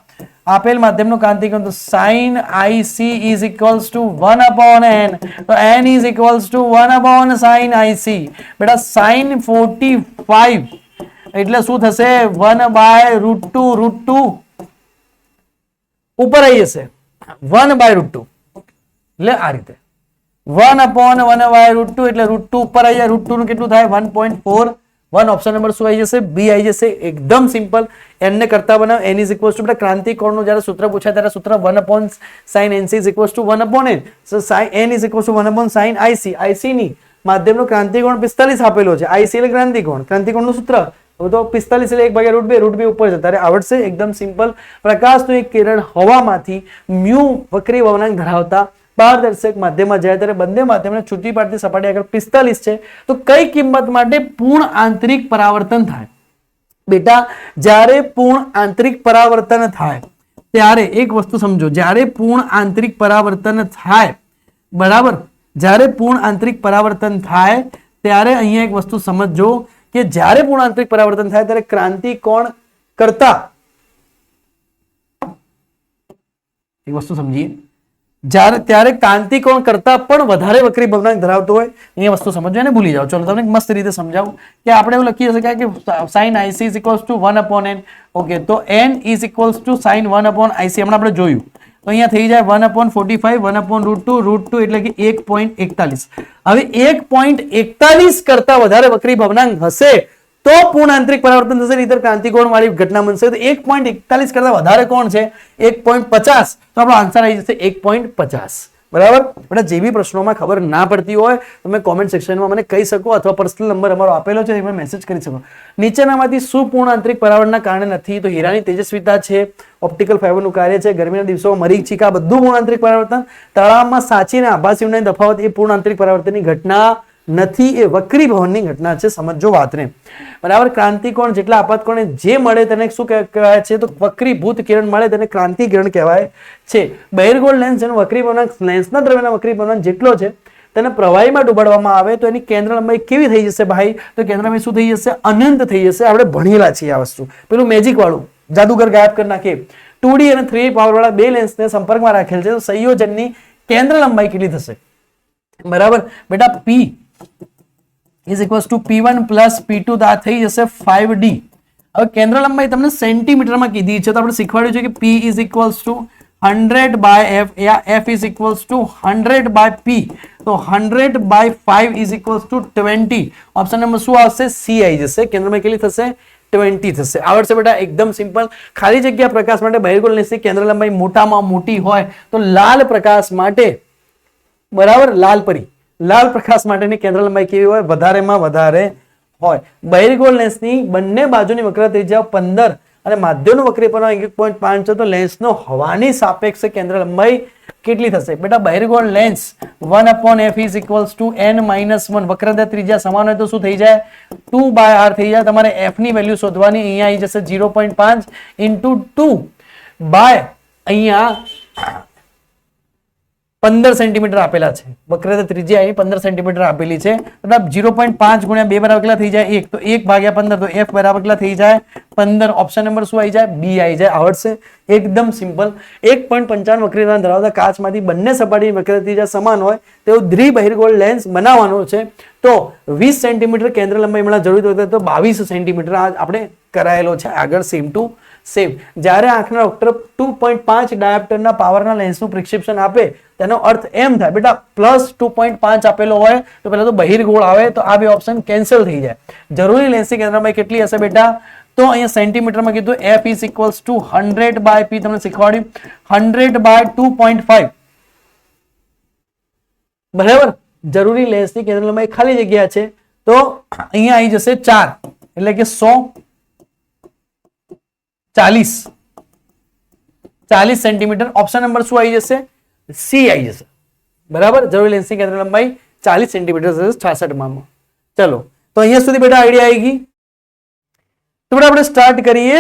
આપેલ માધ્યમનો ક્રાંતિકોણ તો sin IC is equals to 1/n, તો n is equals to 1/sin IC. બેટા sin 45 એટલે શું થશે? 1/√2 ઉપર આવી જશે 1/√2 એટલે આ રીતે 1/1/√2 એટલે √2 ઉપર આવી જાય. √2 નું કેટલું થાય? 1.4. ઓપ્શન નંબર શું આવી જશે? બી આવી જશે. એકદમ સિમ્પલ. n ને કરતા બનાવ. n is equals to ક્રાંતિકોણનું જ્યારે સૂત્ર પૂછાય ત્યારે સૂત્ર 1/sin NC is equals to 1/n. so n is equals to 1/sin IC. IC ની માધ્યમનો ક્રાંતિકોણ 45 આપેલો છે. IC એટલે ક્રાંતિકોણનું સૂત્ર તો 45 એટલે 1/√2 ઉપર છે. તારે આવડશે. એકદમ સિમ્પલ. પ્રકાશનું એક કિરણ હવામાંથી મ્યુ વક્રી ભવનાંક ધરાવતા પારદર્શક માધ્યમમાં જાય ત્યારે બંને માધ્યમને છૂટી પાડતી સપાટી આગળ 45 છે તો કઈ કિંમત માટે પૂર્ણ આંતરિક પરાવર્તન થાય? બેટા જ્યારે પૂર્ણ આંતરિક પરાવર્તન થાય ત્યારે એક વસ્તુ સમજો. જ્યારે પૂર્ણ આંતરિક પરાવર્તન થાય, બરાબર, જ્યારે પૂર્ણ આંતરિક પરાવર્તન થાય ત્યારે અહીંયા એક વસ્તુ સમજજો કે જ્યારે પૂર્ણ આંતરિક પરાવર્તન થાય ત્યારે ક્રાંતિકોણ કરતા, એક વસ્તુ સમજીએ, ત્યારે ક્રાંતિકોણ કરતા પણ વધારે વક્રી ભવનાંક ધરાવતો હોય એ વસ્તુ સમજો અને ભૂલી જાઓ. ચલો તમને મસ્ત રીતે સમજાવું કે આપણે એવું લખી શકાય કે sin IC is equals to 1/n. Okay, તો n is equals to sin 1/IC હમણાં આપણે જોયું તો અહીંયા થઈ જાય 1/45 1/√2 એટલે કે 1.41. હવે 1.41 કરતા વધારે વક્રી ભવનાંક હશે તો પૂર્ણ આંતરિક પરાવર્તન થશે, નહીંતર ક્રાંતિકોણ વાળી ઘટના બનશે. તો 1.41 કરતા વધારે કોણ છે? 1.50. તો આપણો આન્સર આવી જશે 1.50. બરાબર. બેટા જે બી પ્રશ્નોમાં ખબર ના પડતી હોય તમે કોમેન્ટ સેક્શનમાં મને કહી શકો અથવા પર્સનલ નંબર અમારો આપેલો છે તમે મેસેજ કરી શકો. નીચેનામાંથી શું પૂર્ણ આંતરિક પરાવર્તનના કારણે નથી? તો હીરાની તેજસ્વીતા છે, ઓપ્ટિકલ ફાઇબરનું કાર્ય છે, ગરમીના દિવસોમાં મરીચિકા, બધું પૂર્ણ આંતરિક પરાવર્તન. તળાવમાં સાચી અને આભાસી ઊંડાઈનો તફાવત એ પૂર્ણ આંતરિક પરાવર્તનની ઘટના નથી, એ વક્રી ભવનની ઘટના છે. સમજો વાતને. બરાબર. ક્રાંતિકોણ જેટલા આપાતકોણે જે મળે તેને શું કહેવાય છે? તો વક્રીભૂત કિરણ મળે તેને ક્રાંતિ કિરણ કહેવાય છે. બહિર્ગોળ લેન્સ જેનો વક્રી ભવનાંક લેન્સના દ્રવ્યના વક્રી ભવનાંક જેટલો છે તેને પ્રવાહીમાં ડૂબાડવામાં આવે તો એની કેન્દ્ર લંબાઈ કેવી થઈ જશે ભાઈ? તો કેન્દ્ર લંબાઈ શું થઈ જશે? અનંત થઈ જશે. આપણે ભણેલા છીએ આ વસ્તુ. પેલું મેજિક વાળું જાદુગર ગાયબ કરી નાખે. 2D અને 3D પાવર વાળા બે લેન્સને સંપર્કમાં રાખેલ છે તો સંયોજનની કેન્દ્ર લંબાઈ કેટલી થશે? બરાબર બેટા P is equals to P1 plus P2 તો આ થઈ જશે 5D. હવે કેન્દ્ર લંબાઈ તમને સેન્ટીમીટરમાં કીધી છે તો આપણે શીખવાડ્યું છે કે P is equals to 100/f या f is equals to 100/p. તો 100/5 is equals to 20. Option number શું આવશે? C આવી જશે. કેન્દ્રમાં કેટલી થશે? 20 થશે. આવડશે બેટા. એકદમ સિમ્પલ. ખાલી જગ્યા પ્રકાશ માટે બહિર્ગોળ લેન્સની કેન્દ્ર લંબાઈ મોટામાં મોટી હોય તો લાલ પ્રકાશ માટે, બરાબર, લાલ પ્રકાશ માટેની કેન્દ્ર લંબાઈ કેવી હોય? વધારેમાં વધારે હોય. બહિર્ગોળ લેન્સની બંને બાજુની વક્ર ત્રિજ્યા 15 અને માધ્યમનું વક્રી પરમાણુ 1.5 છે તો લેન્સનો હવાની સાપેક્ષે કેન્દ્ર લંબાઈ કેટલી થશે બેટા? બહિર્ગોળ lens 1/f is equals to n-1 વક્રતા ત્રિજ્યા સમાન હોય તો શું થઈ જાય? 2/r થઈ જાય. તમારે f ની વેલ્યુ શોધવાની. અહીંયા આવી જશે 0.5 into 2 by અહીંયા 15 સેન્ટીમીટર આપેલા છે. વક્રતા ત્રિજ્યા અહીં 15 સેન્ટીમીટર આપેલી છે. મતલબ 0.5 ગુણ્યા 2 બરાબર કેટલા થઈ જાય? 1 તો 1/15 તો f બરાબર કેટલા થઈ જાય? 15. ઓપ્શન નંબર શું આવી જાય? બી આવી જાય. આવડશે? એકદમ સિમ્પલ. 1.55 વક્રતા ધરાવતા કાચમાંથી બંને સપાટીની વક્રતા ત્રિજ્યા સમાન હોય તેવું દ્વિબહિર્ગોળ લેન્સ બનાવવાનો છે તો 20 સેન્ટીમીટર કેન્દ્ર લંબાઈ મળવા જરૂરી હોય તો 22 સેન્ટીમીટર આપણે કરાયેલો છે આગળ સેમ ટુ સેમ. જ્યારે આંખના ડોક્ટર 2.5 ડાયોપ્ટરના પાવરના લેન્સનું પ્રિસ્ક્રિપ્શન આપે તેનો અર્થ એમ થાય બેટા +2.5 આપેલો હોય તો પહેલા તો બહિર્ગોળ આવે તો આ બે ઓપ્શન કેન્સલ થઈ જાય. જરૂરી લેન્સની કેન્દ્ર લંબાઈ કેટલી હશે બેટા? તો અહીંયા સેન્ટીમીટરમાં કીધું f is equals to 100/p તમને શીખવાડ્યું 100/2.5 બરાબર. જરૂરી લેન્સની કેન્દ્ર લંબાઈ ખાલી જગ્યા છે તો અહીંયા આવી જશે 4 એટલે કે 40 સેન્ટીમીટર. ઓપ્શન નંબર શું આવી જશે? સી આવી જશે બરાબર. જરૂરી લેન્સની કેન્દ્ર લંબાઈ 40 સેન્ટીમીટર 66 માં. ચલો તો અહીંયા સુધી બેટા આઈડિયા આવી ગઈ. તો આપણે સ્ટાર્ટ કરીએ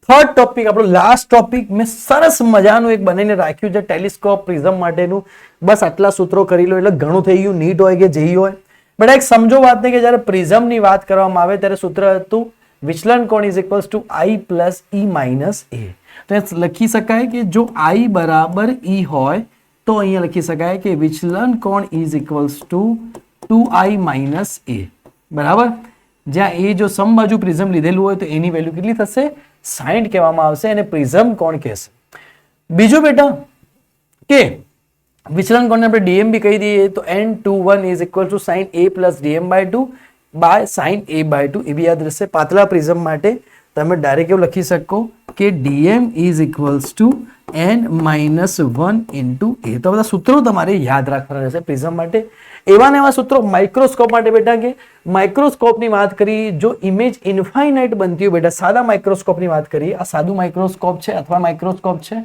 થર્ડ ટોપિક. આપણો લાસ્ટ ટોપિક મેં સરસ મજાનું એક બનાવીને રાખ્યું છે ટેલિસ્કોપ પ્રિઝમ માટેનું. બસ આટલા સૂત્રો કરી લો એટલે ઘણું થઈ ગયું. નીટ હોય કે જેઈ હોય બેટા એક સમજો વાતને કે જ્યારે પ્રિઝમની વાત કરવામાં આવે ત્યારે સૂત્ર હતું વિચલન કોણ is equals two i plus e minus a. તો લખી શકાય કે જો i બરાબર e હોય તો અહીંયા લખી શકાય કે વિચલન કોણ is equals two 2i minus a બરાબર. જ્યાં એ જો સમબાજુ પ્રિઝમ લીધેલું હોય તો એની વેલ્યુ કેટલી થશે? 60 કહેવામાં આવશે અને પ્રિઝમ કોણ કહેશે. બીજું બેટા કે વિચલન કોણને આપણે dm બી કહી દઈએ તો n21 is equal to sin a plus dm/2 by sin a/2 એ બી યાદ રહેશે. પાતળા પ્રિઝમ માટે તમે ડાયરેક્ટ એવું લખી શકો કે dm is equals to n-1 into a. તો બધા સૂત્રો તમારે યાદ રાખવાના રહેશે પ્રિઝમ માટે. એવા ને એવા સૂત્રો માઇક્રોસ્કોપ માટે બેટા કે માઇક્રોસ્કોપની વાત કરી જો ઇમેજ ઇન્ફાઇનાઇટ બનતી હોય બેટા સાદા માઇક્રોસ્કોપની વાત કરીએ. આ સાદું માઇક્રોસ્કોપ છે અથવા માઇક્રોસ્કોપ છે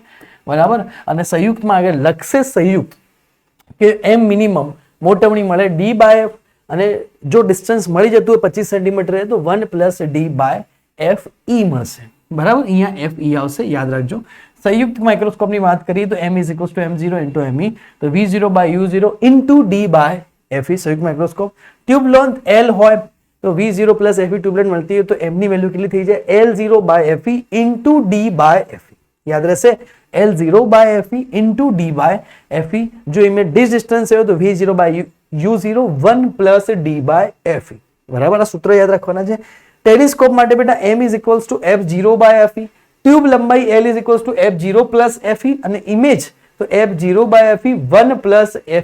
બરાબર. અને સંયુક્તમાં આગળ લખશે સંયુક્ત કે m મિનિમમ મોટવણી મળે d/f અને જો ડિસ્ટન્સ મળી જતું હોય 25 સેન્ટીમીટર તો 1 + d/f e મળશે બરાબર. અહીંયા f e આવશે યાદ રાખજો. સંયુક્ત માઇક્રોસ્કોપની વાત કરીએ તો m is equals to m0 into me તો v0/u0 into d/f e સંયુક્ત માઇક્રોસ્કોપ. ટ્યુબ લેન્થ l હોય તો v0 + fe ટ્યુબલેન્ટ મળતી હોય તો m ની વેલ્યુ કેટલી થઈ જાય? l0/fe into d/fe યાદ રહેશે. l0/fe into d/fe. જો ઇમેજ ડિસ્ટન્સ હોય તો v0/u0 1 + d/fe બરાબર. આ સૂત્ર યાદ રાખવાના છે. ટેલિસ્કોપ માટે બેટા m is equals to f0/fe. Tube લંબાઈ l is equals to f0 + fe અને ઇમેજ તો f0/fe 1 +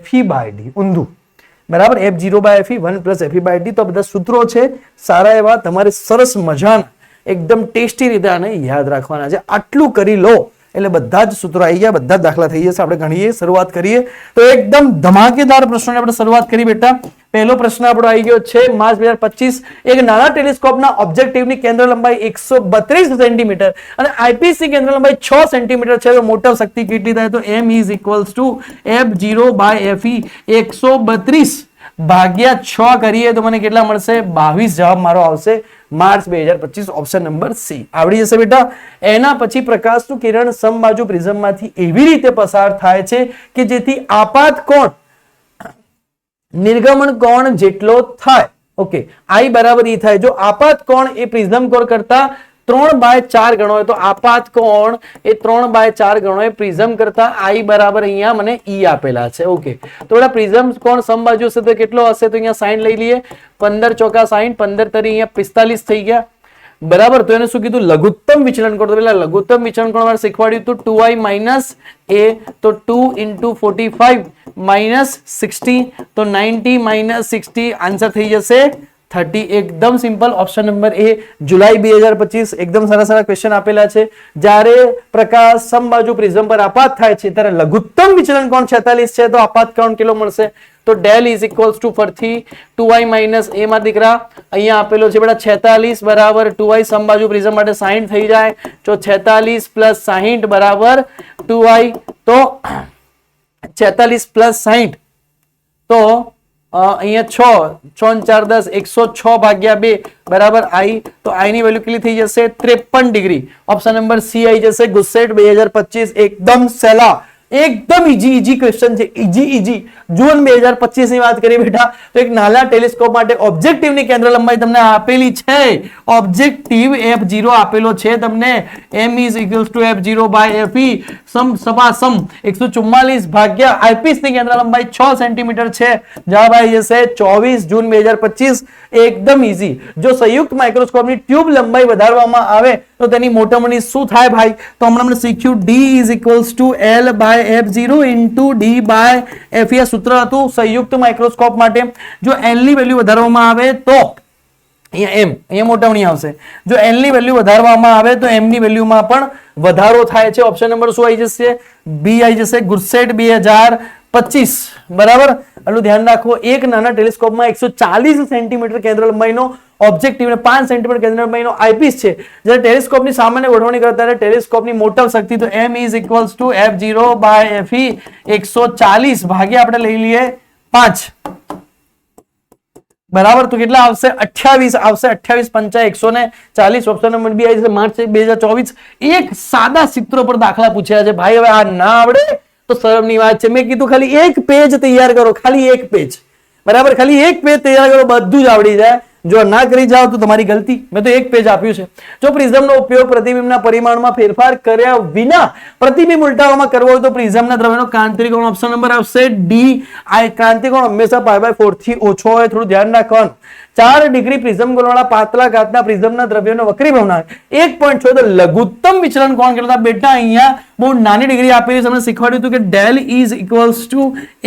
fe/d ઊંધું બરાબર. f0/fe 1 + fe/d. તો બધા સૂત્રો છે સારા એવા તમારે સરસ મજાના એકદમ ટેસ્ટી રીતે આને યાદ રાખવાના છે. આટલું કરી લો એટલે બધા જ સૂત્રો આવી ગયા, બધા જ દાખલા થઈ જશે. આપણે ગણીએ શરૂઆત કરીએ તો એકદમ ધમાકેદાર પ્રશ્નોની આપણે શરૂઆત કરી બેટા. પહેલો પ્રશ્ન આપણો આવી ગયો છે માર્ચ 2025. એક નાના ટેલિસ્કોપના ઓબ્જેક્ટિવની કેન્દ્ર લંબાઈ 132 સેન્ટીમીટર અને આઈપીસની કેન્દ્ર લંબાઈ 6 સેન્ટીમીટર છે તો મોટર શક્તિ કેટલી થાય? તો m is equals to f0/fe 132/6 કરીએ તો મને કેટલા મળશે? 22 જવાબ મારો આવશે માર્ચ 2025 ઓપ્શન નંબર સી. આવડી જશે બેટા. એના પછી પ્રકાશનું કિરણ સમબાજુ પ્રિઝમમાંથી એવી રીતે પસાર થાય છે કે જેથી આપાત કોણ નિર્ગમન કોણ જેટલો થાય. ઓકે i બરાબર e થાય. જો આપાત કોણ એ પ્રિઝમ કોણ કરતા 3/4 ગણો હોય તો આપાત કોણ એ 3/4 ગણો હોય પ્રિઝમ કરતા i બરાબર અહીંયા મને e આપેલા છે. ઓકે તો બેટા પ્રિઝમ કોણ સમબાજુ હશે તો કેટલો હશે? તો અહીંયા સાઈન લઈ લઈએ. 15 ચોકા 60 15 તરી અહીંયા 45 થઈ ગયા બરાબર. તો એને શું કીધું? લઘુત્તમ વિચલન કોણ. તો પેલા લઘુત્તમ વિચલન કોણ મારે શીખવાડ્યું હતું 2i - a તો 2 × 45 - 60 તો 90 - 60 આન્સર થઈ જશે 30 એકદમ સિમ્પલ. ઓપ્શન નંબર એ જુલાઈ 2025 એકદમ સારા સારા ક્વેશ્ચન આપેલા છે. જ્યારે પ્રકાશ સમબાજુ પ્રિઝમ પર આપાત થાય છે ત્યારે લઘુત્તમ વિચલન કોણ 46 છે, તો આપાત કોણ કેટલો મળશે, તો ડેલ ઇઝ ઇક્વલ્સ ટુ ફરથી 2y માઇનસ a માં દીકરા અહીંયા આપેલો છે બેટા 46 બરાબર 2y સમબાજુ પ્રિઝમ માટે 60 થઈ જાય, તો 46 પ્લસ 60 બરાબર 2y, તો 46 પ્લસ 60 તો અહીંયા 6 4 10 106 ભાગ્યા 2 બરાબર i, તો i ની વેલ્યુ કેટલી થઈ જશે 53 ડિગ્રી. ઓપ્શન નંબર સી આવી જશે. ગુસ્સેટ 2025 એકદમ સહેલા એકદમ ઈજી ક્વેશ્ચન છે. ઈજી જૂન 2025 ની વાત કરીએ બેટા તો એક નાના ટેલિસ્કોપ માટે ઓબ્જેક્ટિવ ની કેન્દ્ર લંબાઈ તમને આપેલી છે. ઓબ્જેક્ટિવ f0 આપેલો છે તમને. m is equals to f0 by fe સમ 144 ભાગ્યા આઈપીસ ની કેન્દ્ર લંબાઈ 6 સેન્ટીમીટર છે. જવાબ આવી જશે 24 જૂન 2025. એકદમ ઈજી. જો સંયુક્ત માઇક્રોસ્કોપની ટ્યુબ લંબાઈ વધારવામાં આવે તો તેની મોટમણી શું થાય ભાઈ, તો હમણાં આપણે શીખ્યું d is equals to l by f0 into d by f. એ સૂત્ર હતું સંયુક્ત માઇક્રોસ્કોપ માટે. જો l ની વેલ્યુ વધારવામાં આવે તો અહીંયા મોટવણી આવશે. જો l ની વેલ્યુ વધારવામાં આવે તો m ની વેલ્યુમાં પણ વધારો થાય છે. ઓપ્શન નંબર શું આવી જશે, બી આવી જશે. ગુરસેટ 2025 બરાબર. એટલું ધ્યાન રાખો. એક નાના ટેલિસ્કોપમાં 140 સેન્ટીમીટર કેન્દ્ર લંબાઈનો ઓબ્જેક્ટિવ ને 5 સેન્ટીમીટર કેન્દ્ર લંબાઈનો આઈપીસ છે. જ્યારે ટેલિસ્કોપની સામાન્ય ગોઠવણી કરતા ત્યારે ટેલિસ્કોપની મોટમ શક્તિ તો m is equals to f0 by fe 140 ભાગ્યા આપણે લઈ લઈએ 5 બરાબર. તો કેટલા આવશે 28 આવશે. 28 5 140. ઓપ્શન નંબર બી આવી જશે. માર્ચ 2024. એક સાદા સૂત્ર પર દાખલા પૂછ્યા છે ભાઈ. હવે આ ના આવડે તો શરમની વાત છે. મેં કીધું ખાલી એક પેજ તૈયાર કરો, ખાલી એક પેજ બરાબર. ખાલી એક પેજ તૈયાર કરો, બધું જ આવડી જાય. જો ના કરી જાઓ તો તમારી ગલતી. મેં તો એક પેજ આપ્યું છે. જો પ્રિઝમનો ઉપયોગ પ્રતિબિંબના પરિમાણમાં ફેરફાર કર્યા વિના પ્રતિબિંબ ઉલટાવવામાં કરવો હોય તો પ્રિઝમના દ્રવ્યનો ક્રાંતિક કોણ ઓપ્શન નંબર આવશે ડી. આ ક્રાંતિક કોણ હંમેશા π/4 થી ઓછો હોય. થોડું ધ્યાન રાખવાનું. 4 ડિગ્રી પ્રિઝમ ગોળવાળા પાતળા કાચના પ્રિઝમના દ્રવ્યનો વક્રી ભવનાંક 1.6 તો લઘુત્તમ વિચલન કોણ કેટલા બેટા અહીંયા બહુ નાની ડિગ્રી આપેલી છે. તમને શીખવાડ્યું હતું કે del is equals to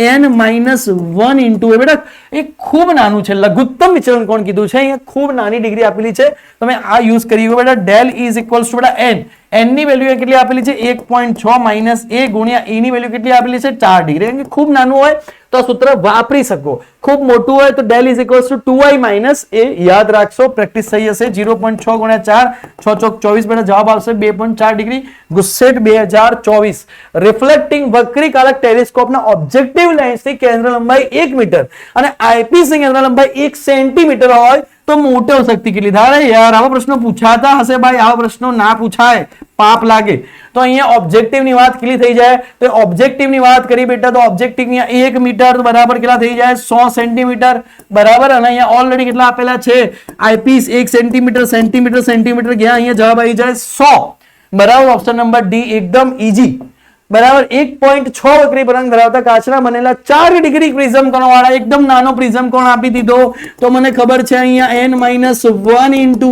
n-1 into A બેટા એ ખૂબ નાનું છે. લઘુત્તમ વિચલન કોણ કીધું છે અહીંયા ખૂબ નાની ડિગ્રી આપેલી છે. તમે આ યુઝ કરી બેટા. ડેલ ઇઝ ઇક્વલ્સ ટુ બેટા n ની વેલ્યુ કેટલી આપેલી છે 1.6 માઇનસ a ગુણ્યા e ની વેલ્યુ કેટલી આપેલી છે 4 ડિગ્રી. ખૂબ નાનું હોય તો આ સૂત્ર વાપરી શકો. ખૂબ મોટું હોય તો del is equals two 2y minus a યાદ રાખશો. પ્રેક્ટિસ થઈ જશે. 0.6 ગુણ્યા 4 6 ચોક 24 બેટા જવાબ આવશે 2.4 ડિગ્રી. ગુસ્સેટ 2024. રિફ્લેક્ટિંગ વક્રીકારક ટેલિસ્કોપના ઓબ્જેક્ટિવ લેન્સની કેન્દ્ર લંબાઈ 1 મીટર અને આઈપીસ ની કેન્દ્ર લંબાઈ 1 સેન્ટીમીટર હોય તો મોટો શક્તિ કેટલી થાય યાર. આવા પ્રશ્નો પૂછાતા હશે ભાઈ. આવા પ્રશ્નો ના પૂછાય, પાપ લાગે. તો અહીંયા ઓબ્જેક્ટિવ ની વાત કેટલી થઈ જાય, તો ઓબ્જેક્ટિવ ની વાત કરી બેટા તો ઓબ્જેક્ટિવ ની 1 મીટર બરાબર કેટલા થઈ જાય 100 સેન્ટીમીટર બરાબર. અને અહીંયા ઓલરેડી કેટલા આપેલા છે આઈપીસ 1 સેન્ટીમીટર સેન્ટીમીટર સેન્ટીમીટર ગયા. અહીંયા જવાબ આવી જાય 100 બરાબર. ઓપ્શન નંબર ડી એકદમ ઈજી બરાબર. 1.6 વક્રી વળાંક ધરાવતા કાચના બનેલા 4 ડિગ્રી પ્રિઝમ કોણ વાળા એકદમ નાનો પ્રિઝમ કોણ આપી દીધો તો મને ખબર છે અહીંયા n-1 ઇન્ટુ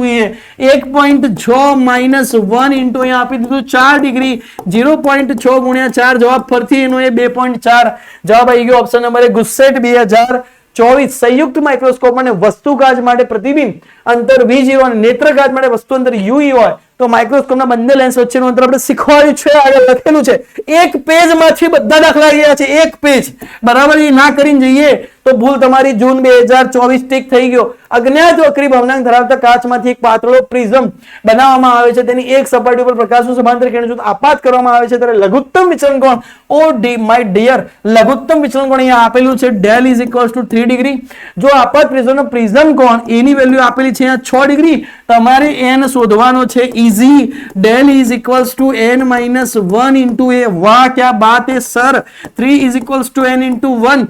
1.6 માઇનસ 1 ઇન્ટુ અહીંયા આપી દીધું 4 ડિગ્રી 0.6 ગુણ્યા 4 જવાબ ફરથી એનો એ 2.4 જવાબ આવી ગયો. ઓપ્શન નંબર એ ગુસ્સેટ 2024. સંયુક્ત માઇક્રોસ્કોપ અને વસ્તુ કાચ માટે પ્રતિબિંબ અંતર v0 અને નેત્ર કાચ માટે વસ્તુ અંતર ue હોય તો માઇક્રોસ્કોપના બંને લેન્સ વચ્ચેનું અંતર આપણે શીખવાડ્યું છે. આગળ લખેલું છે. એક પેજમાંથી બધા દાખલા રહ્યા છે. એક પેજ બરાબર. એ ના કરીને જઈએ તો ભૂલ તમારી. જૂન 2024 ટીક થઈ ગયો. અજ્ઞાત વક્રી ભવનાંક ધરાવતા કાચમાંથી એક પાતળો પ્રિઝમ બનાવવામાં આવે છે. તેની એક સપાટી ઉપર પ્રકાશનું સમાંતર કિરણોત્સર્ગ આપાત કરવામાં આવે છે ત્યારે લઘુત્તમ વિચલન કોણ ઓ ડી માય ડિયર લઘુત્તમ વિચલન કોણ અહીંયા આપેલું છે del is equals two 3 degree. જો આપાત પ્રિઝમનો પ્રિઝમ કોણ એની વેલ્યુ આપેલી છે અહીંયા 6 ડિગ્રી. તમારે n શોધવાનો છે. Easy. Del is equals to n-1 into a. વાહ ક્યા બાત હે sir. 3 is equals two n into 1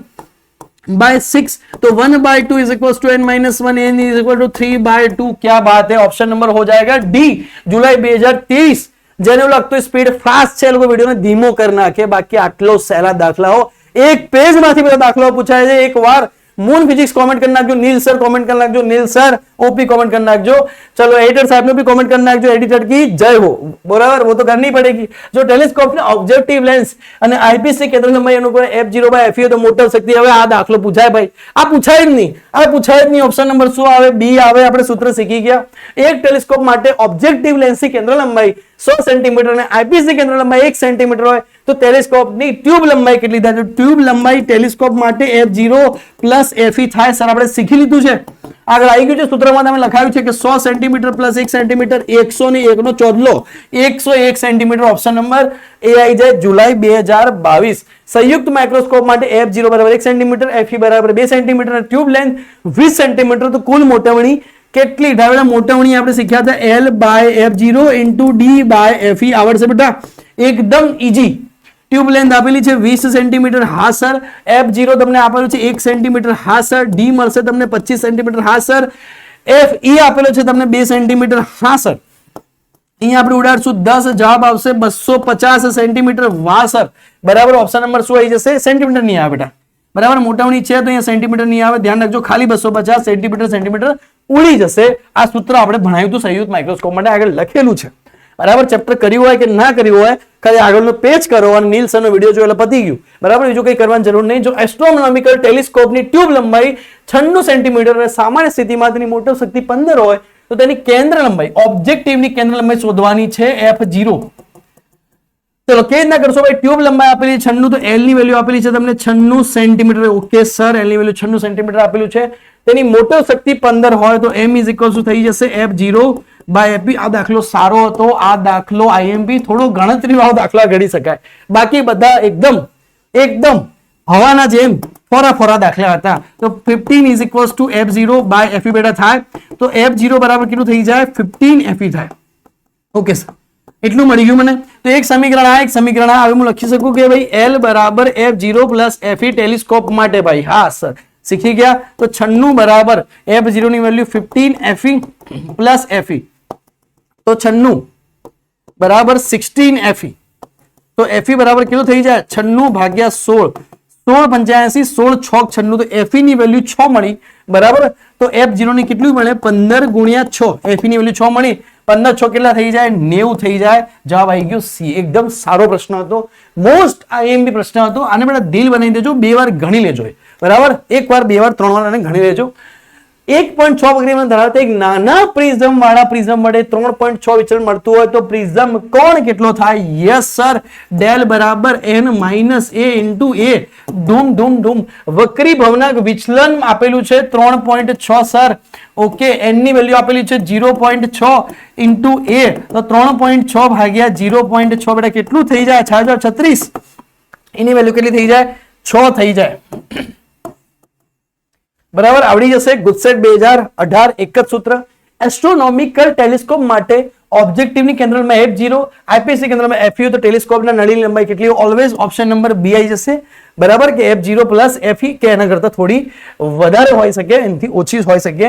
by 6 तो 1/2 is equals to n-1 n is equal to 3/2. क्या बात है. ऑप्शन नंबर हो जाएगा डी. जुलाई 2023. જેને લગતો સ્પીડ ફાસ્ટ છે લોકો વિડિયોને ધીમો કરી નાખે. બાકી આટલો સહેલા દાખલાઓ એક પેજ માંથી બધા દાખલાઓ પૂછાય છે. એકવાર મૂન ફિઝિક્સ કોમેન્ટ કરી નાખજો, નીલ સર કોમેન્ટ કરી નાખજો, નીલ સર ओपी कमेंट कर नाखजो। चलो एडिटर साहब ने भी कमेंट कर नाखजो, एडिटर की जय हो, बराबर, वो तो करनी पड़ेगी। जो टेलिस्कोप ने ऑब्जेक्टिव लेंस અને આઈપીસી કેન્દ્ર લંબાઈ અનુકૂળ f0 બાય fe તો મોટર શક્તિ। હવે આ દાખલો પૂછાય ભાઈ, આ પૂછાય જ નહીં, આ પૂછાય જ નહીં। ઓપ્શન નંબર શું આવે? બી આવે। આપણે સૂત્ર શીખી ગયા। એક ટેલિસ્કોપ માટે ઓબ્જેક્ટિવ લેન્સની કેન્દ્ર લંબાઈ 100 સેન્ટીમીટર અને આઈપીસી કેન્દ્ર લંબાઈ 1 સેન્ટીમીટર હોય તો ટેલિસ્કોપની ટ્યુબ લંબાઈ કેટલી થાય? તો ટ્યુબ લંબાઈ ટેલિસ્કોપ માટે f0 પ્લસ fe થાય। સર આપણે શીખી લીધું છે, આગળ આવી ગયું છે। સૂત્રમાં તમે લખાયું છે કે 100 centimetre plus 1 centimetre 101 no ચોદલો 101 centimetre. Option number A આવી જાય જુલાઈ 2022। સંયુક્ત માઇક્રોસ્કોપ માટે f0 બરાબર 1 સેન્ટીમીટર, fe બરાબર 2 સેન્ટીમીટર અને ટ્યુબ લેન્થ 20 સેન્ટીમીટર। તો કુલ મોટવણી કેટલી થાય? મોટવણી આપણે શીખ્યા હતા l by f0 into d by fe આવડશે બેટા, એકદમ ઈઝી। ट्यूब लेंथ આપેલી છે 20 સેન્ટીમીટર, હા સર। f0 તમને આપેલું છે 1 સેન્ટીમીટર, હા સર। d મળશે તમને 25 સેન્ટીમીટર, હા સર। fe આપેલો છે તમને 2 સેન્ટીમીટર, હા સર। અહીંયા આપણે ઉડાડશું 10, જવાબ આવશે 250 સેન્ટીમીટર, વાહ સર, બરાબર। ઓપ્શન નંબર શું આવી જશે? સેન્ટીમીટર નહીં આવે બેટા, બરાબર। મોટવણી છે તો અહીંયા સેન્ટીમીટર નહીં આવે, ધ્યાન રાખજો, ખાલી 250 સેન્ટીમીટર ઉડી જશે। આ સૂત્ર આપણે ભણાવ્યું હતું સંયુક્ત માઇક્રોસ્કોપ માટે, આગળ લખેલું છે, બરાબર। ચેપ્ટર કર્યું હોય કે ના કર્યું હોય, ખાલી આગળનો પેજ કરો અને નીલ સરનો વિડિયો જોયો એટલે પતી ગયું, બરાબર। બીજું કંઈ કરવાની જરૂર નહીં। જો એસ્ટ્રોનોમિકલ ટેલિસ્કોપની ટ્યુબ લંબાઈ 96 સેન્ટીમીટર અને સામાન્ય સ્થિતિમાં તેની મોટર શક્તિ 15 હોય તો તેની કેન્દ્ર લંબાઈ, ઓબ્જેક્ટિવની કેન્દ્ર લંબાઈ શોધવાની છે f0। ચલો કેવી રીતના કરશો ભાઈ? ટ્યુબ લંબાઈ આપેલી 96 તો l ની વેલ્યુ આપેલી છે તમને 96 સેન્ટીમીટર, ઓકે સર। l ની વેલ્યુ 96 સેન્ટીમીટર આપેલું છે, તેની મોટર શક્તિ 15 હોય તો m થઈ જશે f0 બાય fe। આ દાખલો સારો હતો, આ દાખલો આઈએમપી થોડો ગણતરી વાળો દાખલા ગણી શકાય, બાકી બધા એકદમ હવાના જેમ ફોરા દાખલા હતા। તો 15 f0 બાય fe બેટા થાય તો f0 બરાબર કેટલું થઈ જાય? 15 fe થાય, ઓકે સર, એટલું મળી ગયું મને। તો એક સમીકરણ આ, એક સમીકરણ આ। હવે હું લખી શકું કે ભાઈ l બરાબર f0 પ્લસ fe ટેલિસ્કોપ માટે, ભાઈ હા સર, શીખી ગયા। તો 96 બરાબર f0 ની વેલ્યુ 15 fe પ્લસ fe, તો 96 બરાબર 16 fe। તો fe બરાબર કેટલું થઈ જાય? 96 ભાગ્યા 16, 16 85, 16 6 96, તો fe ની વેલ્યુ 6 મળી, બરાબર। તો f0 ની કેટલું મળે? 15 ગુણ્યા 6, fe ની વેલ્યુ 6 મળી, 15 6 કેટલા થઈ જાય? 90 થઈ જાય। જવાબ આવી ગયો સી। એકદમ સારો પ્રશ્ન હતો, મોસ્ટ આઈએમપી પ્રશ્ન હતો। આને બેટા દિલ બનાવી દેજો, 2 વાર ગણી લેજો, બરાબર। 1 વાર 2 વાર 3 વાર આને ગણી લેજો। 1.6 વક્રીમાં ધરાવતા એક નાના પ્રિઝમ વાળા પ્રિઝમ વડે 3.6 વિચલન મળતું હોય તો પ્રિઝમ કોણ કેટલો થાય? યસ સર, ડેલ બરાબર n minus a into a। ધૂમ ધૂમ ધૂમ, વક્રી ભવનાંક વિચલન આપેલું છે 3.6 સર, ઓકે। n ની વેલ્યુ આપેલી છે 0.6 ઇન્ટુ a, તો 3.6 ભાગ્યા 0.6 બેટા કેટલું થઈ જાય? 6036। એની વેલ્યુ કેટલી થઈ જાય? 6 થઈ જાય, બરાબર। આવડી જશે। ગુજસેટ 2018 એક જ સૂત્ર। એસ્ટ્રોનોમિકલ ટેલિસ્કોપ માટે ઓબ્જેક્ટિવની કેન્દ્રમાં f0, આઈપીસી કેન્દ્રમાં fe તો ટેલિસ્કોપના નળીની લંબાઈ કેટલી? ઓલવેઝ ઓપ્શન નંબર બી આવી જશે, બરાબર, કે f0 પ્લસ fe, કે એના કરતા થોડી વધારે હોઈ શકે, એનાથી ઓછી હોઈ શકે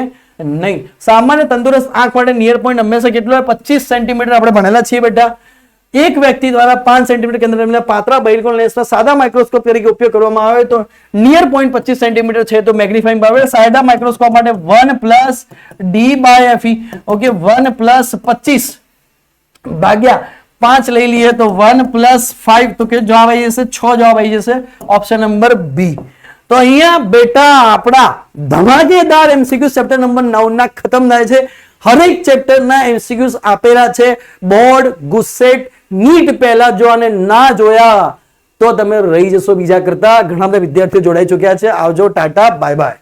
નહીં। સામાન્ય તંદુરસ્ત આંખ માટે નિયર પોઈન્ટ હંમેશા કેટલો હોય? 25 સેન્ટીમીટર આપણે ભણેલા છીએ બેટા। એક વ્યક્તિ દ્વારા 5 સેન્ટીમીટર કેન્દ્રના પાતળા બહિર્ગોળ લેન્સનો સાદા માઇક્રોસ્કોપ તરીકે ઉપયોગ કરવામાં આવે તો નિયર પોઈન્ટ 25 સેન્ટીમીટર છે તો મેગ્નીફાઇંગ પાવર સાદા માઇક્રોસ્કોપ માટે 1 plus d by fe, okay, 1 plus 25 ભાગ્યા 5 લઈ લઈએ તો 1 પ્લસ 5, તો કે જવાબ આવી જશે 6, જવાબ આવી જશે ઓપ્શન નંબર બી। તો અહીંયા બેટા આપણા ધમાકેદાર એમસીક્યુ ચેપ્ટર નંબર 9 ના ખતમ થાય છે। હરેક ચેપ્ટરના એમસીક્યુઝ આપેલા છે, બોર્ડ, ગુજસેટ, નીટ પહેલા જો આને ના જોયા તો તમે રહી જશો બીજા કરતા। ઘણા બધા વિદ્યાર્થીઓ જોડાઈ ચુક્યા છે। આવજો, ટાટા, બાય બાય।